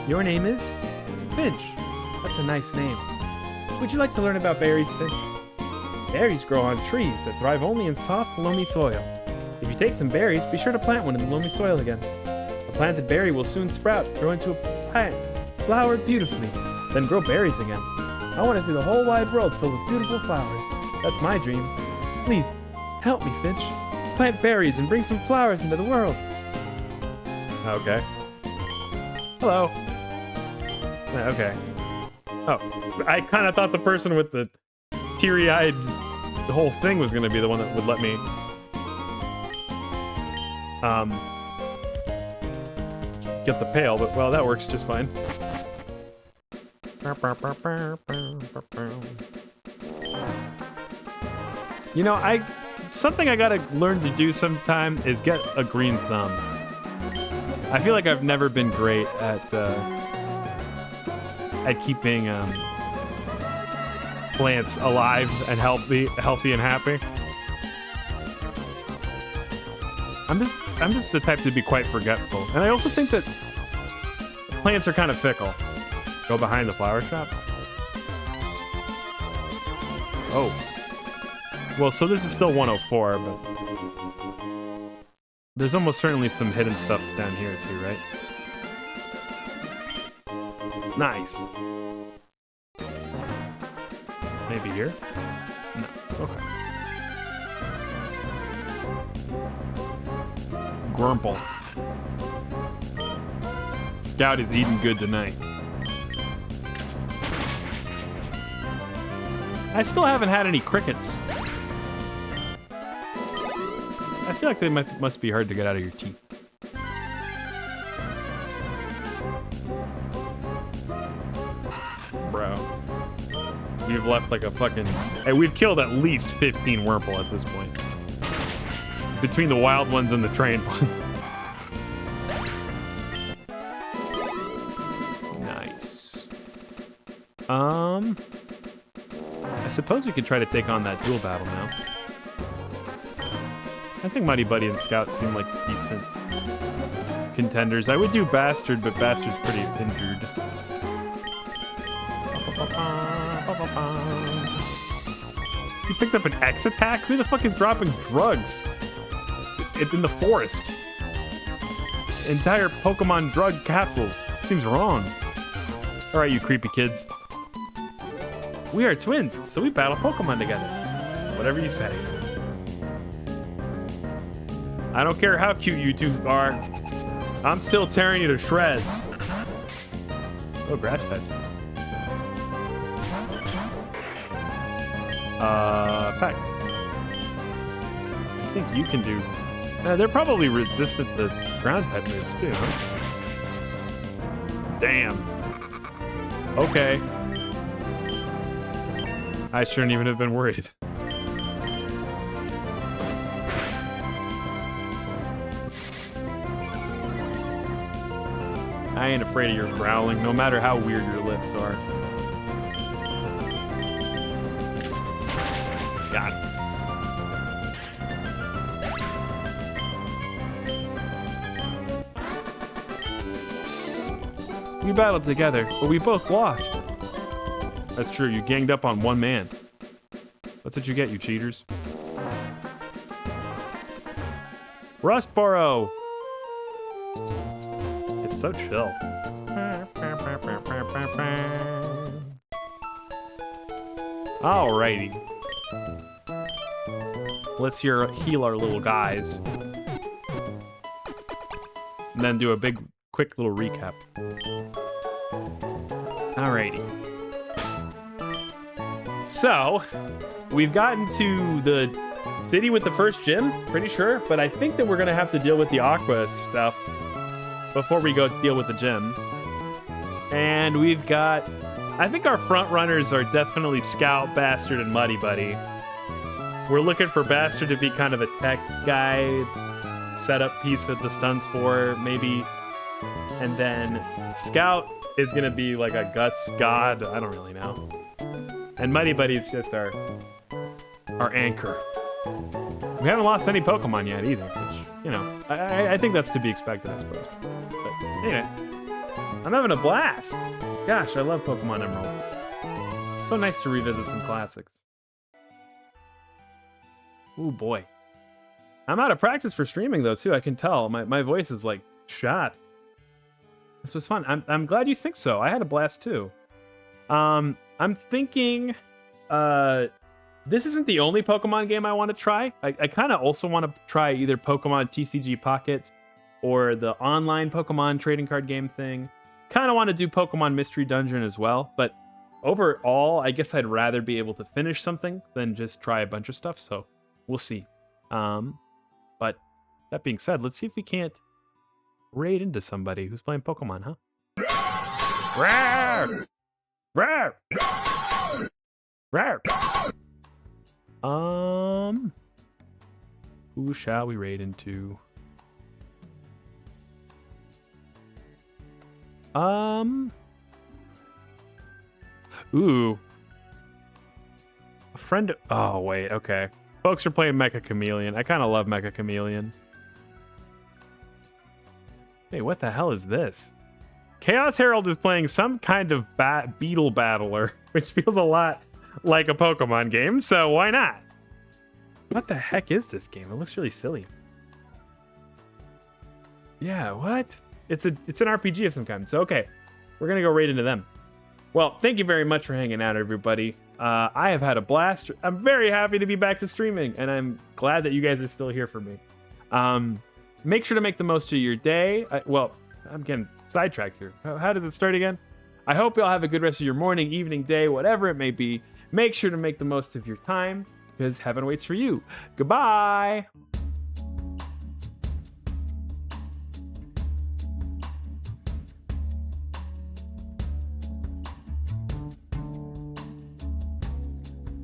Your name is? Finch. That's a nice name. Would you like to learn about berries, Finch? Berries grow on trees that thrive only in soft, loamy soil. If you take some berries, be sure to plant one in the loamy soil again. A planted berry will soon sprout, grow into a plant, flower beautifully, then grow berries again. I want to see the whole wide world filled with beautiful flowers. That's my dream. Please, help me, Finch. Plant berries and bring some flowers into the world. Okay. Hello. Okay. Oh, I kind of thought the person with the teary-eyed the whole thing was going to be the one that would let me get the pail, but well, that works just fine. You know, something I gotta learn to do sometime is get a green thumb. I feel like I've never been great at keeping plants alive and healthy and happy. I'm just the type to be quite forgetful, and I also think that plants are kind of fickle. Go behind the flower shop. Oh. Well, so this is still 104, but there's almost certainly some hidden stuff down here too, right? Nice. Maybe here? No. Okay. Grumple. Scout is eating good tonight. I still haven't had any crickets. I feel like they must be hard to get out of your teeth. Bro. We've left like a fucking... Hey, we've killed at least 15 Wurmple at this point. Between the wild ones and the trained ones. Nice. I suppose we could try to take on that duel battle now. I think Mighty Buddy and Scout seem like decent contenders. I would do Bastard, but Bastard's pretty injured. You picked up an X attack? Who the fuck is dropping drugs? It's in the forest. Entire Pokemon drug capsules. Seems wrong. Alright, you creepy kids. We are twins, so we battle Pokemon together. Whatever you say. I don't care how cute you two are. I'm still tearing you to shreds. Oh, grass types. Peck. I think you can do... they're probably resistant to ground type moves too, huh? Damn. Okay. I shouldn't even have been worried. I ain't afraid of your growling, no matter how weird your lips are. Got it. We battled together, but we both lost. That's true, you ganged up on one man. That's what you get, you cheaters. Rustboro! It's so chill. Alrighty. Let's heal our little guys. And then do a quick little recap. Alrighty. So, we've gotten to the city with the first gym, pretty sure, but I think that we're gonna have to deal with the Aqua stuff before we go deal with the gym. And we've got... I think our front runners are definitely Scout, Bastard, and Muddy Buddy. We're looking for Bastard to be kind of a tech guy, setup piece with the stun spore, maybe. And then Scout is going to be like a guts god. I don't really know. And Muddy Buddy is just our anchor. We haven't lost any Pokemon yet either, which, you know, I think that's to be expected, I suppose. But anyway, I'm having a blast. Gosh, I love Pokemon Emerald. So nice to revisit some classics. Ooh, boy. I'm out of practice for streaming, though, too. I can tell. My voice is, like, shot. This was fun. I'm glad you think so. I had a blast, too. I'm thinking... this isn't the only Pokemon game I want to try. I kind of also want to try either Pokemon TCG Pocket or the online Pokemon trading card game thing. Kind of want to do Pokemon Mystery Dungeon as well, but overall, I guess I'd rather be able to finish something than just try a bunch of stuff, so we'll see. But that being said, let's see if we can't raid into somebody who's playing Pokemon, huh? Rawr! Rawr! Rawr! Who shall we raid into? Ooh. A friend. Oh, wait. Okay. Folks are playing Mecha Chameleon. I kind of love Mecha Chameleon. Hey, what the hell is this? Chaos Herald is playing some kind of beetle battler, which feels a lot like a Pokemon game, so why not? What the heck is this game? It looks really silly. Yeah, what? It's an RPG of some kind. So, okay, we're going to go right into them. Well, thank you very much for hanging out, everybody. I have had a blast. I'm very happy to be back to streaming, and I'm glad that you guys are still here for me. Make sure to make the most of your day. Well, I'm getting sidetracked here. How did it start again? I hope y'all have a good rest of your morning, evening, day, whatever it may be. Make sure to make the most of your time, because heaven waits for you. Goodbye!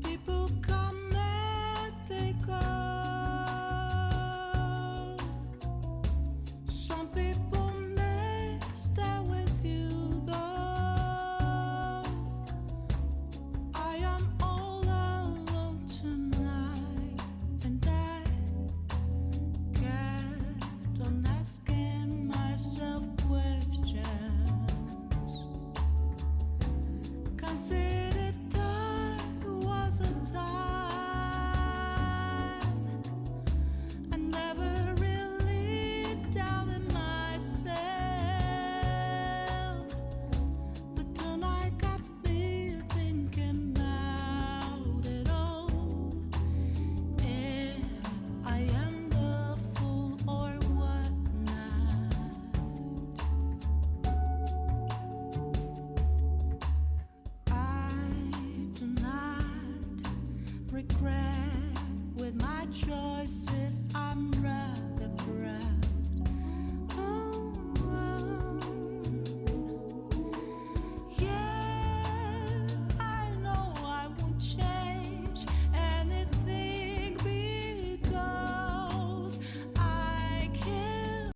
People come and they go. Some people may stay with you though. I am all alone tonight, and I regret.